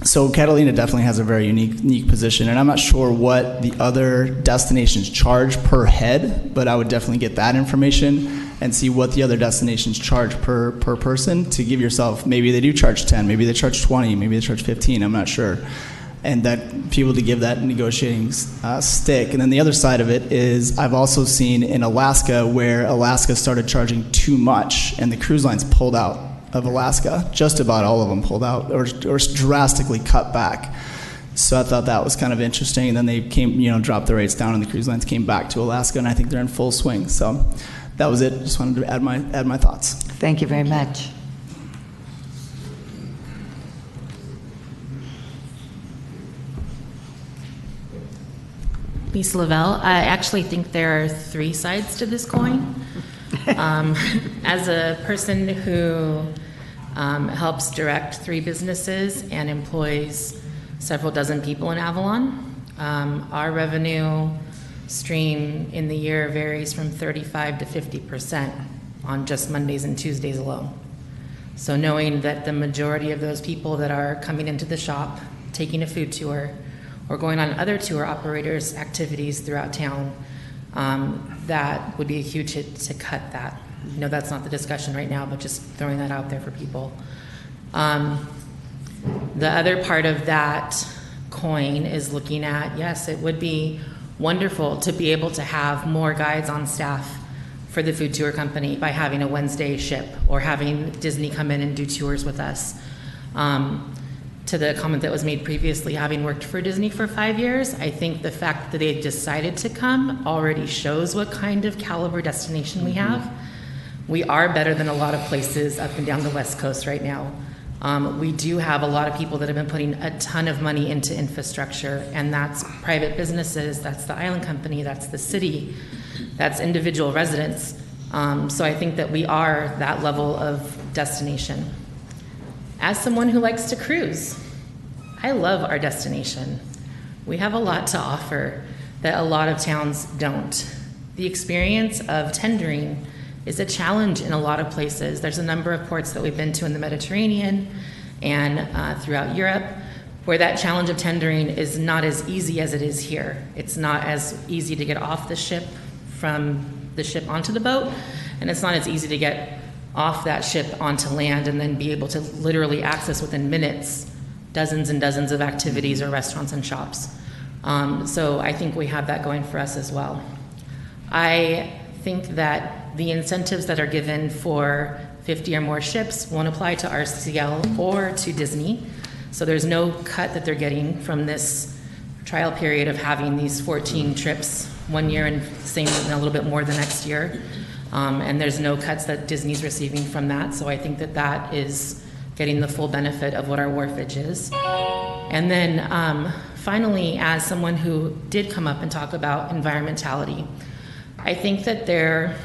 So Catalina definitely has a very unique position, and I'm not sure what the other destinations charge per head, but I would definitely get that information and see what the other destinations charge per person to give yourself, maybe they do charge 10, maybe they charge 20, maybe they charge 15, I'm not sure. And that people to give that negotiating stick. And then the other side of it is I've also seen in Alaska where Alaska started charging too much and the cruise lines pulled out of Alaska. Just about all of them pulled out or drastically cut back. So I thought that was kind of interesting. And then they dropped the rates down and the cruise lines came back to Alaska, and I think they're in full swing. So that was it. Just wanted to add my thoughts. Thank you very much. Lisa Lavelle. I actually think there are three sides to this coin. As a person who helps direct 3 businesses and employs several dozen people in Avalon, our revenue stream in the year varies from 35 to 50% on just Mondays and Tuesdays alone. So knowing that the majority of those people that are coming into the shop, taking a food tour, or going on other tour operators' activities throughout town, that would be a huge hit to cut that. No, that's not the discussion right now, but just throwing that out there for people. The other part of that coin is looking at, yes, it would be wonderful to be able to have more guides on staff for the food tour company by having a Wednesday ship or having Disney come in and do tours with us. To the comment that was made previously, having worked for Disney for 5 years, I think the fact that they decided to come already shows what kind of caliber destination we have. We are better than a lot of places up and down the West Coast right now. We do have a lot of people that have been putting a ton of money into infrastructure, and that's private businesses, that's the island company, that's the city, that's individual residents. So I think that we are that level of destination. As someone who likes to cruise, I love our destination. We have a lot to offer that a lot of towns don't. The experience of tendering is a challenge in a lot of places. There's a number of ports that we've been to in the Mediterranean and throughout Europe where that challenge of tendering is not as easy as it is here. It's not as easy to get off the ship from the ship onto the boat, and it's not as easy to get off that ship onto land and then be able to literally access within minutes dozens and dozens of activities or restaurants and shops. So I think we have that going for us as well. I think that the incentives that are given for 50 or more ships won't apply to RCL or to Disney. So there's no cut that they're getting from this trial period of having these 14 trips one year and same a little bit more the next year. And there's no cuts that Disney's receiving from that. So I think that that is getting the full benefit of what our wharfage is. And then finally, as someone who did come up and talk about environmentality, I think that there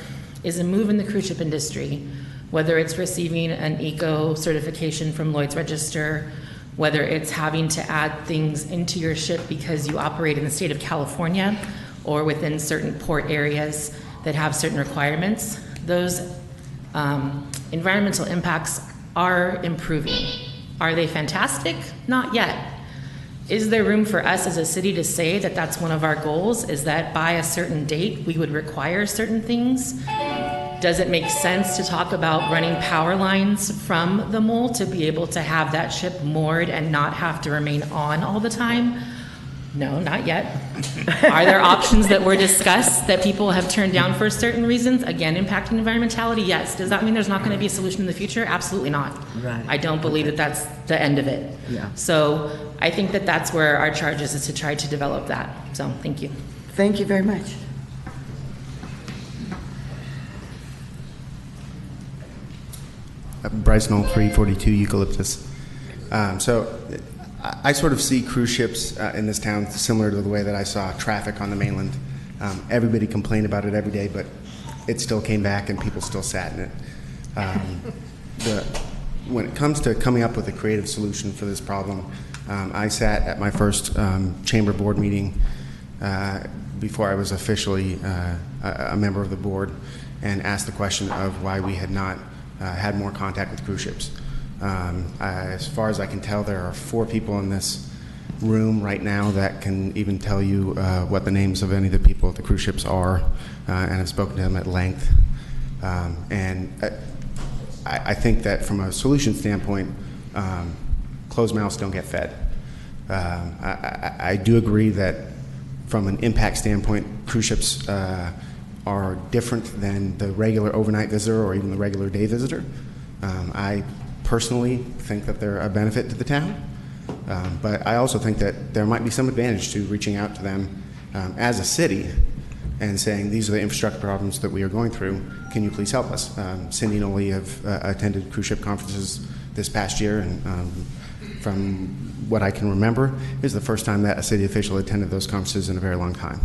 is a move in the cruise ship industry, whether it's receiving an eco certification from Lloyd's Register, whether it's having to add things into your ship because you operate in the state of California or within certain port areas that have certain requirements, those environmental impacts are improving. Are they fantastic? Not yet. Is there room for us as a city to say that that's one of our goals, is that by a certain date we would require certain things? Does it make sense to talk about running power lines from the mole to be able to have that ship moored and not have to remain on all the time? No, not yet. Are there options that were discussed that people have turned down for certain reasons? Again, impacting environmentality, yes. Does that mean there's not going to be a solution in the future? Absolutely not. Right. I don't believe that that's the end of it. Yeah. So I think that that's where our charge is to try to develop that. So thank you. Thank you very much. Bryce Knoll, 342 Eucalyptus. So I sort of see cruise ships in this town similar to the way that I saw traffic on the mainland. Everybody complained about it every day, but it still came back and people still sat in it. When it comes to coming up with a creative solution for this problem, I sat at my first chamber board meeting before I was officially a member of the board and asked the question of why we had not had more contact with cruise ships. As far as I can tell, there are 4 people in this room right now that can even tell you what the names of any of the people at the cruise ships are, and I've spoken to them at length. And I think that from a solution standpoint, closed mouths don't get fed. I do agree that from an impact standpoint, cruise ships are different than the regular overnight visitor or even the regular day visitor. I personally think that they're a benefit to the town, but I also think that there might be some advantage to reaching out to them as a city and saying, these are the infrastructure problems that we are going through. Can you please help us? Cindy and Oli have attended cruise ship conferences this past year, and from what I can remember, is the first time that a city official attended those conferences in a very long time.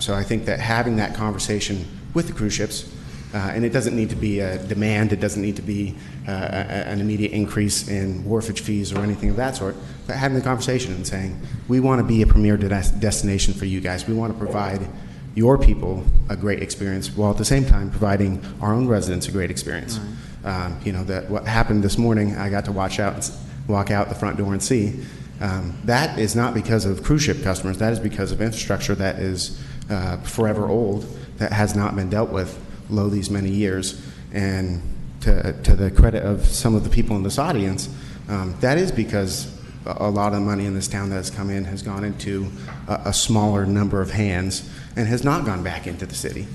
So I think that having that conversation with the cruise ships, and it doesn't need to be a demand, it doesn't need to be an immediate increase in wharfage fees or anything of that sort, but having the conversation and saying, we want to be a premier destination for you guys. We want to provide your people a great experience while at the same time providing our own residents a great experience. Right. That what happened this morning, I got to walk out the front door and see. That is not because of cruise ship customers. That is because of infrastructure that is forever old, that has not been dealt with lo these many years. And to the credit of some of the people in this audience, that is because a lot of the money in this town that has come in has gone into a smaller number of hands and has not gone back into the city.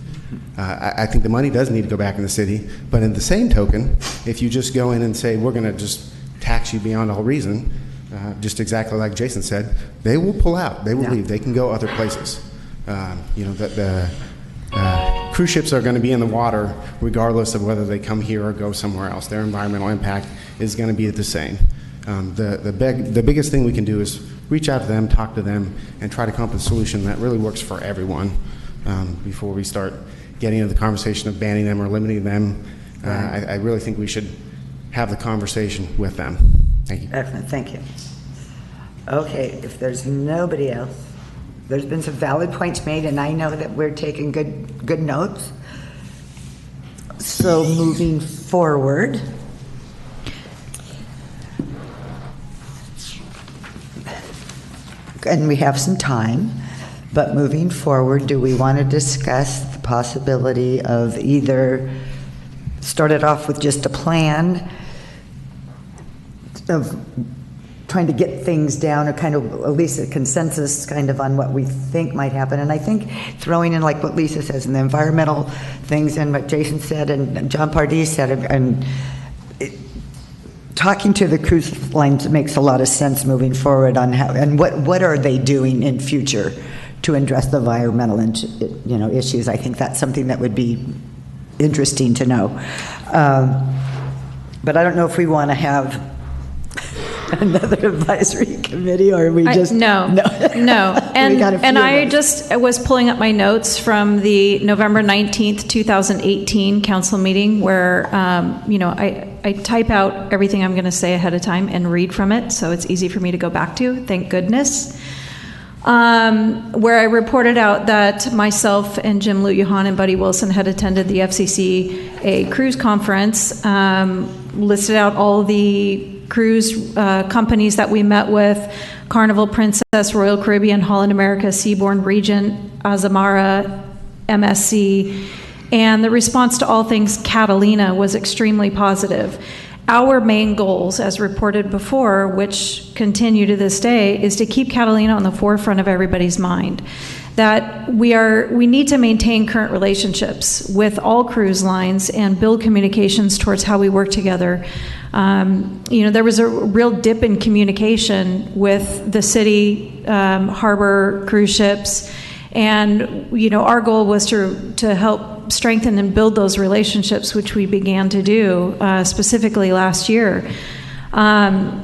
I think the money does need to go back in the city, but in the same token, if you just go in and say, we're going to just tax you beyond all reason, just exactly like Jason said, they will pull out. They will leave. They can go other places. The cruise ships are going to be in the water regardless of whether they come here or go somewhere else. Their environmental impact is going to be the same. The biggest thing we can do is reach out to them, talk to them, and try to come up with a solution that really works for everyone before we start getting into the conversation of banning them or limiting them. Right. I really think we should have the conversation with them. Thank you. Excellent, thank you. Okay, if there's nobody else, there's been some valid points made, and I know that we're taking good notes. So moving forward, and we have some time, But moving forward, do we want to discuss the possibility of either start it off with just a plan of trying to get things down, or kind of at least a consensus kind of on what we think might happen? And I think throwing in like what Lisa says and the environmental things and what Jason said and John Pardee said, and talking to the cruise lines makes a lot of sense moving forward on how and what are they doing in future to address the environmental issues. I think that's something that would be interesting to know. But I don't know if we want to have another advisory committee, or we just no. And I just was pulling up my notes from the November 19th, 2018 council meeting, where I type out everything I'm going to say ahead of time and read from it, so it's easy for me to go back to. Thank goodness. Where I reported out that myself and Jim Lujan and Buddy Wilson had attended the FCCA cruise conference, listed out all the cruise companies that we met with: Carnival, Princess, Royal Caribbean, Holland America, Seabourn, Regent, Azamara, MSC, and the response to all things Catalina was extremely positive. Our main goals, as reported before, which continue to this day, is to keep Catalina on the forefront of everybody's mind. That we need to maintain current relationships with all cruise lines and build communications towards how we work together. There was a real dip in communication with the city, harbor, cruise ships, and our goal was to help strengthen and build those relationships, which we began to do specifically last year.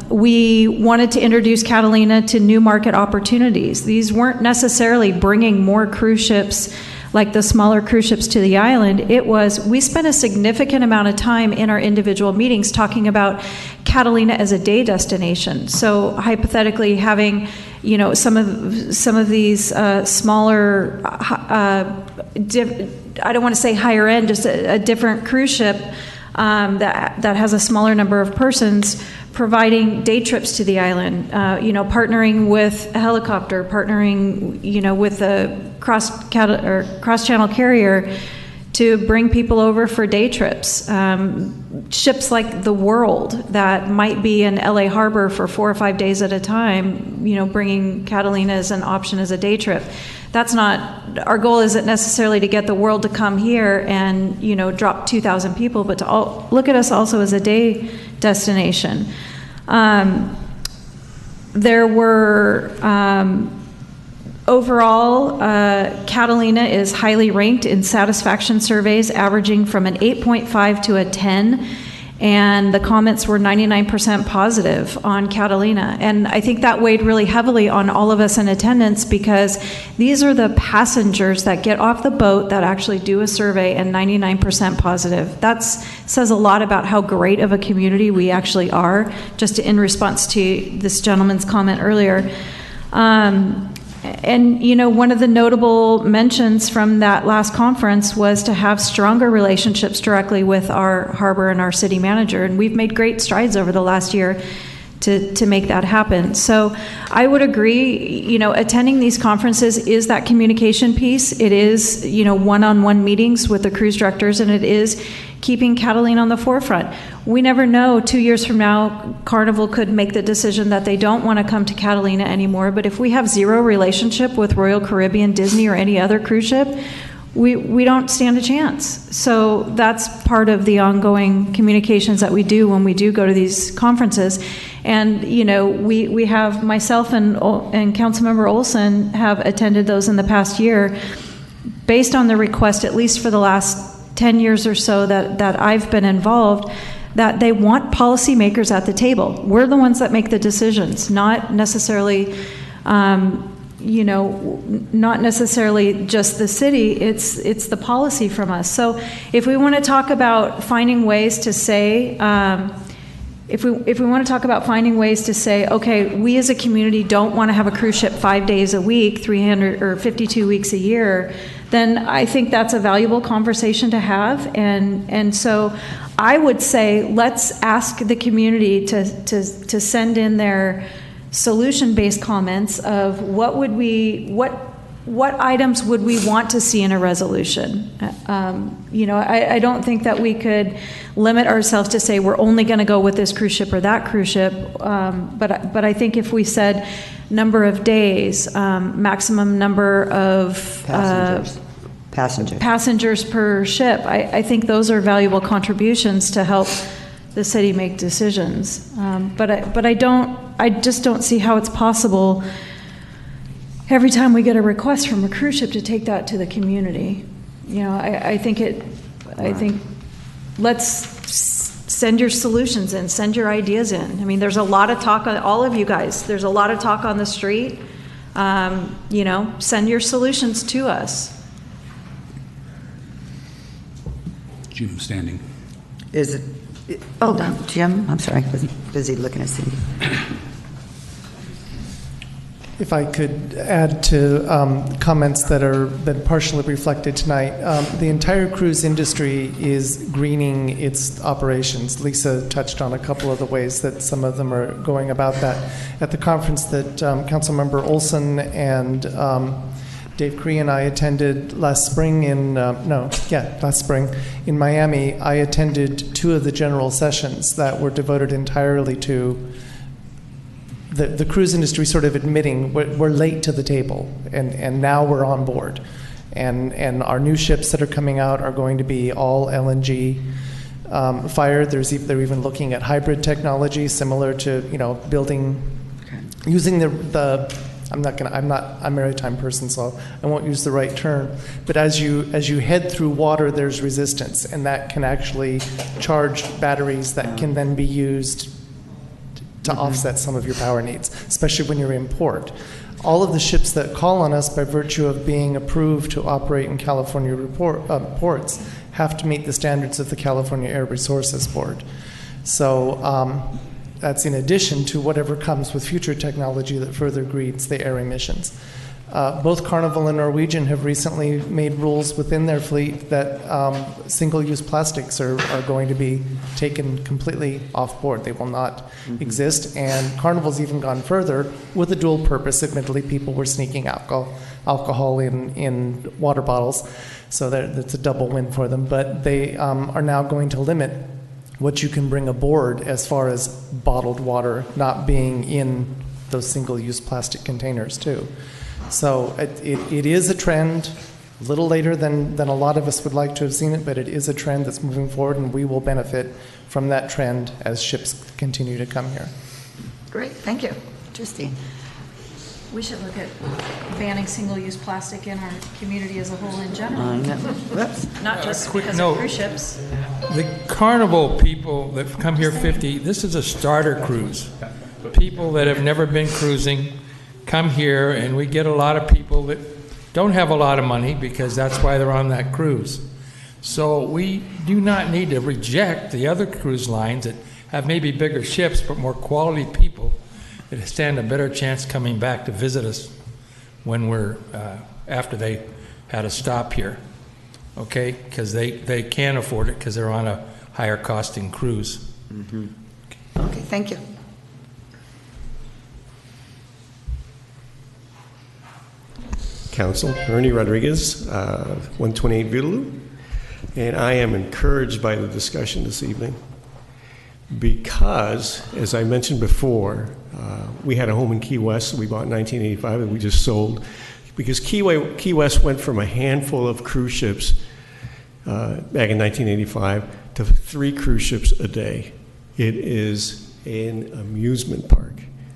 We wanted to introduce Catalina to new market opportunities. These weren't necessarily bringing more cruise ships like the smaller cruise ships to the island. It was, we spent a significant amount of time in our individual meetings talking about Catalina as a day destination. So hypothetically having, some of these smaller, I don't want to say higher end, just a different cruise ship that has a smaller number of persons, providing day trips to the island, partnering with a helicopter, partnering, with a cross-channel carrier to bring people over for day trips. Ships like the World that might be in LA Harbor for 4 or 5 days at a time, bringing Catalina as an option as a day trip. That's not, our goal isn't necessarily to get the World to come here and, drop 2,000 people, but to look at us also as a day destination. There were, overall, Catalina is highly ranked in satisfaction surveys, averaging from an 8.5 to a 10, and the comments were 99% positive on Catalina. And I think that weighed really heavily on all of us in attendance, because these are the passengers that get off the boat that actually do a survey, and 99% positive. That says a lot about how great of a community we actually are, just in response to this gentleman's comment earlier. And, one of the notable mentions from that last conference was to have stronger relationships directly with our harbor and our city manager. And we've made great strides over the last year to make that happen. So I would agree, attending these conferences is that communication piece. It is, one-on-one meetings with the cruise directors, and it is keeping Catalina on the forefront. We never know, 2 years from now, Carnival could make the decision that they don't want to come to Catalina anymore. But if we have zero relationship with Royal Caribbean, Disney, or any other cruise ship, we don't stand a chance. So that's part of the ongoing communications that we do when we do go to these conferences. And, we have, myself and Councilmember Olson have attended those in the past year, based on the request, at least for the last 10 years or so that I've been involved, that they want policymakers at the table. We're the ones that make the decisions, not necessarily, not necessarily just the city. It's the policy from us. So if we want to talk about finding ways to say, if we want to talk about finding ways to say, okay, we as a community don't want to have a cruise ship 5 days a week, 300 or 52 weeks a year, then I think that's a valuable conversation to have. And so I would say, let's ask the community to send in their solution-based comments of what what items would we want to see in a resolution? I don't think that we could limit ourselves to say we're only going to go with this cruise ship or that cruise ship. But I think if we said number of days, maximum number of passengers per ship, I think those are valuable contributions to help the city make decisions. But I just don't see how it's possible every time we get a request from a cruise ship to take that to the community. I think let's send your solutions in, send your ideas in. I mean, there's a lot of talk on, all of you guys, there's a lot of talk on the street. Send your solutions to us. Jim standing. Is it? Oh, Jim, I'm sorry, I was busy looking at Cindy. If I could add to comments that are partially reflected tonight, the entire cruise industry is greening its operations. Lisa touched on a couple of the ways that some of them are going about that. At the conference that Councilmember Olson and Dave Cree and I attended last spring in Miami, I attended 2 of the general sessions that were devoted entirely to the cruise industry sort of admitting we're late to the table, and now we're on board. And our new ships that are coming out are going to be all LNG fired. They're even looking at hybrid technology similar to, building, using I'm a maritime person, so I won't use the right term. But as you head through water, there's resistance, and that can actually charge batteries that can then be used to offset some of your power needs, especially when you're in port. All of the ships that call on us by virtue of being approved to operate in California ports have to meet the standards of the California Air Resources Board. So that's in addition to whatever comes with future technology that further grades the air emissions. Both Carnival and Norwegian have recently made rules within their fleet that single-use plastics are going to be taken completely off board. They will not exist. And Carnival's even gone further with a dual purpose. Admittedly, people were sneaking alcohol in water bottles, so that's a double win for them. But they are now going to limit what you can bring aboard as far as bottled water not being in those single-use plastic containers too. So it is a trend, a little later than a lot of us would like to have seen it, but it is a trend that's moving forward, and we will benefit from that trend as ships continue to come here. Great, thank you. Interesting. We should look at banning single-use plastic in our community as a whole in general. Whoops. Not just Quick because note. of cruise ships. The Carnival people that come here 50, this is a starter cruise. People that have never been cruising come here, and we get a lot of people that don't have a lot of money because that's why they're on that cruise. So we do not need to reject the other cruise lines that have maybe bigger ships but more quality people that stand a better chance coming back to visit us when we're after they had a stop here, okay? Because they can afford it because they're on a higher costing cruise. Okay, thank you. Council, Ernie Rodriguez, 128 Vitalo, and I am encouraged by the discussion this evening because, as I mentioned before, we had a home in Key West that we bought in 1985 that we just sold because Key West went from a handful of cruise ships back in 1985 to 3 cruise ships a day. It is an amusement park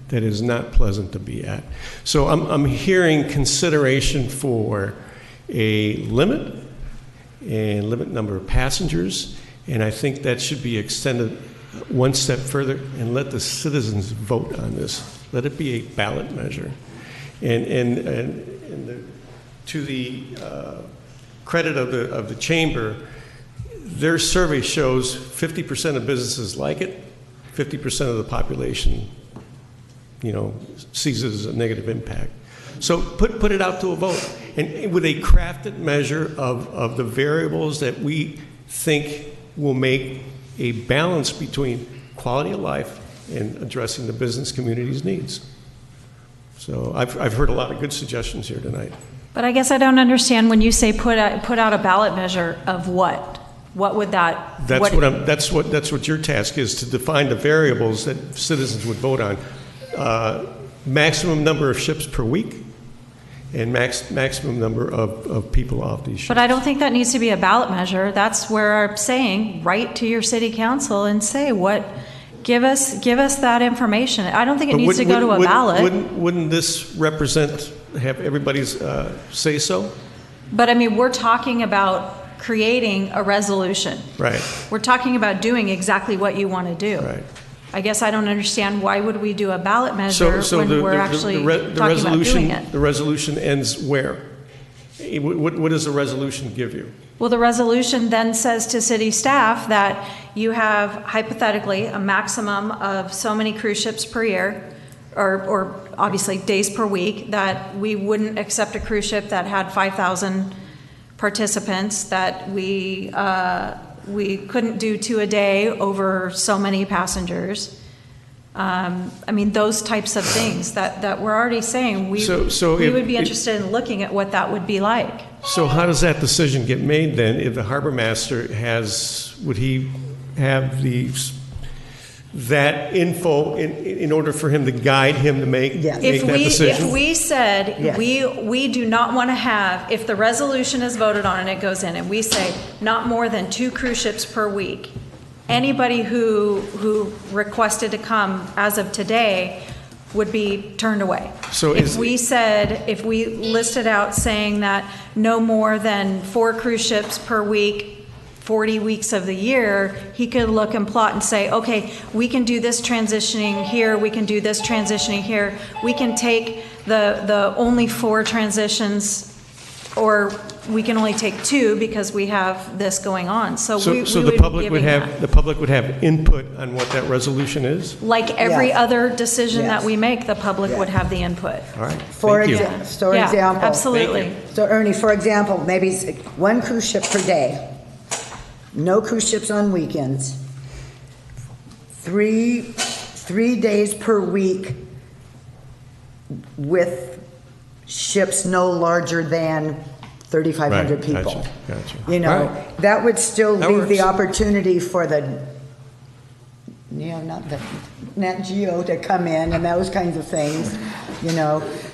that is not pleasant to be at. So I'm hearing consideration for a limit and limit number of passengers, and I think that should be extended one step further and let the citizens vote on this. Let it be a ballot measure. And to the credit of the chamber, their survey shows 50% of businesses like it, 50% of the population sees it as a negative impact. So put it out to a vote, and with a crafted measure of the variables that we think will make a balance between quality of life and addressing the business community's needs. So I've heard a lot of good suggestions here tonight. But I guess I don't understand when you say put out a ballot measure of what? What would that? That's what your task is, to define the variables that citizens would vote on. Maximum number of ships per week, and maximum number of people off these ships. But I don't think that needs to be a ballot measure. That's where I'm saying, write to your city council and say give us that information. I don't think it needs to go to a ballot. Wouldn't this have everybody's say so? But I mean, we're talking about creating a resolution. Right. We're talking about doing exactly what you want to do. Right. I guess I don't understand why would we do a ballot measure when we're actually talking about doing it. The resolution ends where? What does the resolution give you? Well, the resolution then says to city staff that you have hypothetically a maximum of so many cruise ships per year, or obviously days per week, that we wouldn't accept a cruise ship that had 5,000 participants, that we couldn't do 2 a day over so many passengers. I mean, those types of things that we're already saying we would be interested in looking at what that would be like. So how does that decision get made then? If the harbor master would he have that info in order for him to guide him to make that decision? If we said Yes. we do not want to have, if the resolution is voted on and it goes in, and we say not more than 2 cruise ships per week, anybody who requested to come as of today would be turned away. So if we listed out saying that no more than 4 cruise ships per week, 40 weeks of the year, he could look and plot and say, okay, we can do this transitioning here, we can do this transitioning here, we can take the only 4 transitions, or we can only take 2 because we have this going on. So the public would have input on what that resolution is? Like every Yes. other decision Yes. that we make, the public would have the input. All right. For Thank you. example, Absolutely. So Ernie, for example, maybe 1 cruise ship per day, no cruise ships on weekends, 3 days per week with ships no larger than 3,500 Right, people. Gotcha. You know, All right. that would still That leave the works. opportunity for not the Nat Geo to come in and those kinds of things,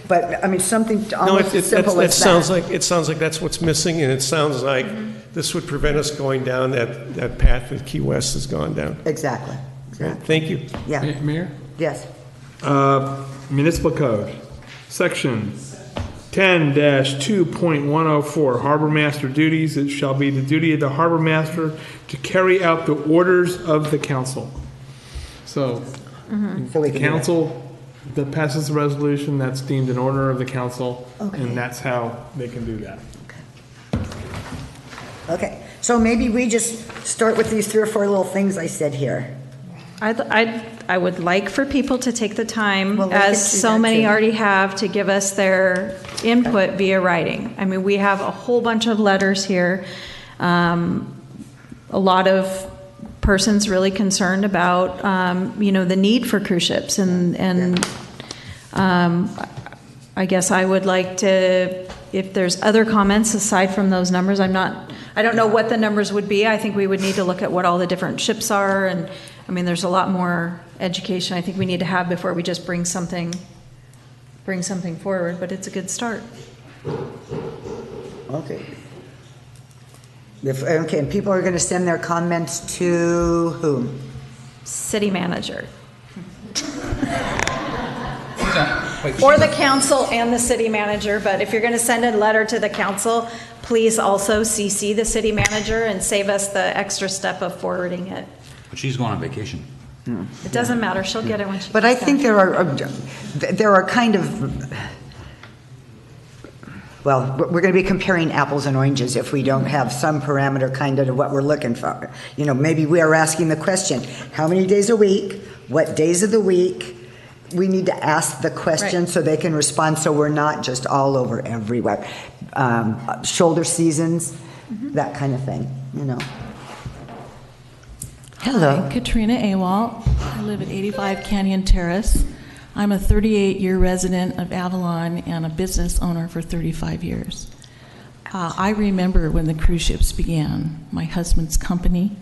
But I mean, something almost as simple as that. It sounds like that's what's missing, and it sounds like this would prevent us going down that path that Key West has gone down. Exactly. Thank you. Yeah. Mayor? Yes. Municipal Code, Section 10-2.104, Harbor Master Duties. It shall be the duty of the Harbor Master to carry out the orders of the council. So, So we the can do council that passes the resolution, that's deemed an order of the council, Okay. and that's how they can do that. Okay, so maybe we just start with these 3 or 4 little things I said here. I would like for people to take the time, Well, we as can do so that many too. already have, to give us their input via writing. I mean, we have a whole bunch of letters here. A lot of persons really concerned about, the need for cruise ships. And I guess I would like to, if there's other comments aside from those numbers, I don't know what the numbers would be. I think we would need to look at what all the different ships are, and I mean, there's a lot more education I think we need to have before we just bring something forward, but it's a good start. Okay. Okay, and people are going to send their comments to whom? City manager. Or the council and the city manager, but if you're going to send a letter to the council, please also CC the city manager and save us the extra step of forwarding it. But she's going on vacation. It doesn't matter, she'll get it when she But gets I think back. there are kind of, well, we're going to be comparing apples and oranges if we don't have some parameter kind of what we're looking for. Maybe we are asking the question, how many days a week? What days of the week? We need to ask the question so they can respond, so we're not just all over everywhere. Shoulder seasons, that kind of thing, Hello. Hi, Katrina Awalt. I live at 85 Canyon Terrace. I'm a 38-year resident of Avalon and a business owner for 35 years. I remember when the cruise ships began. My husband's company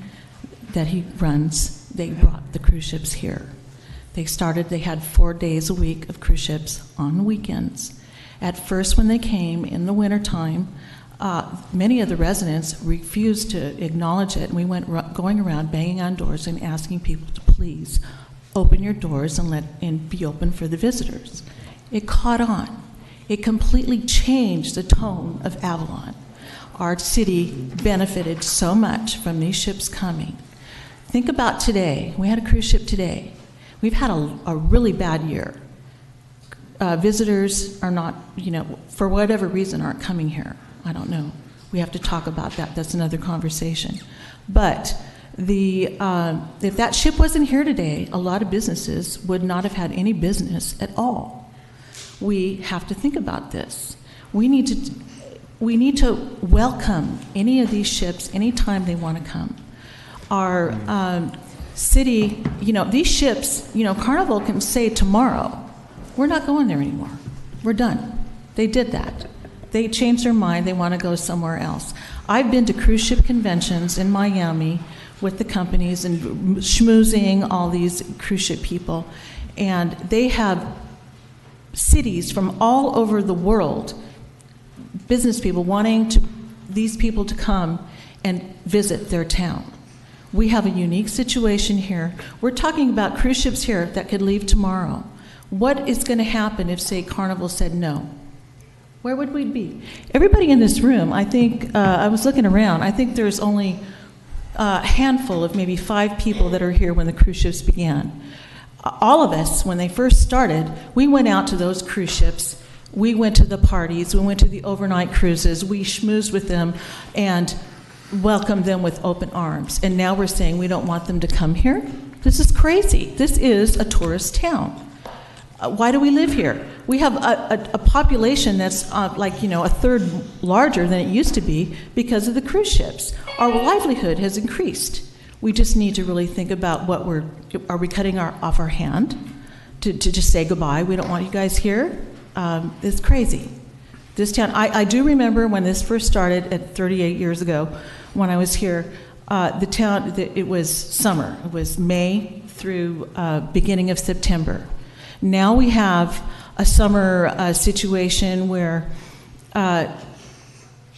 that he runs, they brought the cruise ships here. They had 4 days a week of cruise ships on the weekends. At first, when they came in the wintertime, many of the residents refused to acknowledge it, and we went going around banging on doors and asking people to please open your doors and be open for the visitors. It caught on. It completely changed the tone of Avalon. Our city benefited so much from these ships coming. Think about today. We had a cruise ship today. We've had a really bad year. Visitors are not, for whatever reason, aren't coming here. I don't know. We have to talk about that. That's another conversation. But if that ship wasn't here today, a lot of businesses would not have had any business at all. We have to think about this. We need to welcome any of these ships anytime they want to come. Our city, these ships, Carnival can say tomorrow, we're not going there anymore. We're done. They did that. They changed their mind. They want to go somewhere else. I've been to cruise ship conventions in Miami with the companies and schmoozing all these cruise ship people, and they have cities from all over the world, business people wanting these people to come and visit their town. We have a unique situation here. We're talking about cruise ships here that could leave tomorrow. What is going to happen if, say, Carnival said no? Where would we be? Everybody in this room, I think, I was looking around, I think there's only a handful of maybe 5 people that are here when the cruise ships began. All of us, when they first started, we went out to those cruise ships. We went to the parties. We went to the overnight cruises. We schmoozed with them and welcomed them with open arms. And now we're saying we don't want them to come here? This is crazy. This is a tourist town. Why do we live here? We have a population that's a third larger than it used to be because of the cruise ships. Our livelihood has increased. We just need to really think about are we cutting off our hand to just say goodbye? We don't want you guys here. It's crazy. This town, I do remember when this first started at 38 years ago, when I was here, the town, it was summer. It was May through beginning of September. Now we have a summer situation where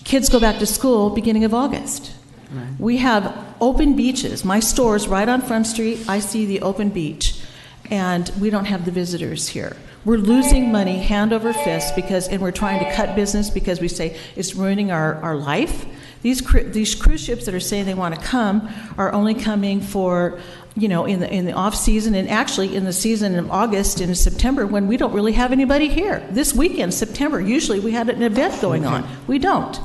kids go back to school beginning of August. Right. We have open beaches. My store's right on Front Street. I see the open beach, and we don't have the visitors here. We're losing money hand over fist and we're trying to cut business because we say it's ruining our life. These cruise ships that are saying they want to come are only coming for, in the off season, and actually in the season of August and September when we don't really have anybody here. This weekend, September, usually we had an event going on. We don't.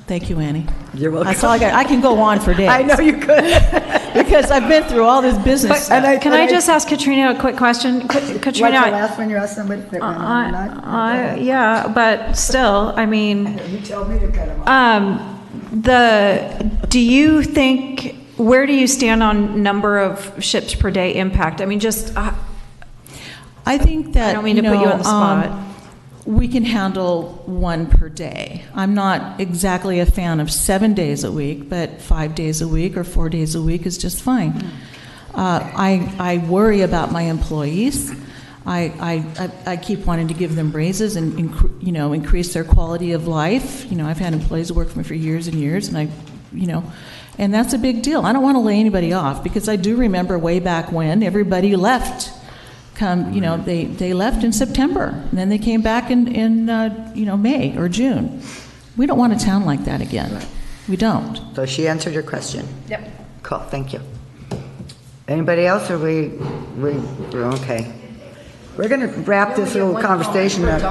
Thank you, Annie. You're welcome. That's all I got. I can go on for days. I know you could. Because I've been through all this business. Can I just ask Katrina a quick question? Katrina, what's the last one you're asking? Yeah, but still, I mean, you tell me to cut them off. Do you think, where do you stand on number of ships per day impact? I mean, I think that, I don't mean to put you on the spot. We can handle 1 per day. I'm not exactly a fan of 7 days a week, but 5 days a week or 4 days a week is just fine. I worry about my employees. I keep wanting to give them raises and increase their quality of life. I've had employees who work for me for years and years, and and that's a big deal. I don't want to lay anybody off because I do remember way back when everybody left. They left in September, and then they came back in May or June. We don't want a town like that again. Right. We don't. So she answered your question. Yep. Cool. Thank you. Anybody else? Or we're okay. We're going to wrap this little conversation up.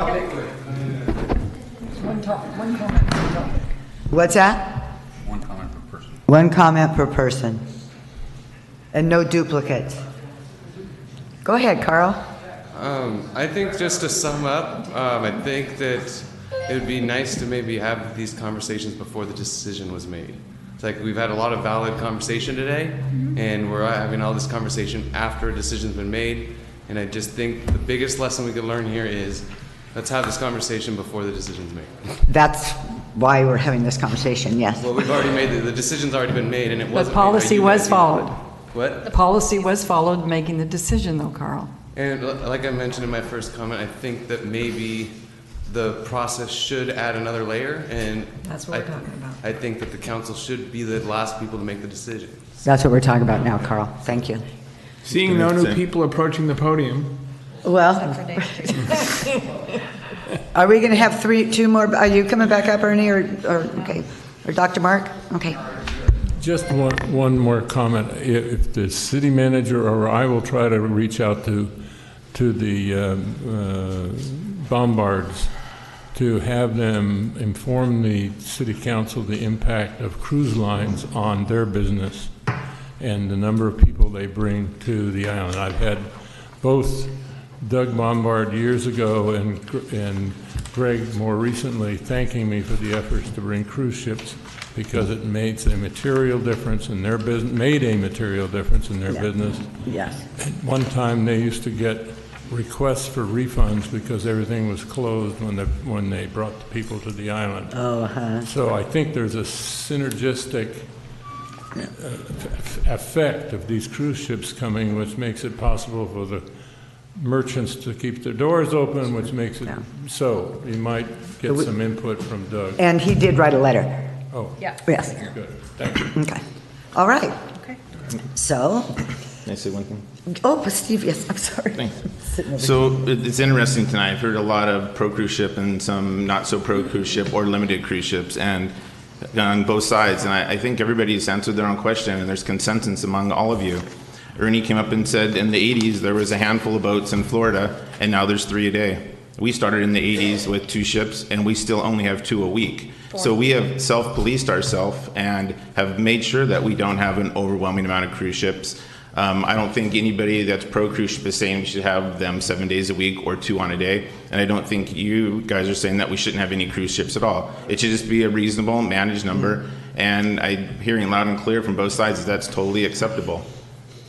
One comment per topic. What's that? One comment per person. One comment per person. And no duplicates. Go ahead, Carl. I think just to sum up, I think that it would be nice to maybe have these conversations before the decision was made. It's like we've had a lot of valid conversation today, and we're having all this conversation after a decision's been made. And I just think the biggest lesson we could learn here is, let's have this conversation before the decision's made. That's why we're having this conversation, yes. Well, we've already made, the decision's already been made, and it The wasn't made by policy you was guys. followed. What? The policy was followed, making the decision, though, Carl. And like I mentioned in my first comment, I think that maybe the process should add another layer, and That's what we're talking about. I think that the council should be the last people to make the decision. That's what we're talking about now, Carl. Thank you. Seeing no new people approaching the podium. Well, are we going to have two more? Are you coming back up, Ernie, or okay, or Dr. Mark? Okay. Just one more comment. If the city manager or I will try to reach out to the Bombards to have them inform the city council the impact of cruise lines on their business and the number of people they bring to the island. I've had both Doug Bombard years ago and Greg more recently thanking me for the efforts to bring cruise ships because it made a material difference in their business. Business. Yes. At one time, they used to get requests for refunds because everything was closed when they brought the people to the island. So I think there's a synergistic effect of these cruise ships coming, which makes it possible for the merchants to keep their doors open, which makes it so. You might get some input from Doug. And he did write a letter. Oh. Yeah. Yes. Good. Thank you. Okay. All right. Okay. So. Can I say one thing? Oh, Steve, yes, I'm sorry. So it's interesting tonight. I've heard a lot of pro cruise ship and some not so pro cruise ship or limited cruise ships, and on both sides. And I think everybody's answered their own question, and there's consensus among all of you. Ernie came up and said in the 80s there was a handful of boats in Florida, and now there's 3 a day. We started in the 80s with 2 ships, and we still only have 2 a week. So we have self-policed ourselves and have made sure that we don't have an overwhelming amount of cruise ships. I don't think anybody that's pro-cruise ship is saying we should have them 7 days a week or 2 on a day. And I don't think you guys are saying that we shouldn't have any cruise ships at all. It should just be a reasonable, managed number. And I'm hearing loud and clear from both sides that that's totally acceptable.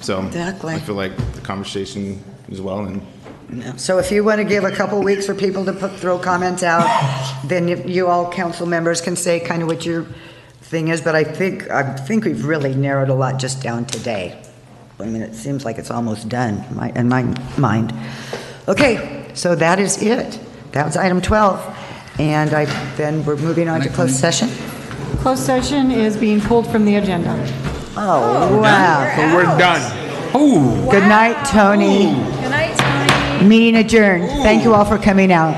So Exactly. I feel like the conversation is well. And So if you want to give a couple weeks for people to throw comments out, then you all council members can say kind of what your thing is. But I think we've really narrowed a lot just down today. I mean, it seems like it's almost done in my mind. Okay, so that is it. That was item 12. And then we're moving on to closed session. Closed session is being pulled from the agenda. Oh, wow. So we're done. Good night, Tony. Good night, Tony. Meeting adjourned. Thank you all for coming out.